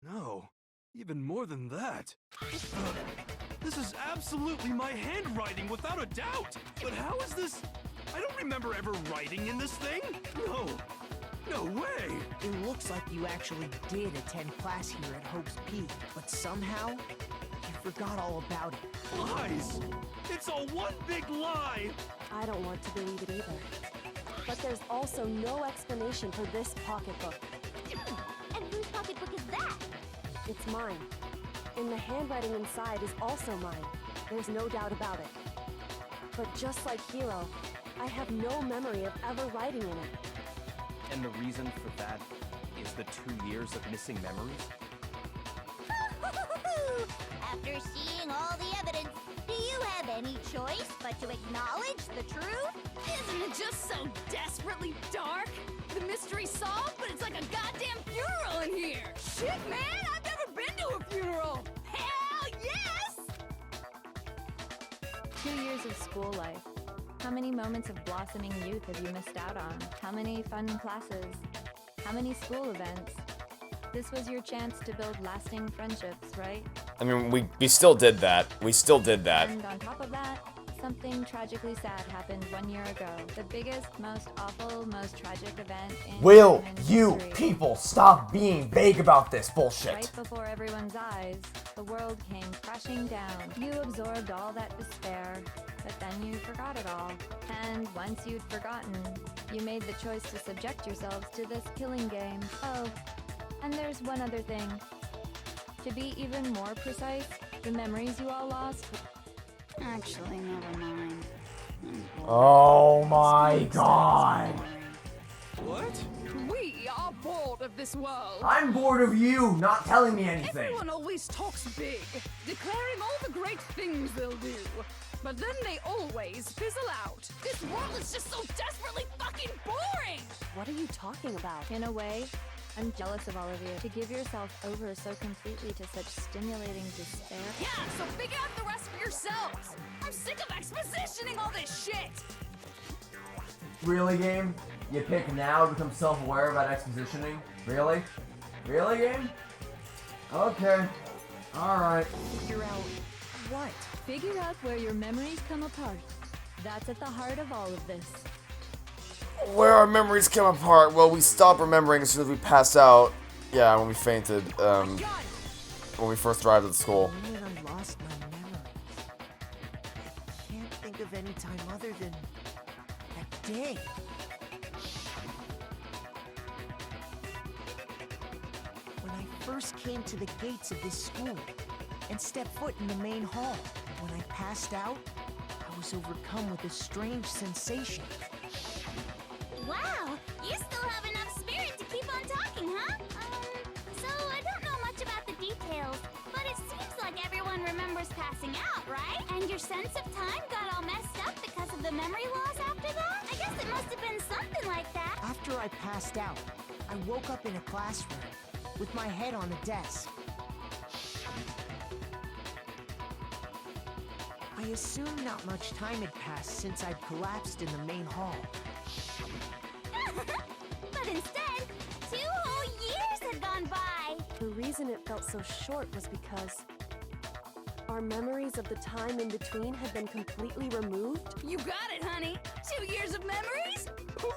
Speaker 4: No, Even more than that. This is absolutely my handwriting, without a doubt! But how is this? I don't remember ever writing in this thing! No! No way!
Speaker 7: It looks like you actually did attend class here at Hope's Peak, but somehow, you forgot all about it.
Speaker 4: Lies! It's all one big lie!
Speaker 3: I don't want to believe it either. But there's also no explanation for this pocketbook.
Speaker 8: And whose pocketbook is that?
Speaker 3: It's mine. And the handwriting inside is also mine. There's no doubt about it. But just like Hiro, I have no memory of ever writing in it.
Speaker 6: And the reason for that is the 2 years of missing memories?
Speaker 8: After seeing all the evidence, do you have any choice but to acknowledge the truth?
Speaker 5: Isn't it just so desperately dark? The mystery's solved, but it's like a goddamn funeral in here! Shit, man! I've never been to a funeral! Hell yes!
Speaker 9: 2 years of school life. How many moments of blossoming youth have you missed out on? How many fun classes? How many school events? This was your chance to build lasting friendships, right?
Speaker 1: I mean, we still did that. We still did that.
Speaker 9: And on top of that, something tragically sad happened 1 year ago. The biggest, most awful, most tragic event in
Speaker 1: Will
Speaker 9: human
Speaker 1: you
Speaker 9: history.
Speaker 1: people stop being vague about this bullshit?
Speaker 9: Right before everyone's eyes, the world came crashing down. You absorbed all that despair, but then you forgot it all. And once you'd forgotten, you made the choice to subject yourselves to this killing game. Oh, and there's one other thing. To be even more precise, the memories you all lost.
Speaker 10: Actually, never mind.
Speaker 1: Oh my god.
Speaker 4: What?
Speaker 5: We are bored of this world.
Speaker 1: I'm bored of you not telling me anything.
Speaker 5: Everyone always talks big, declaring all the great things they'll do. But then they always fizzle out. This world is just so desperately fucking boring!
Speaker 3: What are you talking about?
Speaker 9: In a way, I'm jealous of all of you. To give yourself over so completely to such stimulating despair.
Speaker 5: Yeah, so figure out the rest for yourselves! I'm sick of expositioning all this shit!
Speaker 1: Really, game? You pick now to become self-aware about expositioning? Really? Really, game? Okay. Alright.
Speaker 7: Figure out what?
Speaker 9: Figure out where your memories come apart. That's at the heart of all of this.
Speaker 1: Where our memories come apart? Well, we stop remembering as soon as we pass out. Yeah, when we fainted, when we first arrived at the school.
Speaker 7: When I lost my memories. Can't think of any time other than that day. When I first came to the gates of this school and stepped foot in the main hall, when I passed out, I was overcome with a strange sensation.
Speaker 8: Wow, you still have enough spirit to keep on talking, huh? So I don't know much about the details, but it seems like everyone remembers passing out, right? And your sense of time got all messed up because of the memory loss after that? I guess it must have been something like that.
Speaker 7: After I passed out, I woke up in a classroom with my head on a desk. I assumed not much time had passed since I'd collapsed in the main hall.
Speaker 8: But instead, 2 whole years had gone by.
Speaker 3: The reason it felt so short was because our memories of the time in between had been completely removed.
Speaker 5: You got it, honey! 2 years of memories? Poof!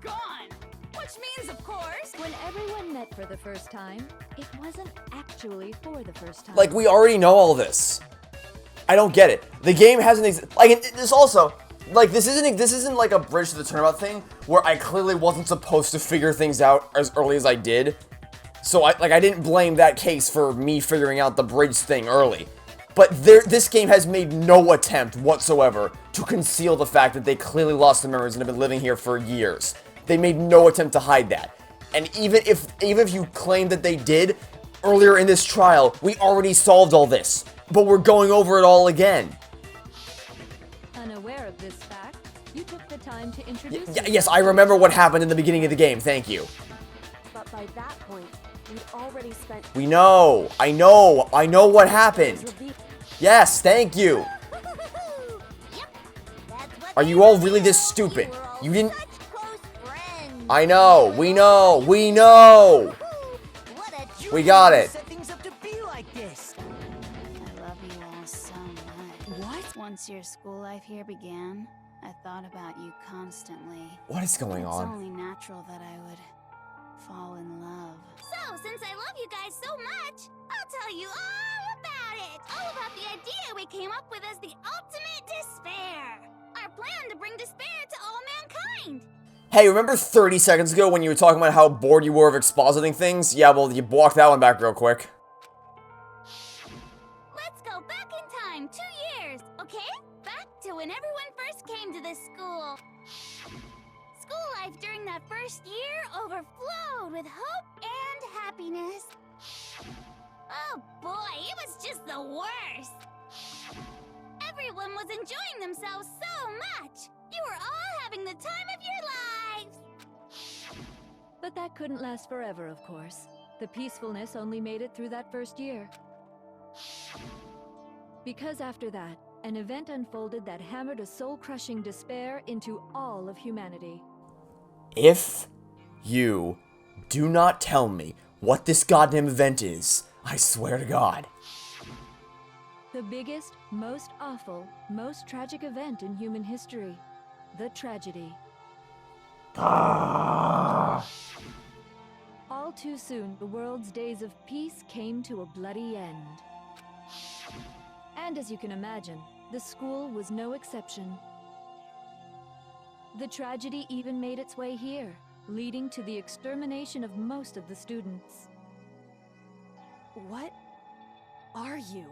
Speaker 5: Gone! Which means, of course,
Speaker 9: When everyone met for the first time, it wasn't actually for the first time.
Speaker 1: Like, we already know all this. I don't get it. The game hasn't this also, like, this isn't like a bridge to the turnabout thing where I clearly wasn't supposed to figure things out as early as I did. So I didn't blame that case for me figuring out the bridge thing early. But this game has made no attempt whatsoever to conceal the fact that they clearly lost their memories and have been living here for years. They made no attempt to hide that. And even if you claim that they did, earlier in this trial, we already solved all this. But we're going over it all again.
Speaker 9: Unaware of this fact, you took the time to introduce
Speaker 1: Yes, I remember what happened in the beginning of the game, thank you.
Speaker 3: But by that point, we'd already spent...
Speaker 1: We know, I know what happened.
Speaker 3: revealed.
Speaker 1: Yes, thank you.
Speaker 8: Yep, that's what
Speaker 1: Are
Speaker 8: they
Speaker 1: you all
Speaker 8: were
Speaker 1: really this
Speaker 8: all.
Speaker 1: stupid?
Speaker 8: We were all
Speaker 1: You didn't...
Speaker 8: such close friends.
Speaker 1: I know, we know.
Speaker 8: What a
Speaker 1: We got it.
Speaker 7: Set things up to be
Speaker 10: Once your school life here began, I thought about you constantly.
Speaker 1: What is going
Speaker 10: It's
Speaker 1: on?
Speaker 10: only natural that I would fall in love.
Speaker 8: So, since I love you guys so much, I'll tell you all about it. All about the idea we came up with as the ultimate despair. Our plan to bring despair to all mankind.
Speaker 1: Hey, remember 30 seconds ago when you were talking about how bored you were of expositing things? Yeah, well, you walked that one back real quick.
Speaker 8: Let's go back in time 2 years, okay? Back to when everyone first came to this school. School life during that first year overflowed with hope and happiness. Oh boy, it was just the worst. Everyone was enjoying themselves so much. You were all having the time of your lives.
Speaker 3: But that couldn't last forever, of course. The peacefulness only made it through that first year. Because after that, an event unfolded that hammered a soul-crushing despair into all of humanity.
Speaker 1: If you do not tell me what this goddamn event is, I swear to God.
Speaker 3: The biggest, most awful, most tragic event in human history. The tragedy. All too soon, the world's days of peace came to a bloody end. And as you can imagine, the school was no exception. The tragedy even made its way here, leading to the extermination of most of the students.
Speaker 11: What are you?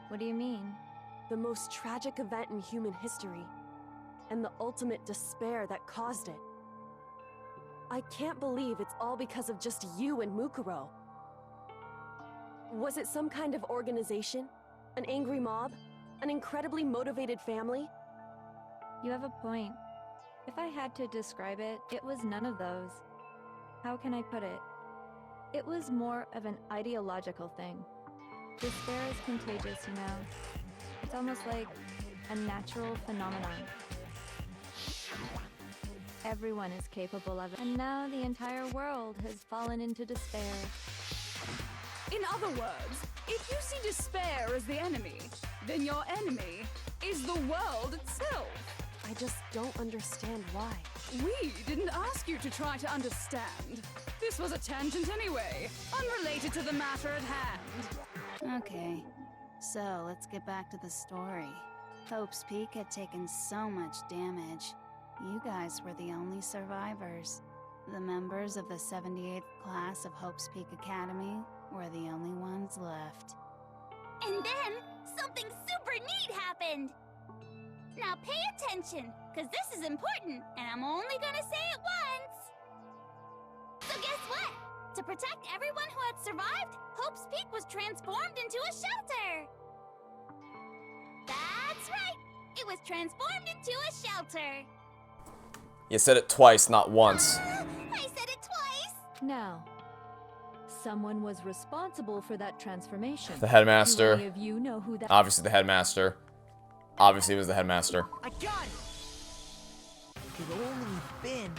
Speaker 3: What do you mean?
Speaker 11: The most tragic event in human history, and the ultimate despair that caused it. I can't believe it's all because of just you and Mukuro. Was it some kind of organization? An angry mob? An incredibly motivated family?
Speaker 9: You have a point. If I had to describe it, it was none of those. How can I put it? It was more of an ideological thing. Despair is contagious, you know. It's almost like a natural phenomenon. Everyone is capable of it, and now the entire world has fallen into despair.
Speaker 5: In other words, if you see despair as the enemy, then your enemy is the world itself.
Speaker 11: I just don't understand why.
Speaker 5: We didn't ask you to try to understand. This was a tangent anyway, unrelated to the matter at hand.
Speaker 10: Okay, so let's get back to the story. Hope's Peak had taken so much damage. You guys were the only survivors. The members of the 78th class of Hope's Peak Academy were the only ones left.
Speaker 8: And then, something super neat happened. Now pay attention, because this is important, and I'm only gonna say it once. So guess what? To protect everyone who had survived, Hope's Peak was transformed into a shelter. That's right. It was transformed into a shelter.
Speaker 1: You said it twice, not once.
Speaker 8: I said it twice.
Speaker 3: Now, someone was responsible for that transformation.
Speaker 1: The headmaster.
Speaker 3: Do any of you know who that?
Speaker 1: Obviously the headmaster. Obviously it was the headmaster.
Speaker 7: I got it! It could only have been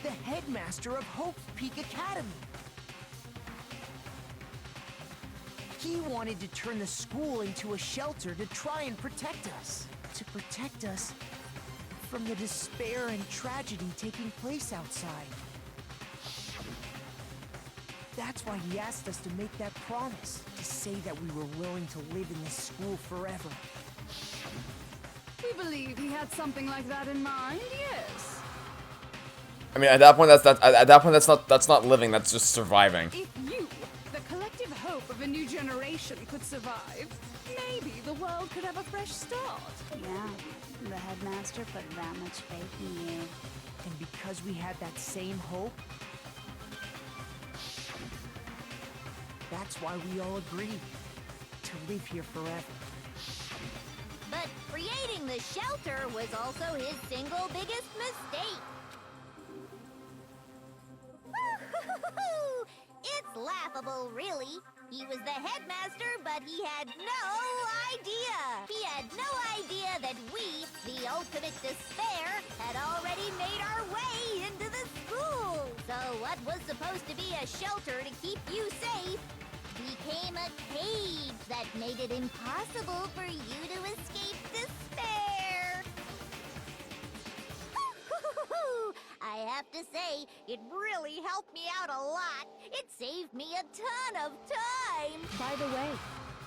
Speaker 7: the headmaster of Hope's Peak Academy. He wanted to turn the school into a shelter to try and protect us. To protect us from the despair and tragedy taking place outside. That's why he asked us to make that promise, to say that we were willing to live in this school forever.
Speaker 5: We believe he had something like that in mind, yes.
Speaker 1: I mean, at that point, that's not living. That's just surviving.
Speaker 5: If you, the collective hope of a new generation, could survive, maybe the world could have a fresh start.
Speaker 10: Yeah, the headmaster put that much faith in you.
Speaker 7: And because we had that same hope, that's why we all agreed to live here forever.
Speaker 8: But creating the shelter was also his single biggest mistake. It's laughable, really. He was the headmaster, but he had no idea. He had no idea that we, the ultimate despair, had already made our way into the school. So what was supposed to be a shelter to keep you safe became a cage that made it impossible for you to escape despair. I have to say, it really helped me out a lot. It saved me a ton of time.
Speaker 9: By the way,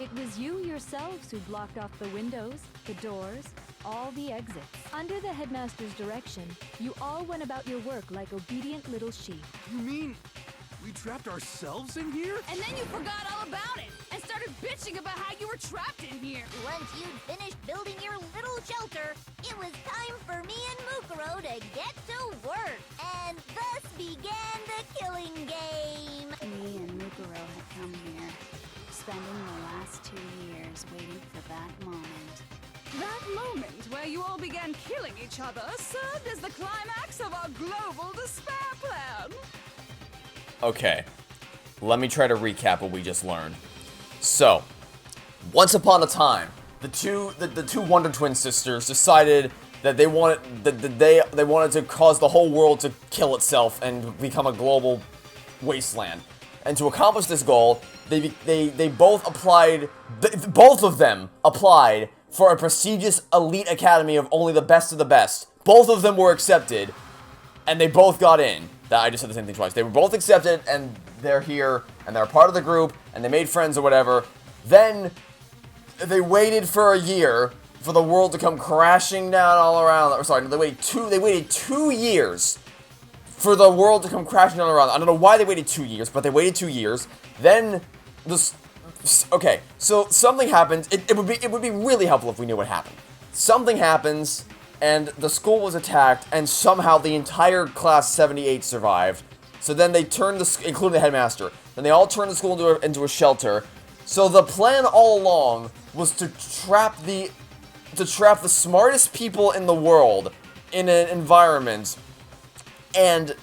Speaker 9: it was you yourselves who blocked off the windows, the doors, all the exits. Under the headmaster's direction, you all went about your work like obedient little sheep.
Speaker 4: You mean we trapped ourselves in here?
Speaker 5: And then you forgot all about it and started bitching about how you were trapped in here.
Speaker 8: Once you'd finished building your little shelter, it was time for me and Mukuro to get to work. And thus began the killing game.
Speaker 10: Me and Mukuro had come here, spending the last 2 years waiting for that moment.
Speaker 5: That moment where you all began killing each other served as the climax of our global despair plan.
Speaker 1: Okay, let me try to recap what we just learned. So, once upon a time, the two Wonder Twin sisters decided that they wanted to cause the whole world to kill itself and become a global wasteland. And to accomplish this goal, they both applied. Both of them applied for a prestigious elite academy of only the best of the best. Both of them were accepted, and they both got in. I just said the same thing twice. They were both accepted, and they're here, and they're part of the group, and they made friends or whatever. Then they waited for a year for the world to come crashing down all around. Sorry, they waited 2 years for the world to come crashing down around. I don't know why they waited 2 years, but they waited 2 years. Then okay, so something happens. It would be really helpful if we knew what happened. Something happens, and the school was attacked, and somehow the entire class 78 survived. So then they turned including the headmaster. Then they all turned the school into a shelter. So the plan all along was to trap the smartest people in the world in an environment, and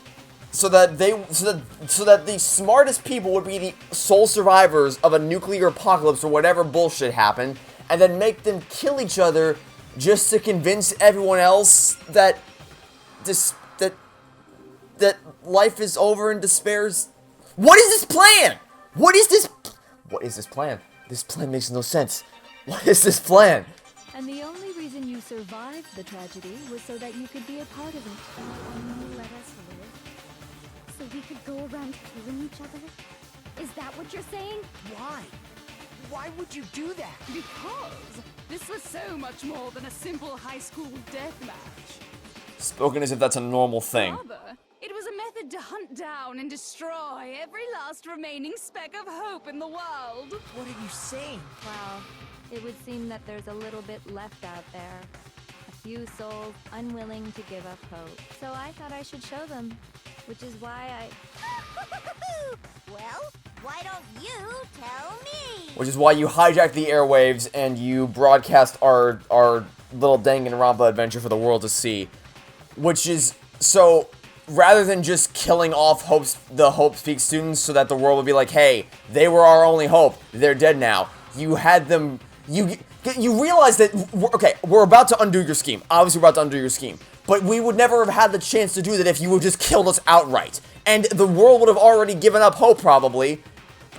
Speaker 1: so that the smartest people would be the sole survivors of a nuclear apocalypse or whatever bullshit happened, and then make them kill each other just to convince everyone else that life is over and despair's. What is this plan? What is this plan? This plan makes no sense. What is this plan?
Speaker 9: And the only reason you survived the tragedy was so that you could be a part of it.
Speaker 8: You let us live, so we could go around killing each other? Is that what you're saying?
Speaker 7: Why? Why would you do that?
Speaker 5: Because this was so much more than a simple high school deathmatch.
Speaker 1: Spoken as if that's a normal thing.
Speaker 5: Rather, it was a method to hunt down and destroy every last remaining speck of hope in the world.
Speaker 7: What are you saying?
Speaker 9: Well, it would seem that there's a little bit left out there. A few souls unwilling to give up hope. So I thought I should show them, which is why
Speaker 8: Well, why don't you tell me?
Speaker 1: Which is why you hijacked the airwaves and you broadcast our little Danganronpa adventure for the world to see. Which is, so, rather than just killing off the Hope Peak students so that the world would be like, hey, they were our only hope, they're dead now. You had them, you realize that, okay, we're about to undo your scheme. Obviously, we're about to undo your scheme. But we would never have had the chance to do that if you would just killed us outright. And the world would have already given up hope, probably,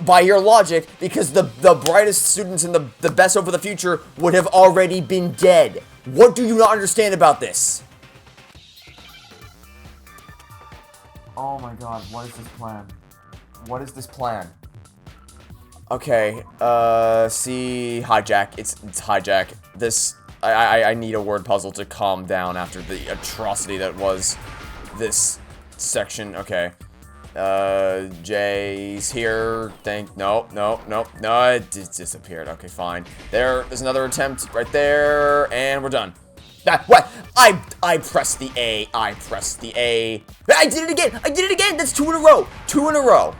Speaker 1: by your logic, because the brightest students and the best hope for the future would have already been dead. What do you not understand about this? Oh my god, what is this plan? What is this plan? Okay, see, hijack. It's hijack. This, I need a word puzzle to calm down after the atrocity that was this section. Okay. Jay's here. No, it disappeared. Okay, fine. There's another attempt right there, and we're done. What? I pressed the A. I did it again. That's 2 in a row. 2 in a row.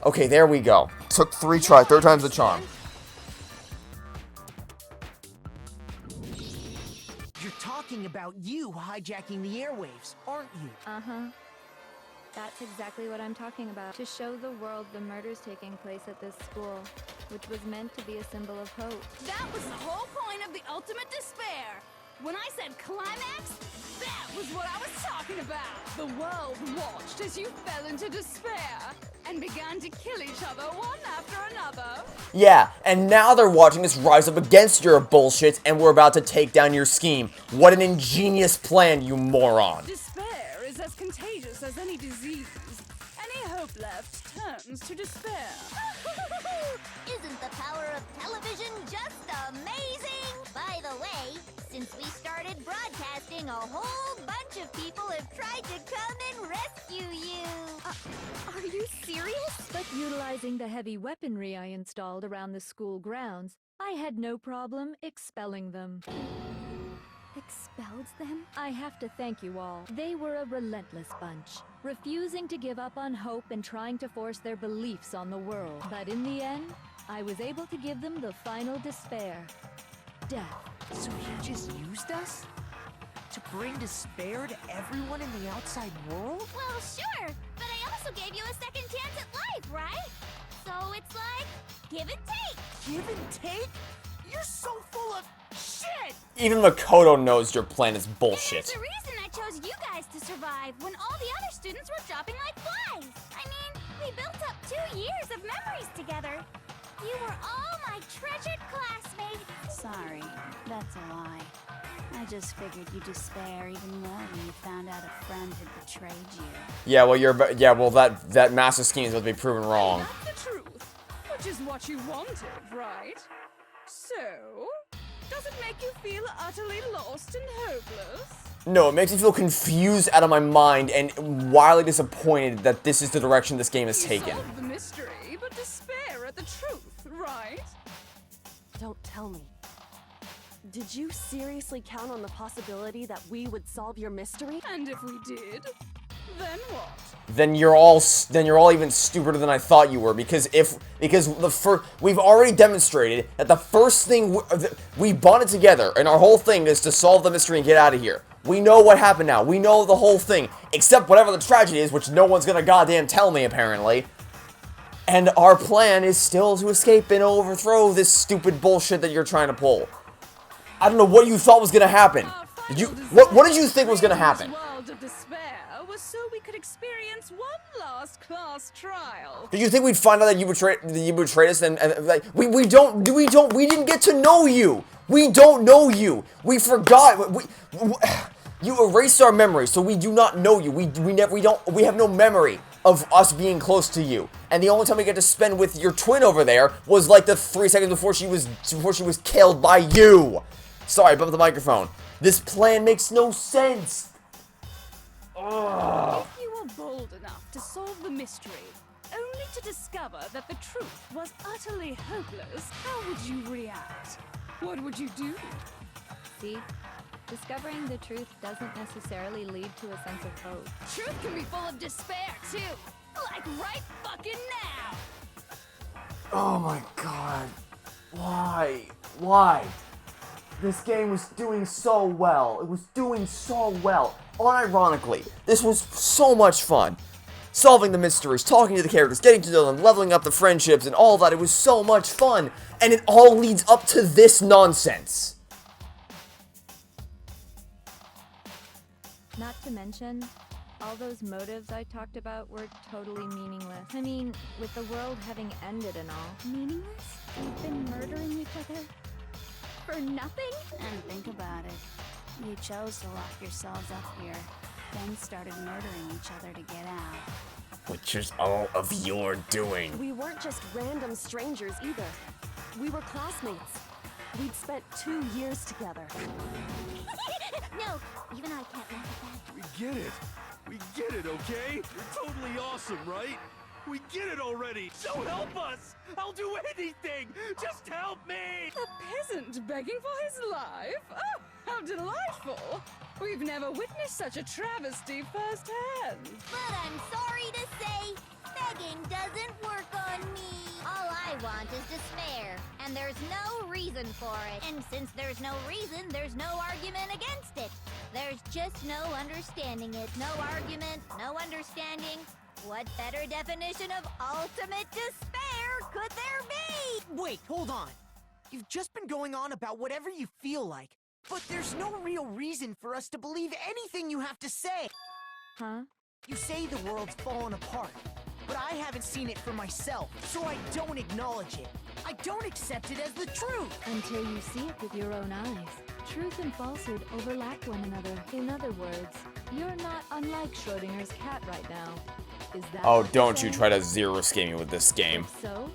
Speaker 1: Okay, there we go. Took 3 tries. 3rd time's the charm.
Speaker 7: You're talking about you hijacking the airwaves, aren't you?
Speaker 9: Uh-huh. That's exactly what I'm talking about. To show the world the murders taking place at this school, which was meant to be a symbol of hope.
Speaker 5: That was the whole point of the ultimate despair. When I said climax, that was what I was talking about. The world watched as you fell into despair. and began to kill each other one after another.
Speaker 1: Yeah, and now they're watching us rise up against your bullshit, and we're about to take down your scheme. What an ingenious plan, you moron.
Speaker 5: Despair is as contagious as any disease. Any hope left turns to despair.
Speaker 8: Isn't the power of television just amazing? By the way, since we started broadcasting, a whole bunch of people have tried to come and rescue you.
Speaker 9: Are you serious? But utilizing the heavy weaponry I installed around the school grounds, I had no problem expelling them.
Speaker 3: Expelled them?
Speaker 9: I have to thank you all. They were a relentless bunch, refusing to give up on hope and trying to force their beliefs on the world. But in the end, I was able to give them the final despair. Death.
Speaker 7: So you just used us? To bring despair to everyone in the outside world?
Speaker 8: Well, sure, but I also gave you a second chance at life, right? So it's like, give and take.
Speaker 7: Give and take? You're so full of shit!
Speaker 1: Even Makoto knows your plan is bullshit.
Speaker 8: There's a reason I chose you guys to survive when all the other students were dropping like flies. I mean, we built up 2 years of memories together. You were all my treasured classmates.
Speaker 10: Sorry, that's a lie. I just figured you'd despair even more when you found out a friend had betrayed you.
Speaker 1: Yeah, well, that master scheme is about to be proven wrong.
Speaker 5: That's the truth, which is what you wanted, right? So, does it make you feel utterly lost and hopeless?
Speaker 1: No, it makes me feel confused out of my mind and wildly disappointed that this is the direction this game is taken.
Speaker 5: You solved the mystery, but despair at the truth, right?
Speaker 11: Don't tell me. Did you seriously count on the possibility that we would solve your mystery?
Speaker 5: And if we did, then what?
Speaker 1: Then you're all even stupider than I thought you were, because we've already demonstrated that the first thing we bonded together and our whole thing is to solve the mystery and get out of here. We know what happened now. We know the whole thing, except whatever the tragedy is, which no one's gonna goddamn tell me apparently. And our plan is still to escape and overthrow this stupid bullshit that you're trying to pull. I don't know what you thought was gonna happen. What did you think was gonna happen?
Speaker 5: World of despair was so we could experience one last class trial.
Speaker 1: Did you think we'd find out that you betrayed us and like we didn't get to know you. We don't know you. We forgot. You erased our memory, so we do not know you. We have no memory of us being close to you. And the only time we get to spend with your twin over there was like the 3 seconds before she was killed by you. Sorry, I bumped the microphone. This plan makes no sense. Ugh.
Speaker 5: If you were bold enough to solve the mystery, only to discover that the truth was utterly hopeless, how would you react? What would you do?
Speaker 9: See? Discovering the truth doesn't necessarily lead to a sense of hope.
Speaker 5: Truth can be full of despair, too. Like right fucking now.
Speaker 1: Oh my god. Why? This game was doing so well. It was doing so well. Unironically, this was so much fun. Solving the mysteries, talking to the characters, getting to know them, leveling up the friendships, and all that. It was so much fun. And it all leads up to this nonsense.
Speaker 9: Not to mention, all those motives I talked about were totally meaningless. I mean, with the world having ended and all.
Speaker 10: Meaningless? You've been murdering each other? For nothing? And think about it. You chose to lock yourselves up here, then started murdering each other to get out.
Speaker 1: Which is all of your doing.
Speaker 11: We weren't just random strangers either. We were classmates. We'd spent 2 years together.
Speaker 8: No, even I can't laugh at that.
Speaker 4: We get it. We get it, okay? You're totally awesome, right? We get it already. So help us. I'll do anything. Just help me.
Speaker 5: A peasant begging for his life? Oh, how delightful. We've never witnessed such a travesty firsthand.
Speaker 8: But I'm sorry to say, begging doesn't work on me. All I want is despair, and there's no reason for it. And since there's no reason, there's no argument against it. There's just no understanding it. No argument, no understanding. What better definition of ultimate despair could there be?
Speaker 7: Wait, hold on. You've just been going on about whatever you feel like, but there's no real reason for us to believe anything you have to say.
Speaker 9: Huh?
Speaker 7: You say the world's fallen apart, but I haven't seen it for myself, so I don't acknowledge it. I don't accept it as the truth.
Speaker 9: Until you see it with your own eyes. Truth and falsehood overlap one another. In other words, you're not unlike Schrodinger's cat right now. Is that
Speaker 1: Oh,
Speaker 9: what
Speaker 1: don't
Speaker 9: you're
Speaker 1: you
Speaker 9: saying?
Speaker 1: try to zero scheme me with this game.
Speaker 9: If so,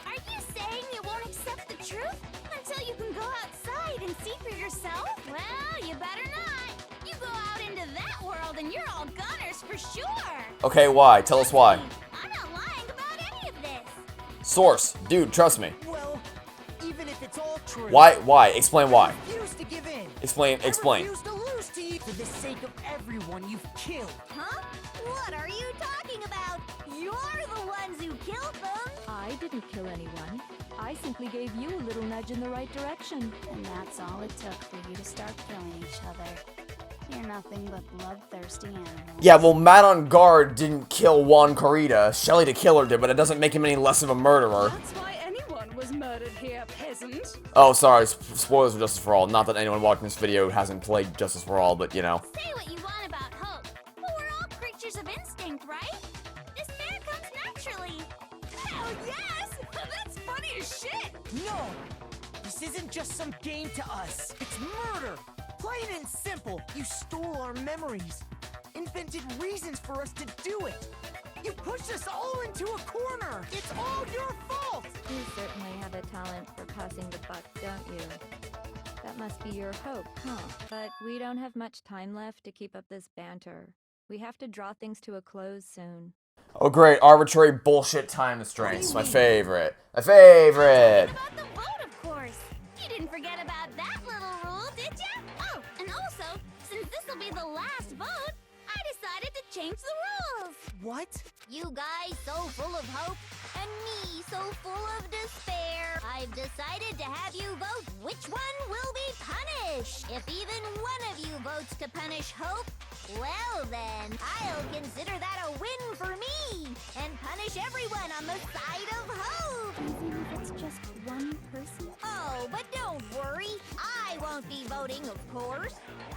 Speaker 8: Are you saying you won't accept the truth until you can go outside and see for yourself? Well, you better not. You go out into that world and you're all gunners for sure.
Speaker 1: Okay, why? Tell us why.
Speaker 8: I'm not lying about any of this.
Speaker 1: Source. Dude, trust me.
Speaker 7: Well, even if it's all true.
Speaker 1: Why? Why? Explain why.
Speaker 7: I refuse to give in.
Speaker 1: Explain.
Speaker 7: I
Speaker 1: Explain.
Speaker 7: refuse to lose to you for the sake of everyone you've killed.
Speaker 8: Huh? What are you talking about? You're the ones who killed them.
Speaker 9: I didn't kill anyone. I simply gave you a little nudge in the right direction.
Speaker 10: And that's all it took for you to start killing each other. You're nothing but bloodthirsty animals.
Speaker 1: Yeah, well, Matt on guard didn't kill Juan Corrida. Shelly the Killer did, but it doesn't make him any less of a murderer.
Speaker 5: That's why anyone was murdered here, peasant.
Speaker 1: Oh, sorry. Spoilers for Justice for All. Not that anyone watching this video hasn't played Justice for All, but you know.
Speaker 8: Say what you want about hope, but we're all creatures of instinct, right? Despair comes naturally.
Speaker 5: Hell yes! That's funny as shit!
Speaker 7: No! This isn't just some game to us. It's murder! Plain and simple, you stole our memories. Invented reasons for us to do it. You pushed us all into a corner. It's all your fault!
Speaker 9: You certainly have a talent for passing the buck, don't you? That must be your hope, huh? But we don't have much time left to keep up this banter. We have to draw things to a close soon.
Speaker 1: Oh, great. Arbitrary bullshit time constraints. My favorite. My favorite.
Speaker 8: About the vote, of course. You didn't forget about that little rule, did ya? Oh, and also, since this will be the last vote, I decided to change the rules.
Speaker 7: What?
Speaker 8: You guys so full of hope, and me so full of despair. I've decided to have you vote which one will be punished. If even one of you votes to punish hope, well then, I'll consider that a win for me, and punish everyone on the side of hope.
Speaker 10: Even if it's just one person?
Speaker 8: Oh, but don't worry, I won't be voting, of course.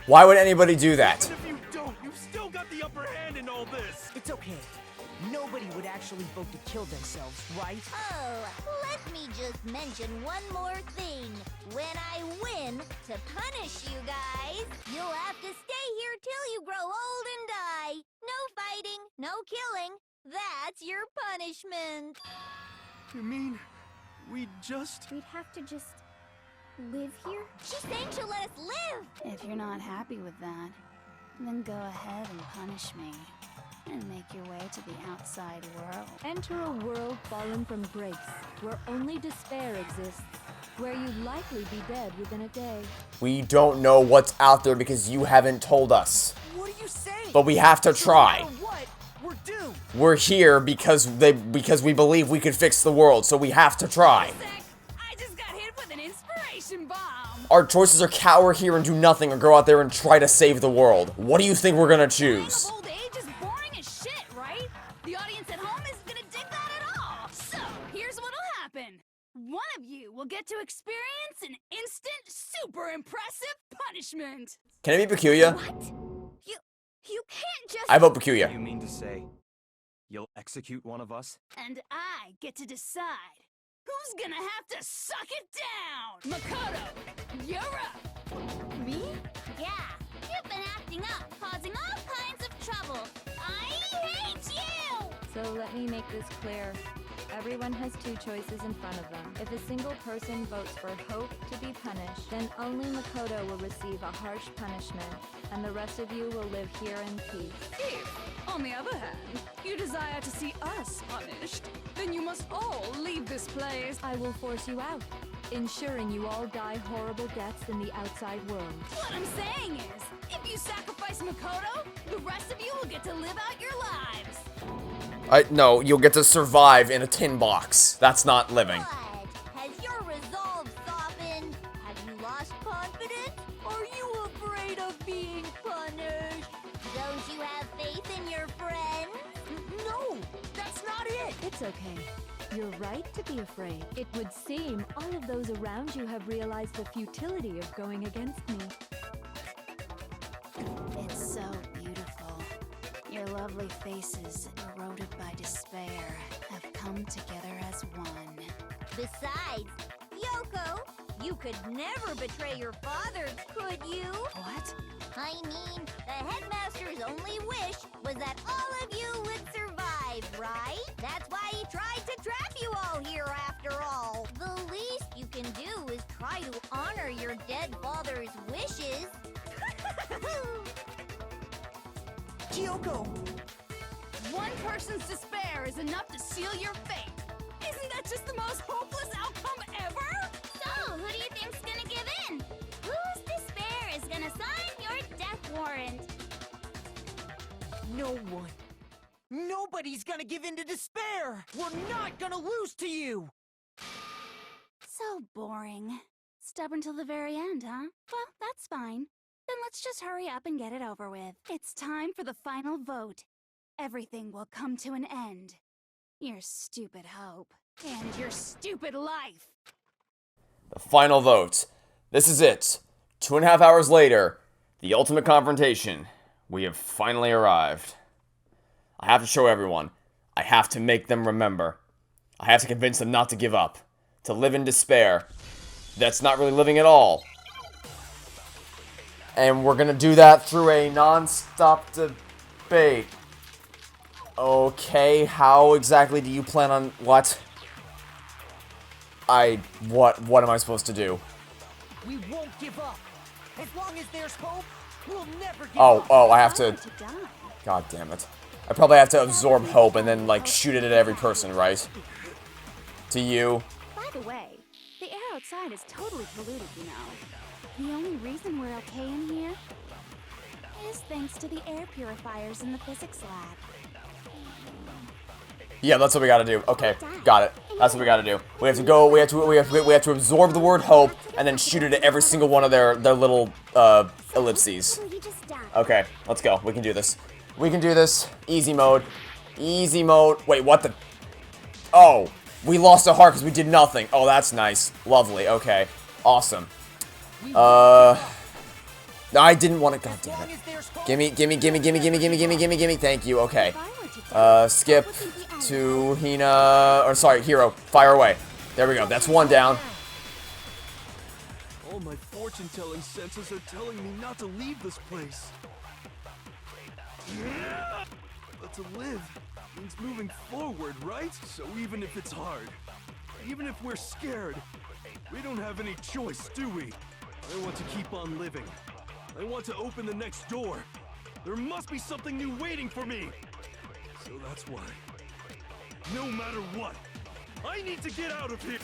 Speaker 1: Why would anybody do that?
Speaker 4: Even if you don't, you've still got the upper hand in all this.
Speaker 7: It's okay. Nobody would actually vote to kill themselves, right?
Speaker 8: Oh, let me just mention one more thing. When I win, to punish you guys, you'll have to stay here till you grow old and die. No fighting, no killing. That's your punishment.
Speaker 4: You mean we just...
Speaker 8: We'd have to just live here? She's saying she'll let us live.
Speaker 10: If you're not happy with that, then go ahead and punish me. And make your way to the outside world.
Speaker 9: Enter a world fallen from grace, where only despair exists, where you'd likely be dead within a day.
Speaker 1: We don't know what's out there because you haven't told us.
Speaker 7: What are you saying?
Speaker 1: But we have to try.
Speaker 7: No matter what, we're doomed.
Speaker 1: We're here because we believe we could fix the world, so we have to try.
Speaker 5: I just got hit with an inspiration bomb.
Speaker 1: Our choices are cower here and do nothing or go out there and try to save the world. What do you think we're gonna choose?
Speaker 5: Old age is boring as shit, right? The audience at home isn't gonna dig that at all. So, here's what'll happen. One of you will get to experience an instant, super impressive punishment.
Speaker 1: Can it be Peculiar?
Speaker 5: What? You can't just...
Speaker 1: I vote Peculiar.
Speaker 6: You mean to say you'll execute one of us?
Speaker 5: And I get to decide who's gonna have to suck it down. Makoto, you're up.
Speaker 8: Me? Yeah, you've been acting up, causing all kinds of trouble. I hate you!
Speaker 9: So let me make this clear. Everyone has two choices in front of them. If a single person votes for Hope to be punished, then only Makoto will receive a harsh punishment, and the rest of you will live here in peace.
Speaker 5: If, on the other hand, you desire to see us punished, then you must all leave this place.
Speaker 9: I will force you out, ensuring you all die horrible deaths in the outside world.
Speaker 5: What I'm saying is, if you sacrifice Makoto, the rest of you will get to live out your lives.
Speaker 1: No, you'll get to survive in a tin box. That's not living.
Speaker 8: What? Has your resolve softened? Have you lost confidence? Are you afraid of being punished? Don't you have faith in your friends?
Speaker 7: No, that's not it.
Speaker 9: It's okay. You're right to be afraid. It would seem all of those around you have realized the futility of going against me.
Speaker 10: It's so beautiful. Your lovely faces eroded by despair. come together as one.
Speaker 2: Besides, Yoko, you could never betray your father, could you?
Speaker 10: What?
Speaker 2: I mean, the headmaster's only wish was that all of you would survive, right? That's why he tried to trap you all here after all. The least you can do is try to honor your dead father's wishes.
Speaker 7: Kyoko!
Speaker 5: One person's despair is enough to seal your fate. Isn't that just the most hopeless outcome ever?
Speaker 8: So, who do you think's gonna give in? Whose despair is gonna sign your death warrant?
Speaker 7: No one. Nobody's gonna give in to despair! We're not gonna lose to you!
Speaker 10: So boring. Stubborn till the very end, huh? Well, that's fine. Then let's just hurry up and get it over with. It's time for the final vote. Everything will come to an end. Your stupid hope. And your stupid life.
Speaker 1: The final vote. This is it. 2.5 hours later, the ultimate confrontation. We have finally arrived. I have to show everyone. I have to make them remember. I have to convince them not to give up. To live in despair. That's not really living at all. And we're gonna do that through a non-stop debate. Okay, how exactly do you plan on what? What am I supposed to do?
Speaker 7: We won't give up. As long as there's hope, we'll never give up.
Speaker 1: Oh, I have to... God damn it. I probably have to absorb hope and then, like, shoot it at every person, right? To you.
Speaker 10: By the way, the air outside is totally polluted, you know. The only reason we're okay in here is thanks to the air purifiers in the physics lab.
Speaker 1: Yeah, that's what we gotta do. Okay, got it. That's what we gotta do. We have to go. We have to absorb the word hope and then shoot it at every single one of their little ellipses. Okay, let's go. We can do this. We can do this. Easy mode. Easy mode. Wait, what the? Oh, we lost a heart because we did nothing. Oh, that's nice. Lovely. Okay, awesome. I didn't want to. God damn it. Gimme. Thank you. Okay. Skip to Hina, or sorry, Hero. Fire away. There we go. That's one down.
Speaker 4: All my fortune-telling senses are telling me not to leave this place. But to live means moving forward, right? So even if it's hard, even if we're scared, we don't have any choice, do we? I want to keep on living. I want to open the next door. There must be something new waiting for me. So that's why, no matter what, I need to get out of here.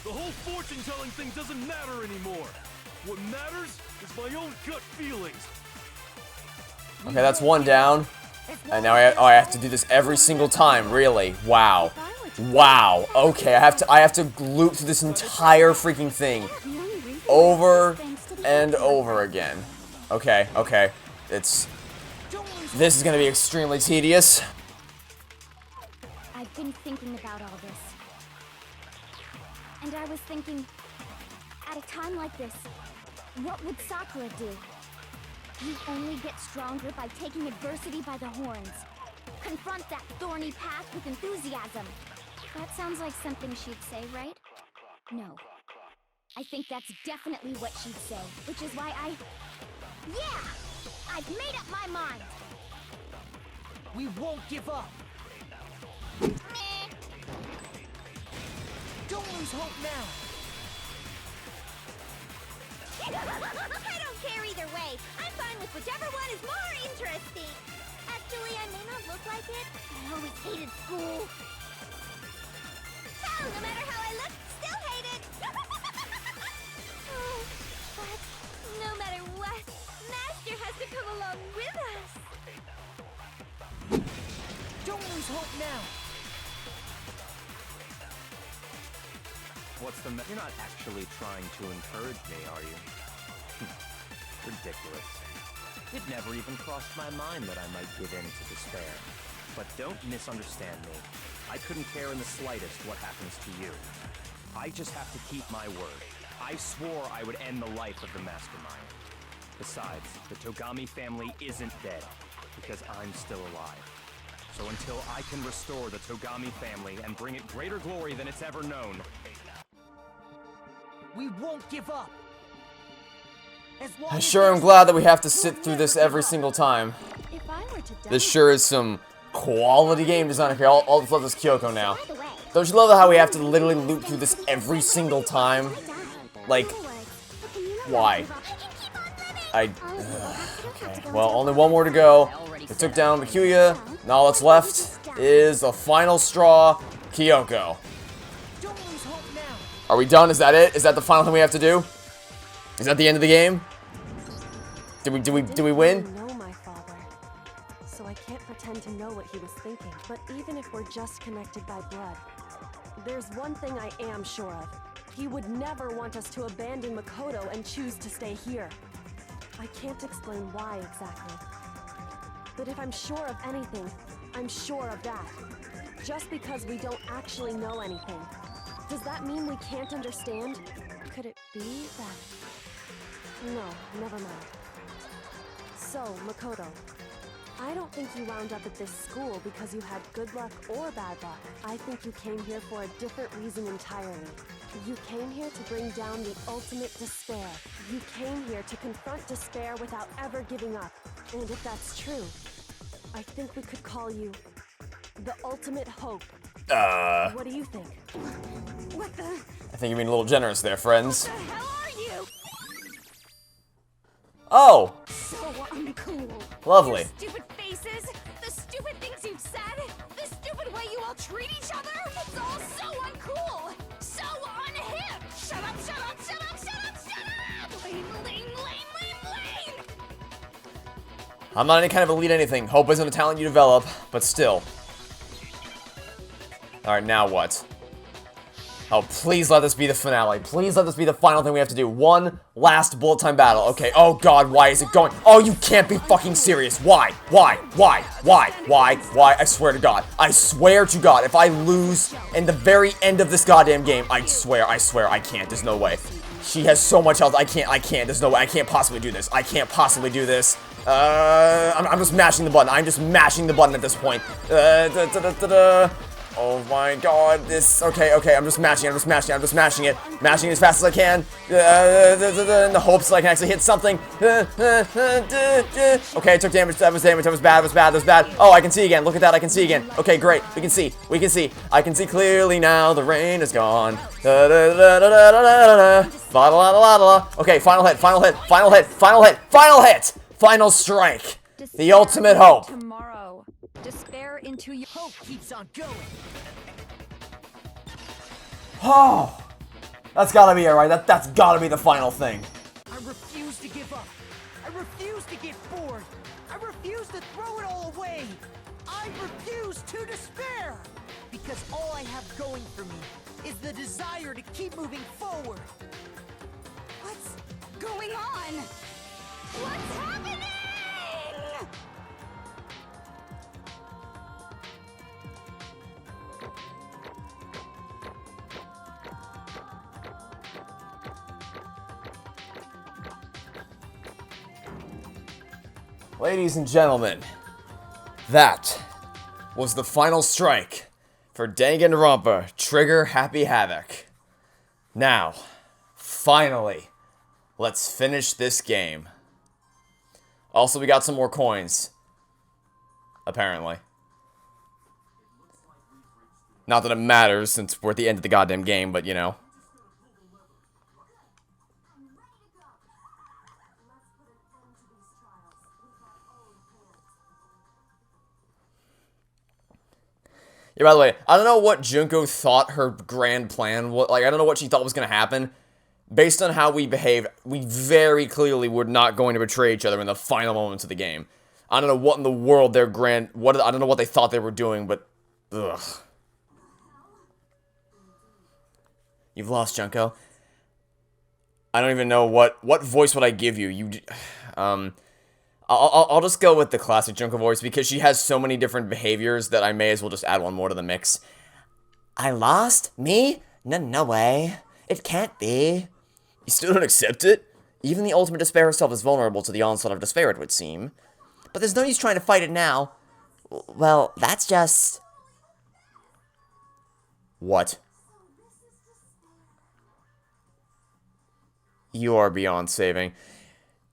Speaker 4: The whole fortune-telling thing doesn't matter anymore. What matters is my own gut feelings.
Speaker 1: Okay, that's one down. And now I have to do this every single time, really. Wow. Wow. Okay, I have to loop through this entire freaking thing over and over again. Okay. This is gonna be extremely tedious.
Speaker 8: I've been thinking about all this. And I was thinking, at a time like this, what would Sakura do? You only get stronger by taking adversity by the horns. Confront that thorny path with enthusiasm. That sounds like something she'd say, right? No. I think that's definitely what she'd say, which is why Yeah! I've made up my mind!
Speaker 7: We won't give up.
Speaker 8: Meh.
Speaker 7: Don't lose hope now.
Speaker 8: I don't care either way. I'm fine with whichever one is more interesting. Actually, I may not look like it. I always hated school. Hell, no matter how I look, still hate it. Oh, but no matter what, Master has to come along with us.
Speaker 7: Don't lose hope now.
Speaker 6: What's the You're not actually trying to encourage me, are you? Ridiculous. It never even crossed my mind that I might give in to despair. But don't misunderstand me. I couldn't care in the slightest what happens to you. I just have to keep my word. I swore I would end the life of the mastermind. Besides, the Togami family isn't dead, because I'm still alive. So until I can restore the Togami family and bring it greater glory than it's ever known,
Speaker 7: We won't give up.
Speaker 1: I sure am glad that we have to sit through this every single time.
Speaker 3: If I were to die,
Speaker 1: This sure is some quality game design. Okay, I'll love this Kyoko now. Don't you love how we have to literally loop through this every single time? Like, why? Okay, well, only one more to go. We took down Mikuya. Now all that's left is the final straw, Kyoko. Are we done? Is that it? Is that the final thing we have to do? Is that the end of the game? Did we win?
Speaker 3: I know my father, so I can't pretend to know what he was thinking. But even if we're just connected by blood, there's one thing I am sure of. He would never want us to abandon Makoto and choose to stay here. I can't explain why exactly. But if I'm sure of anything, I'm sure of that. Just because we don't actually know anything, does that mean we can't understand? Could it be that... No, never mind. So, Makoto, I don't think you wound up at this school because you had good luck or bad luck. I think you came here for a different reason entirely. You came here to bring down the ultimate despair. You came here to confront despair without ever giving up. And if that's true, I think we could call you the ultimate hope. What do you think?
Speaker 5: What the?
Speaker 1: I think you're being a little generous there, friends.
Speaker 5: What the hell are you?
Speaker 1: Oh!
Speaker 5: So uncool.
Speaker 1: Lovely.
Speaker 5: Your stupid faces, the stupid things you've said, the stupid way you all treat each other. It's all so uncool. So unhip. Shut up, shut up, shut up, shut up, shut up! Lame, lame, lame, lame, lame!
Speaker 1: I'm not any kind of elite anything. Hope isn't a talent you develop, but still. Alright, now what? Oh, please let this be the finale. Please let this be the final thing we have to do. One last bullet time battle. Okay, oh god, why is it going? Oh, you can't be fucking serious. Why? Why? I swear to God. I swear to God, if I lose in the very end of this goddamn game, I swear, I can't. There's no way. She has so much health. I can't. There's no way. I can't possibly do this. I can't possibly do this. I'm just mashing the button. I'm just mashing the button at this point. Oh my god, okay, I'm just mashing it, mashing it as fast as I can, in the hopes that I can actually hit something. Okay, I took damage, that was bad. Oh, I can see again, look at that, I can see again. Okay, great, we can see, I can see clearly now, the rain is gone. Okay, final hit, final strike, the ultimate hope.
Speaker 9: Tomorrow, despair into your
Speaker 7: Hope keeps on going.
Speaker 1: Oh, that's gotta be it, right? That's gotta be the final thing.
Speaker 7: I refuse to give up. I refuse to get bored. I refuse to throw it all away. I refuse to despair. Because all I have going for me is the desire to keep moving forward.
Speaker 5: What's going on? What's happening?
Speaker 1: Ladies and gentlemen, that was the final strike for Danganronpa Trigger Happy Havoc. Now, finally, let's finish this game. Also, we got some more coins. Apparently. Not that it matters since we're at the end of the goddamn game, but you know. Yeah, by the way, I don't know what Junko thought her grand plan was. Like, I don't know what she thought was going to happen. Based on how we behaved, we very clearly were not going to betray each other in the final moments of the game. I don't know what in the world I don't know what they thought they were doing, but... Ugh. You've lost, Junko. I don't even know what voice would I give you. I'll just go with the classic Junko voice because she has so many different behaviors that I may as well just add one more to the mix. I lost? Me? No way. It can't be. You still don't accept it? Even the ultimate despair herself is vulnerable to the onslaught of despair, it would seem. But there's no use trying to fight it now. Well, that's just... What? You are beyond saving.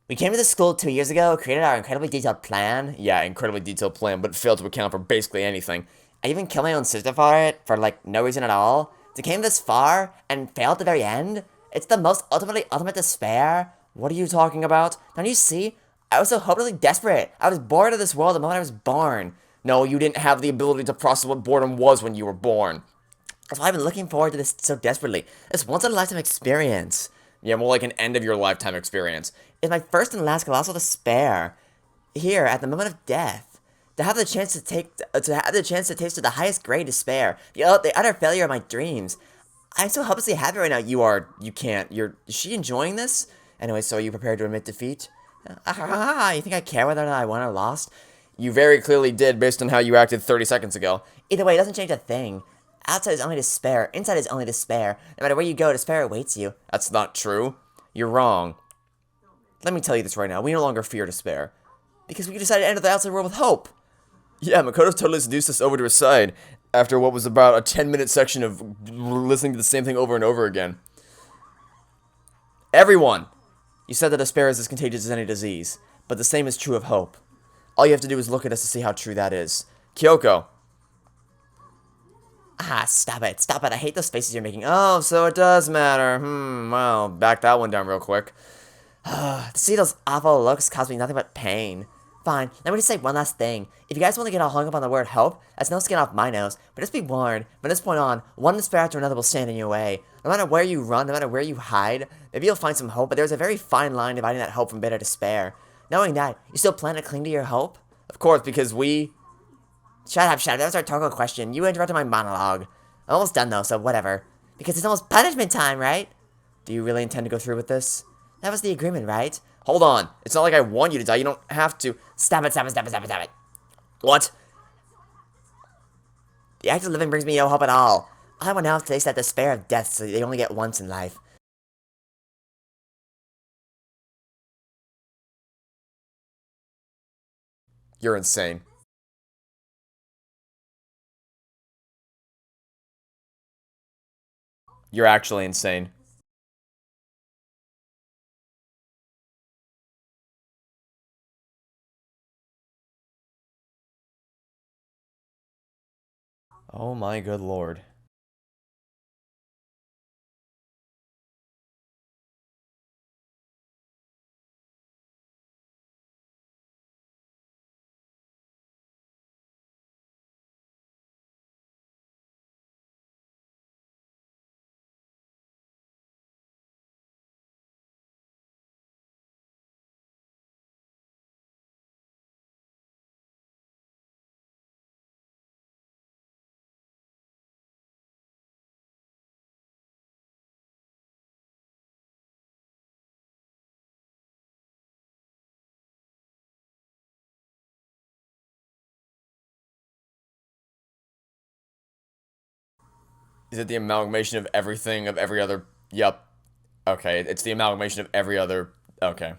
Speaker 1: We came to this school 2 years ago, created our incredibly detailed plan. Yeah, incredibly detailed plan, but failed to account for basically anything. I even killed my own sister for it, for like no reason at all. To came this far, and fail at the very end? It's the most ultimate despair. What are you talking about? Don't you see? I was so hopelessly desperate. I was bored of this world the moment I was born. No, you didn't have the ability to process what boredom was when you were born. That's why I've been looking forward to this so desperately. This once-in-a-lifetime experience. Yeah, more like an end-of-your-lifetime experience. It's my first and last colossal despair. Here, at the moment of death. To have the chance to taste of the highest grade despair. The utter failure of my dreams. I'm so hopelessly happy right now. You can't. Is she enjoying this? Anyway, so are you prepared to admit defeat? You think I care whether or not I won or lost? You very clearly did, based on how you acted 30 seconds ago. Either way, it doesn't change a thing. Outside is only despair. Inside is only despair. No matter where you go, despair awaits you. That's not true. You're wrong. Let me tell you this right now. We no longer fear despair. Because we decided to enter the outside world with hope. Yeah, Makoto totally seduced us over to his side after what was about a 10-minute section of listening to the same thing over and over again. Everyone! You said that despair is as contagious as any disease, but the same is true of hope. All you have to do is look at us to see how true that is. Kyoko. Stop it. Stop it. I hate those faces you're making. Oh, so it does matter. Well, back that one down real quick. To see those awful looks cause me nothing but pain. Fine, let me just say one last thing. If you guys want to get all hung up on the word hope, that's no skin off my nose, but just be warned, from this point on, one despair after another will stand in your way. No matter where you run, no matter where you hide, maybe you'll find some hope, but there's a very fine line dividing that hope from bitter despair. Knowing that, you still plan to cling to your hope? Of course, because we... Shut up, that was our rhetorical question. You interrupted my monologue. I'm almost done though, so whatever. Because it's almost punishment time, right? Do you really intend to go through with this? That was the agreement, right? Hold on. It's not like I want you to die. You don't have to. Stop it. What? The act of living brings me no hope at all. I want now to taste that despair of death so they only get once in life. You're insane. You're actually insane. Oh my good lord. Is it the amalgamation of everything, of every other... Yup. Okay, it's the amalgamation of every other... Okay.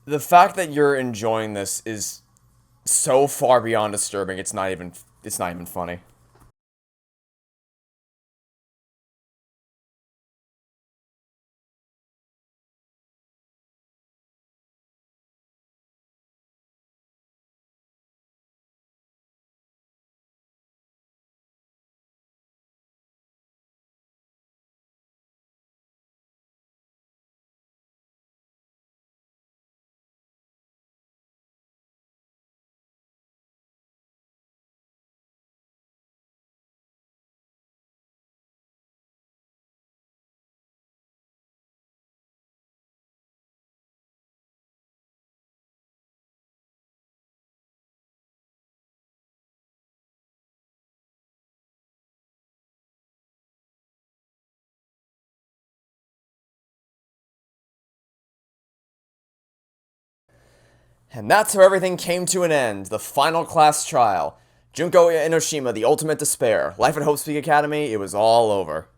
Speaker 1: The fact that you're enjoying this is so far beyond disturbing, it's not even funny. And that's how everything came to an end. The final class trial. Junko Enoshima, the ultimate despair. Life at Hope Peak Academy, it was all over.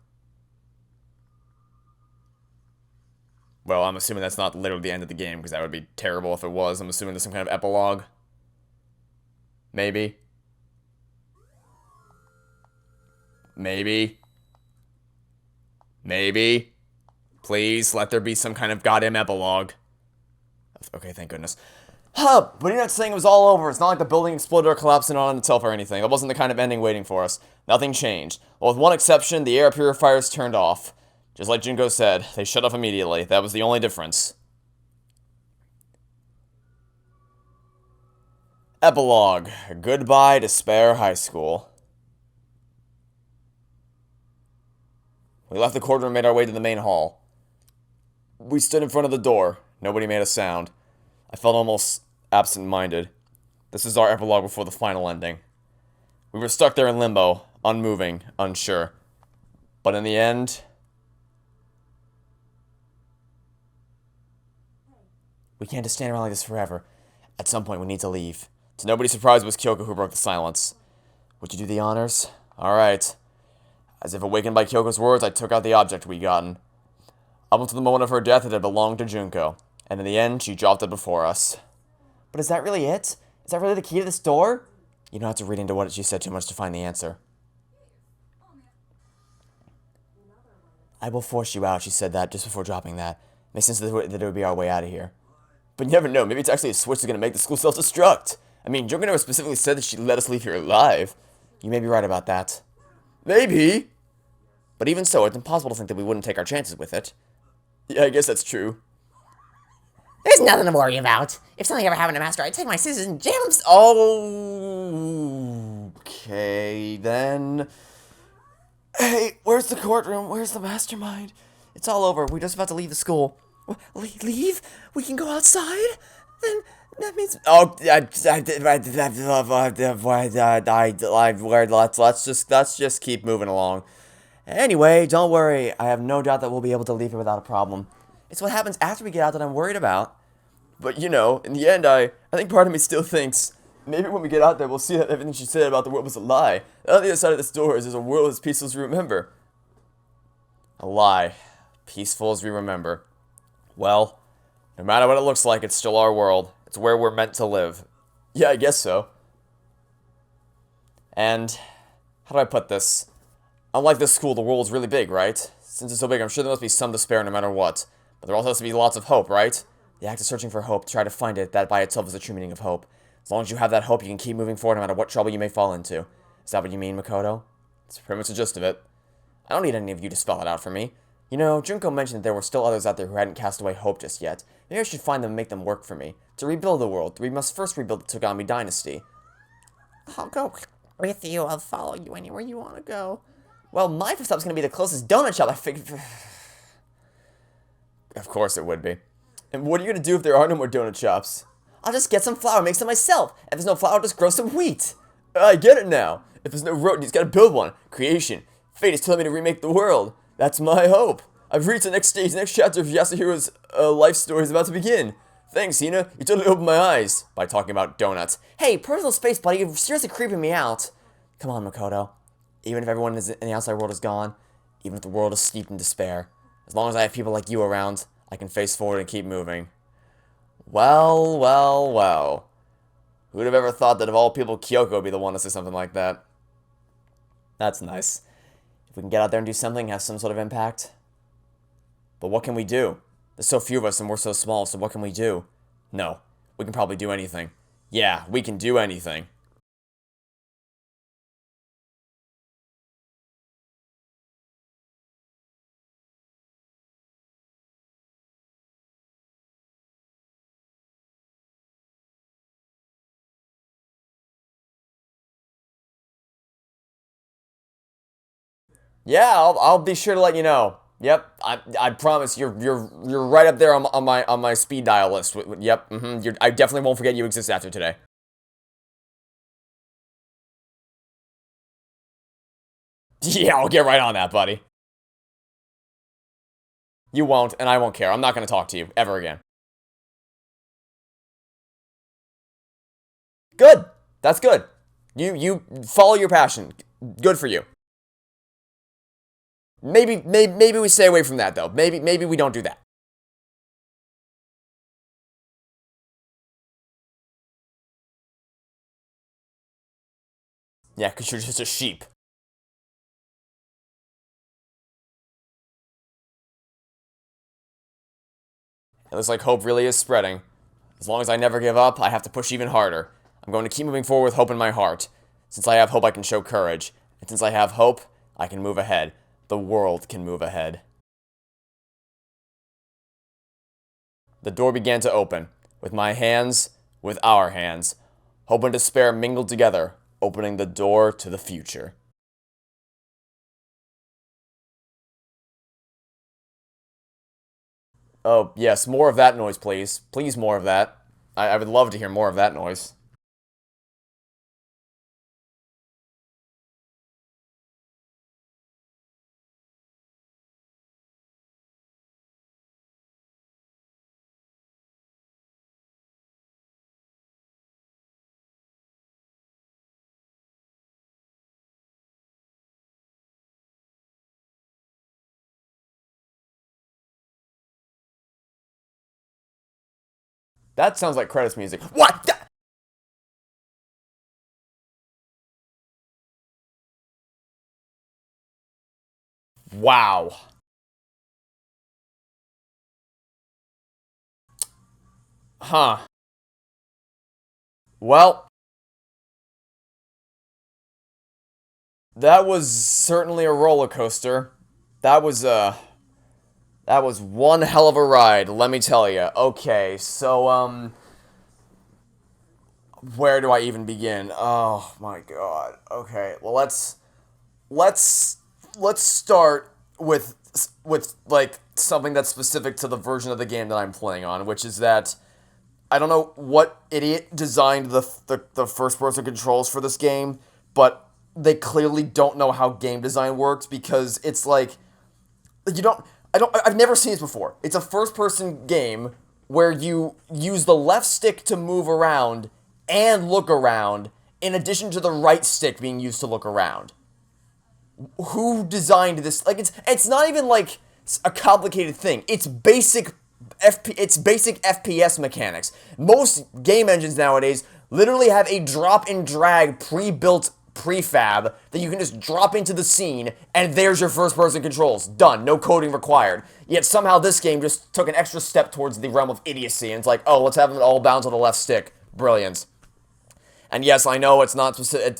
Speaker 1: Well, I'm assuming that's not literally the end of the game, because that would be terrible if it was. I'm assuming there's some kind of epilogue. Maybe. Maybe. Maybe. Please, let there be some kind of goddamn epilogue. Okay, thank goodness. Huh, but you're not saying it was all over. It's not like the building exploded or collapsed in on itself or anything. That wasn't the kind of ending waiting for us. Nothing changed. Well, with one exception, the air purifiers turned off. Just like Junko said, they shut off immediately. That was the only difference. Epilogue. Goodbye, Despair High School. We left the courtroom and made our way to the main hall. We stood in front of the door. Nobody made a sound. I felt almost absent-minded. This is our epilogue before the final ending. We were stuck there in limbo, unmoving, unsure. But in the end... we can't just stand around like this forever. At some point, we need to leave. To nobody's surprise, it was Kyoko who broke the silence. Would you do the honors? Alright. As if awakened by Kyoko's words, I took out the object we'd gotten. Up until the moment of her death, it had belonged to Junko. And in the end, she dropped it before us. But is that really it? Is that really the key to this door? You don't have to read into what she said too much to find the answer. I will force you out, she said that just before dropping that. Makes sense that it would be our way out of here. But you never know, maybe it's actually a switch that's going to make the school self-destruct. I mean, Junko never specifically said that she'd let us leave here alive. You may be right about that. Maybe. But even so, it's impossible to think that we wouldn't take our chances with it. Yeah, I guess that's true.
Speaker 2: There's nothing to worry about. If something ever happened to Master, I'd take my scissors and jam them.
Speaker 1: Oh, okay, then. Hey, where's the courtroom? Where's the mastermind? It's all over. We're just about to leave the school. Leave? We can go outside? Then that means... Oh, let's just keep moving along. Anyway, don't worry. I have no doubt that we'll be able to leave here without a problem. It's what happens after we get out that I'm worried about. But, you know, in the end, I think part of me still thinks, maybe when we get out there, we'll see that everything she said about the world was a lie. On the other side of this door is there's a world as peaceful as we remember. A lie. Peaceful as we remember. Well, no matter what it looks like, it's still our world. It's where we're meant to live. Yeah, I guess so. And, how do I put this? Unlike this school, the world is really big, right? Since it's so big, I'm sure there must be some despair no matter what. But there also has to be lots of hope, right? The act of searching for hope, try to find it, that by itself is the true meaning of hope. As long as you have that hope, you can keep moving forward no matter what trouble you may fall into. Is that what you mean, Makoto? That's pretty much the gist of it. I don't need any of you to spell it out for me. You know, Junko mentioned that there were still others out there who hadn't cast away hope just yet. Maybe I should find them and make them work for me. To rebuild the world, we must first rebuild the Togami dynasty.
Speaker 2: I'll go with you. I'll follow you anywhere you want to go.
Speaker 1: Well, my first stop's going to be the closest donut shop I figured... Of course it would be. And what are you going to do if there are no more donut shops? I'll just get some flour and make some myself. If there's no flour, I'll just grow some wheat. I get it now. If there's no road, he's got to build one. Creation. Fate is telling me to remake the world. That's my hope. I've reached the next stage. The next chapter of Yasuhiro's life story is about to begin. Thanks, Hina. You totally opened my eyes by talking about donuts. Hey, personal space, buddy. You're seriously creeping me out. Come on, Makoto. Even if everyone in the outside world is gone, even if the world is steeped in despair, as long as I have people like you around, I can face forward and keep moving. Well, well, well. Who'd have ever thought that of all people, Kyoko would be the one to say something like that? That's nice. If we can get out there and do something, have some sort of impact. But what can we do? There's so few of us and we're so small, so what can we do? No, we can probably do anything. Yeah, we can do anything. Yeah, I'll be sure to let you know. Yep, I promise you're right up there on my speed dial list. Yep, I definitely won't forget you exist after today. Yeah, I'll get right on that, buddy. You won't, and I won't care. I'm not gonna talk to you ever again. Good. That's good. You follow your passion. Good for you. Maybe we stay away from that though. Maybe we don't do that. Yeah, because you're just a sheep. It looks like hope really is spreading. As long as I never give up, I have to push even harder. I'm going to keep moving forward with hope in my heart. Since I have hope, I can show courage. And since I have hope, I can move ahead. The world can move ahead. The door began to open. With my hands, with our hands. Hope and despair mingled together, opening the door to the future. Oh, yes, more of that noise, please. Please, more of that. I would love to hear more of that noise. That sounds like credits music. What? Wow. Huh. Well, that was certainly a roller coaster. That was one hell of a ride, let me tell you. Okay, so, where do I even begin? Oh my god. Okay, well let's start with like something that's specific to the version of the game that I'm playing on, which is that I don't know what idiot designed the first person controls for this game, but they clearly don't know how game design works, because it's like I've never seen this before. It's a first person game where you use the left stick to move around and look around, in addition to the right stick being used to look around. Who designed this? Like, it's not even like a complicated thing. It's basic FPS mechanics. Most game engines nowadays literally have a drop and drag pre-built prefab that you can just drop into the scene, and there's your first person controls. Done. No coding required. Yet somehow this game just took an extra step towards the realm of idiocy, and it's like, oh, let's have it all bounce on the left stick. Brilliance. And yes, I know it's not specific.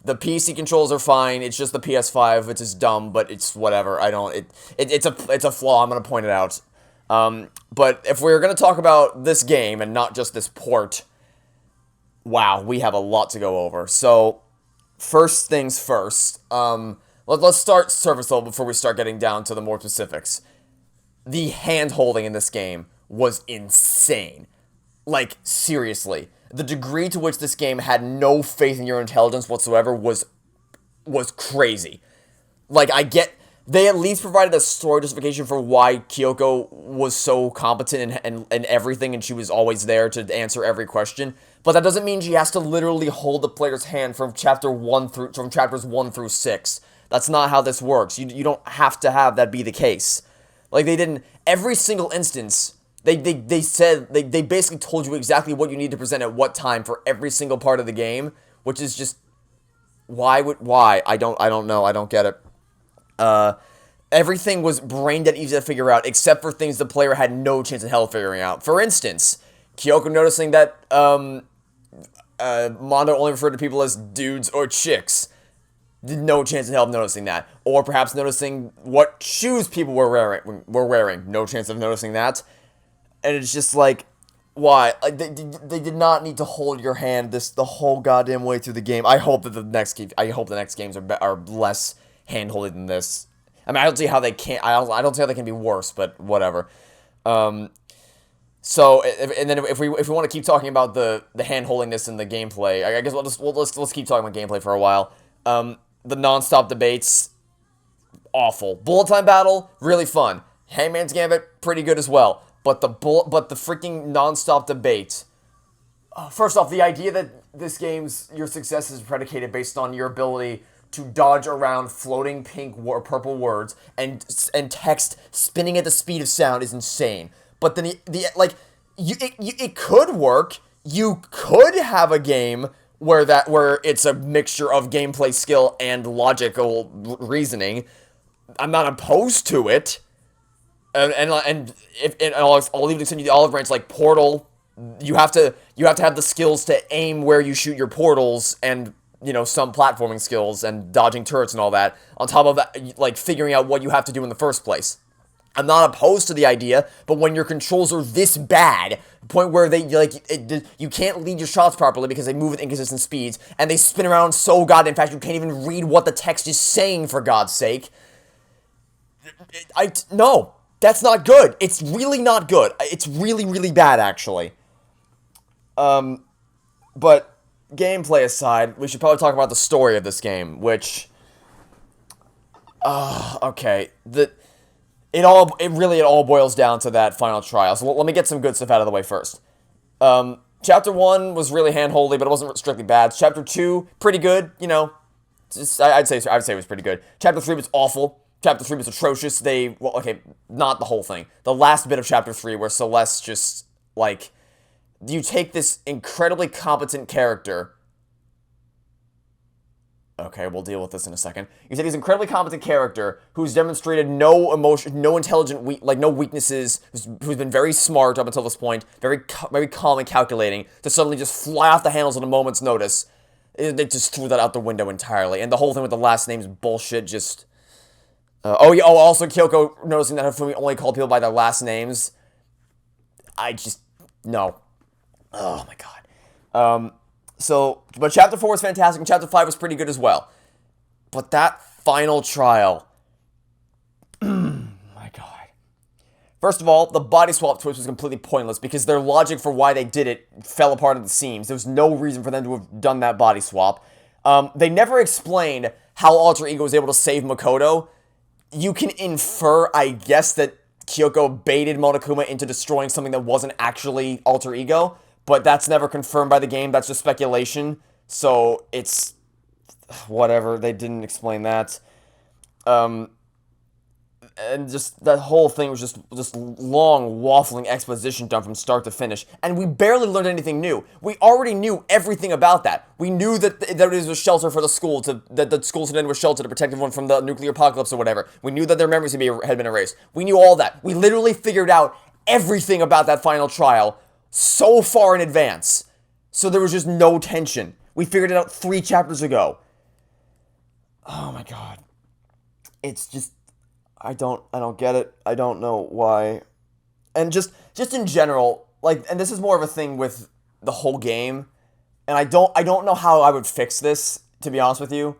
Speaker 1: The PC controls are fine. It's just the PS5. It's just dumb, but it's whatever. It's a flaw. I'm gonna point it out. But if we're gonna talk about this game and not just this port, wow, we have a lot to go over. So, first things first. Let's start surface level before we start getting down to the more specifics. The hand holding in this game was insane. Like, seriously. The degree to which this game had no faith in your intelligence whatsoever was crazy. Like, they at least provided a story justification for why Kyoko was so competent in everything, and she was always there to answer every question. But that doesn't mean she has to literally hold the player's hand from chapters 1 through 6. That's not how this works. You don't have to have that be the case. Like, they didn't, every single instance, they basically told you exactly what you need to present at what time for every single part of the game, which is just, why? I don't know, I don't get it. Everything was brain dead easy to figure out, except for things the player had no chance in hell of figuring out. For instance, Kyoko noticing that, Mondo only referred to people as dudes or chicks. No chance in hell of noticing that. Or perhaps noticing what shoes people were wearing. No chance of noticing that. And it's just like, why? Like, they did not need to hold your hand the whole goddamn way through the game. I hope the next games are less hand-holding than this. I mean, I don't see how they can't. I don't see how they can be worse, but whatever. So, and then if we want to keep talking about the hand-holdingness and the gameplay, I guess let's keep talking about gameplay for a while. The non-stop debates, awful. Bullet time battle, really fun. Hangman's Gambit, pretty good as well. But the freaking non-stop debate. First off, the idea that your success is predicated based on your ability to dodge around floating pink or purple words and text spinning at the speed of sound is insane. But then it could work. You could have a game where it's a mixture of gameplay skill and logical reasoning. I'm not opposed to it. And if I'll even send you the olive branch, like Portal, you have to have the skills to aim where you shoot your portals, and some platforming skills and dodging turrets and all that. On top of that, like figuring out what you have to do in the first place. I'm not opposed to the idea, but when your controls are this bad, the point where you can't lead your shots properly because they move at inconsistent speeds, and they spin around so goddamn fast you can't even read what the text is saying, for God's sake. No, that's not good. It's really not good. It's really, really bad, actually. But gameplay aside, we should probably talk about the story of this game, which, okay, it all boils down to that final trial. So let me get some good stuff out of the way first. Chapter 1 was really hand-holdy, but it wasn't strictly bad. Chapter 2, pretty good, I'd say it was pretty good. Chapter 3 was awful. Chapter 3 was atrocious. Not the whole thing. The last bit of Chapter 3 where Celeste just, you take this incredibly competent character. Okay, we'll deal with this in a second. You take this incredibly competent character who's demonstrated no emotion, no intelligent, no weaknesses, who's been very smart up until this point, very calm and calculating, to suddenly just fly off the handles at a moment's notice. They just threw that out the window entirely. And the whole thing with the last name's bullshit, just... also Kyoko noticing that Hifumi only called people by their last names. No. Oh my god. But Chapter 4 was fantastic, and Chapter 5 was pretty good as well. But that final trial... my god. First of all, the body swap twist was completely pointless, because their logic for why they did it fell apart at the seams. There was no reason for them to have done that body swap. They never explained how Alter Ego was able to save Makoto. You can infer, I guess, that Kyoko baited Monokuma into destroying something that wasn't actually Alter Ego, but that's never confirmed by the game. That's just speculation. So it's whatever. They didn't explain that. And just that whole thing was just long, waffling exposition dump from start to finish. And we barely learned anything new. We already knew everything about that. We knew that it was a shelter for the school, that the school student was shelter to protect everyone from the nuclear apocalypse or whatever. We knew that their memories had been erased. We knew all that. We literally figured out everything about that final trial so far in advance. So there was just no tension. We figured it out 3 chapters ago. Oh my god. It's just... I don't get it. I don't know why. And just in general, and this is more of a thing with the whole game, and I don't know how I would fix this, to be honest with you.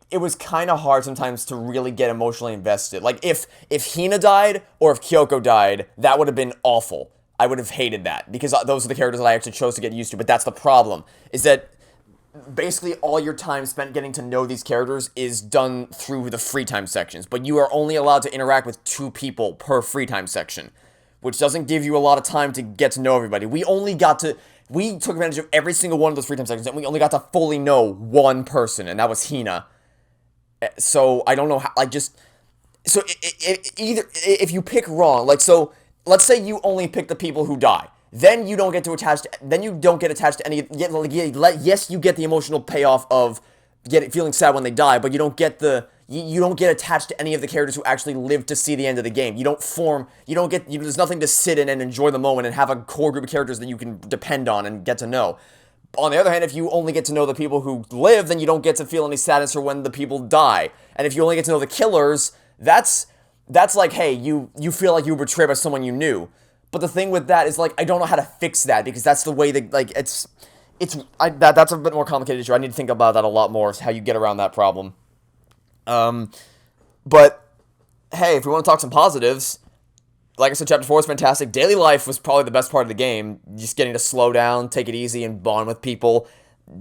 Speaker 1: It was kind of hard sometimes to really get emotionally invested. Like, if Hina died, or if Kyoko died, that would have been awful. I would have hated that, because those are the characters that I actually chose to get used to, but that's the problem, is that basically all your time spent getting to know these characters is done through the free time sections, but you are only allowed to interact with 2 people per free time section, which doesn't give you a lot of time to get to know everybody. We took advantage of every single one of those free time sections, and we only got to fully know one person, and that was Hina. So I don't know how, so if you pick wrong, so let's say you only pick the people who die. Then you don't get attached to any. Yes, you get the emotional payoff of feeling sad when they die, but you don't get attached to any of the characters who actually live to see the end of the game. There's nothing to sit in and enjoy the moment and have a core group of characters that you can depend on and get to know. On the other hand, if you only get to know the people who live, then you don't get to feel any sadness for when the people die. And if you only get to know the killers, that's like, hey, you feel like you were betrayed by someone you knew. But the thing with that is, I don't know how to fix that, because that's the way that, that's a bit more complicated issue. I need to think about that a lot more, how you get around that problem. But, hey, if we want to talk some positives, like I said, Chapter 4 was fantastic. Daily life was probably the best part of the game. Just getting to slow down, take it easy, and bond with people.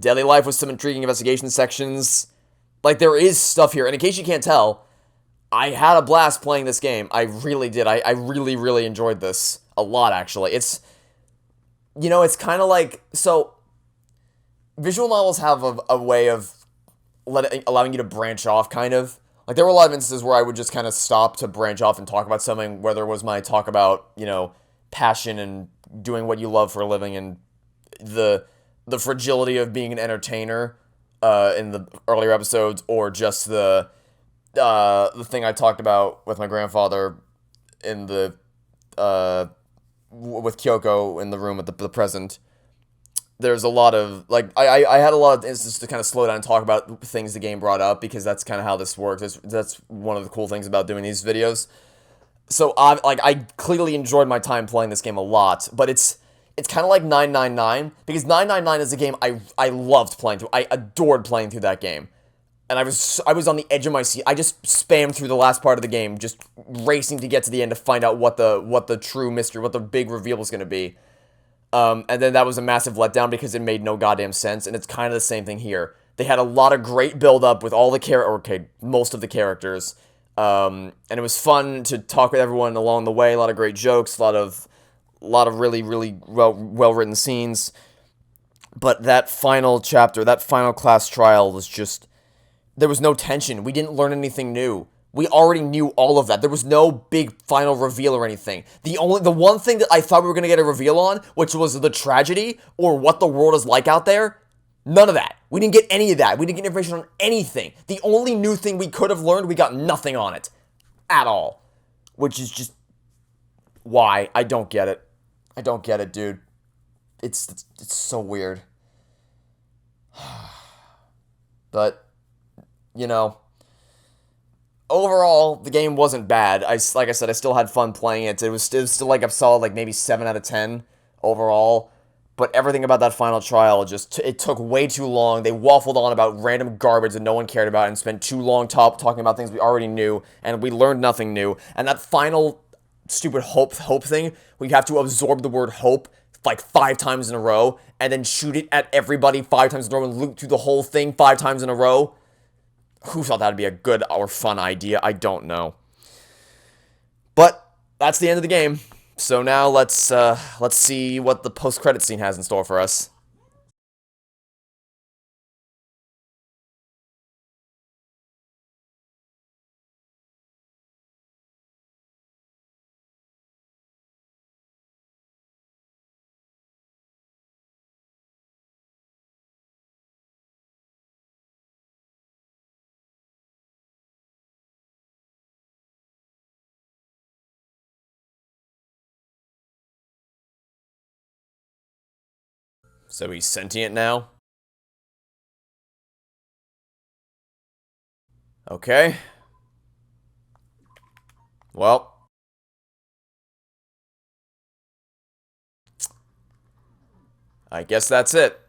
Speaker 1: Daily life with some intriguing investigation sections. There is stuff here, and in case you can't tell, I had a blast playing this game. I really did. I really, really enjoyed this. A lot, actually. It's kind of so, visual novels have a way of allowing you to branch off, kind of. There were a lot of instances where I would just kind of stop to branch off and talk about something, whether it was my talk about, passion and doing what you love for a living, and the the fragility of being an entertainer in the earlier episodes, or just the thing I talked about with my grandfather in the with Kyoko in the room at the present. There's a lot of, like, I had a lot of instances to kind of slow down and talk about things the game brought up, because that's kind of how this works. That's one of the cool things about doing these videos. So, I clearly enjoyed my time playing this game a lot, but it's kind of like 999, because 999 is a game I loved playing through. I adored playing through that game. And I was on the edge of my seat. I just spammed through the last part of the game, just racing to get to the end to find out what the true mystery, what the big reveal was going to be. And then that was a massive letdown because it made no goddamn sense, and it's kind of the same thing here. They had a lot of great build-up with all the most of the characters, and it was fun to talk with everyone along the way. A lot of great jokes, a lot of really, really well-written scenes. But that final chapter, that final class trial was just, there was no tension. We didn't learn anything new. We already knew all of that. There was no big final reveal or anything. The one thing that I thought we were going to get a reveal on, which was the tragedy or what the world is like out there, none of that. We didn't get any of that. We didn't get information on anything. The only new thing we could have learned, we got nothing on it. At all. Which is just, why? I don't get it. I don't get it, dude. It's so weird. But, you know, overall, the game wasn't bad. Like I said, I still had fun playing it. It was still like a solid, like, maybe 7 out of 10 overall. But everything about that final trial, it took way too long. They waffled on about random garbage that no one cared about and spent too long talking about things we already knew, and we learned nothing new. And that final stupid hope thing, where you have to absorb the word hope like 5 times in a row, and then shoot it at everybody 5 times in a row and loop through the whole thing 5 times in a row. Who thought that'd be a good or fun idea? I don't know. But that's the end of the game. So now let's see what the post-credit scene has in store for us. So he's sentient now? Okay. Well. I guess that's it.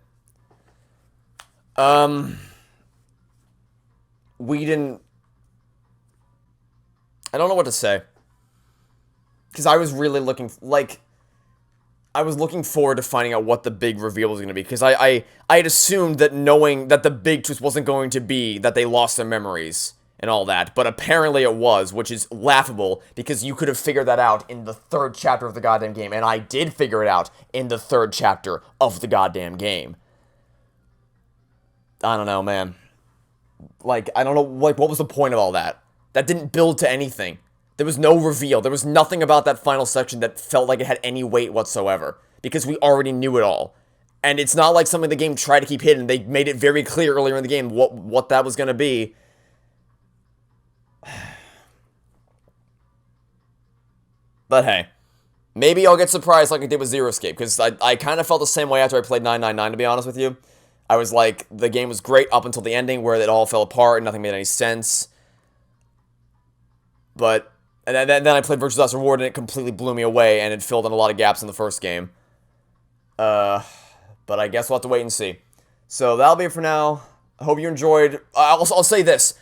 Speaker 1: We didn't... I don't know what to say. Because I was really looking... I was looking forward to finding out what the big reveal was going to be, because I had assumed that knowing that the big twist wasn't going to be that they lost their memories and all that, but apparently it was, which is laughable, because you could have figured that out in the 3rd chapter of the goddamn game, and I did figure it out in the 3rd chapter of the goddamn game. I don't know, man. Like, I don't know, like, what was the point of all that? That didn't build to anything. There was no reveal. There was nothing about that final section that felt like it had any weight whatsoever, because we already knew it all. And it's not like something the game tried to keep hidden. They made it very clear earlier in the game what that was going to be. But hey, maybe I'll get surprised like I did with Zero Escape, because I kind of felt the same way after I played 999, to be honest with you. I was like, the game was great up until the ending, where it all fell apart and nothing made any sense. But... And then I played Virtue's Last Reward, and it completely blew me away, and it filled in a lot of gaps in the first game. But I guess we'll have to wait and see. So that'll be it for now. I hope you enjoyed. I'll say this.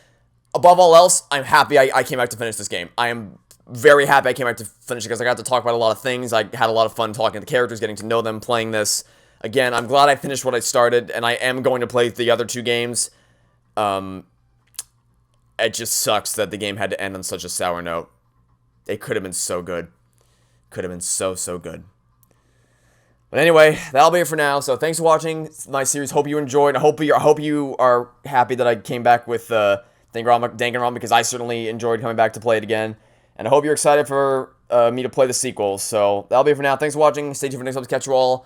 Speaker 1: Above all else, I'm happy I came back to finish this game. I am very happy I came back to finish it, because I got to talk about a lot of things. I had a lot of fun talking to the characters, getting to know them, playing this. Again, I'm glad I finished what I started, and I am going to play the other 2 games. It just sucks that the game had to end on such a sour note. It could have been so good. Could have been so good. But anyway, that'll be it for now. So thanks for watching my series. Hope you enjoyed. I hope you are happy that I came back with Danganronpa, because I certainly enjoyed coming back to play it again. And I hope you're excited for me to play the sequel. So that'll be it for now. Thanks for watching. Stay tuned for next episode. Catch you all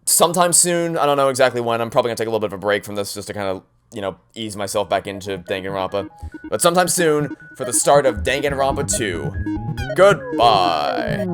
Speaker 1: sometime soon. I don't know exactly when. I'm probably gonna take a little bit of a break from this just to kind of, you know, ease myself back into Danganronpa. But sometime soon for the start of Danganronpa 2. Goodbye.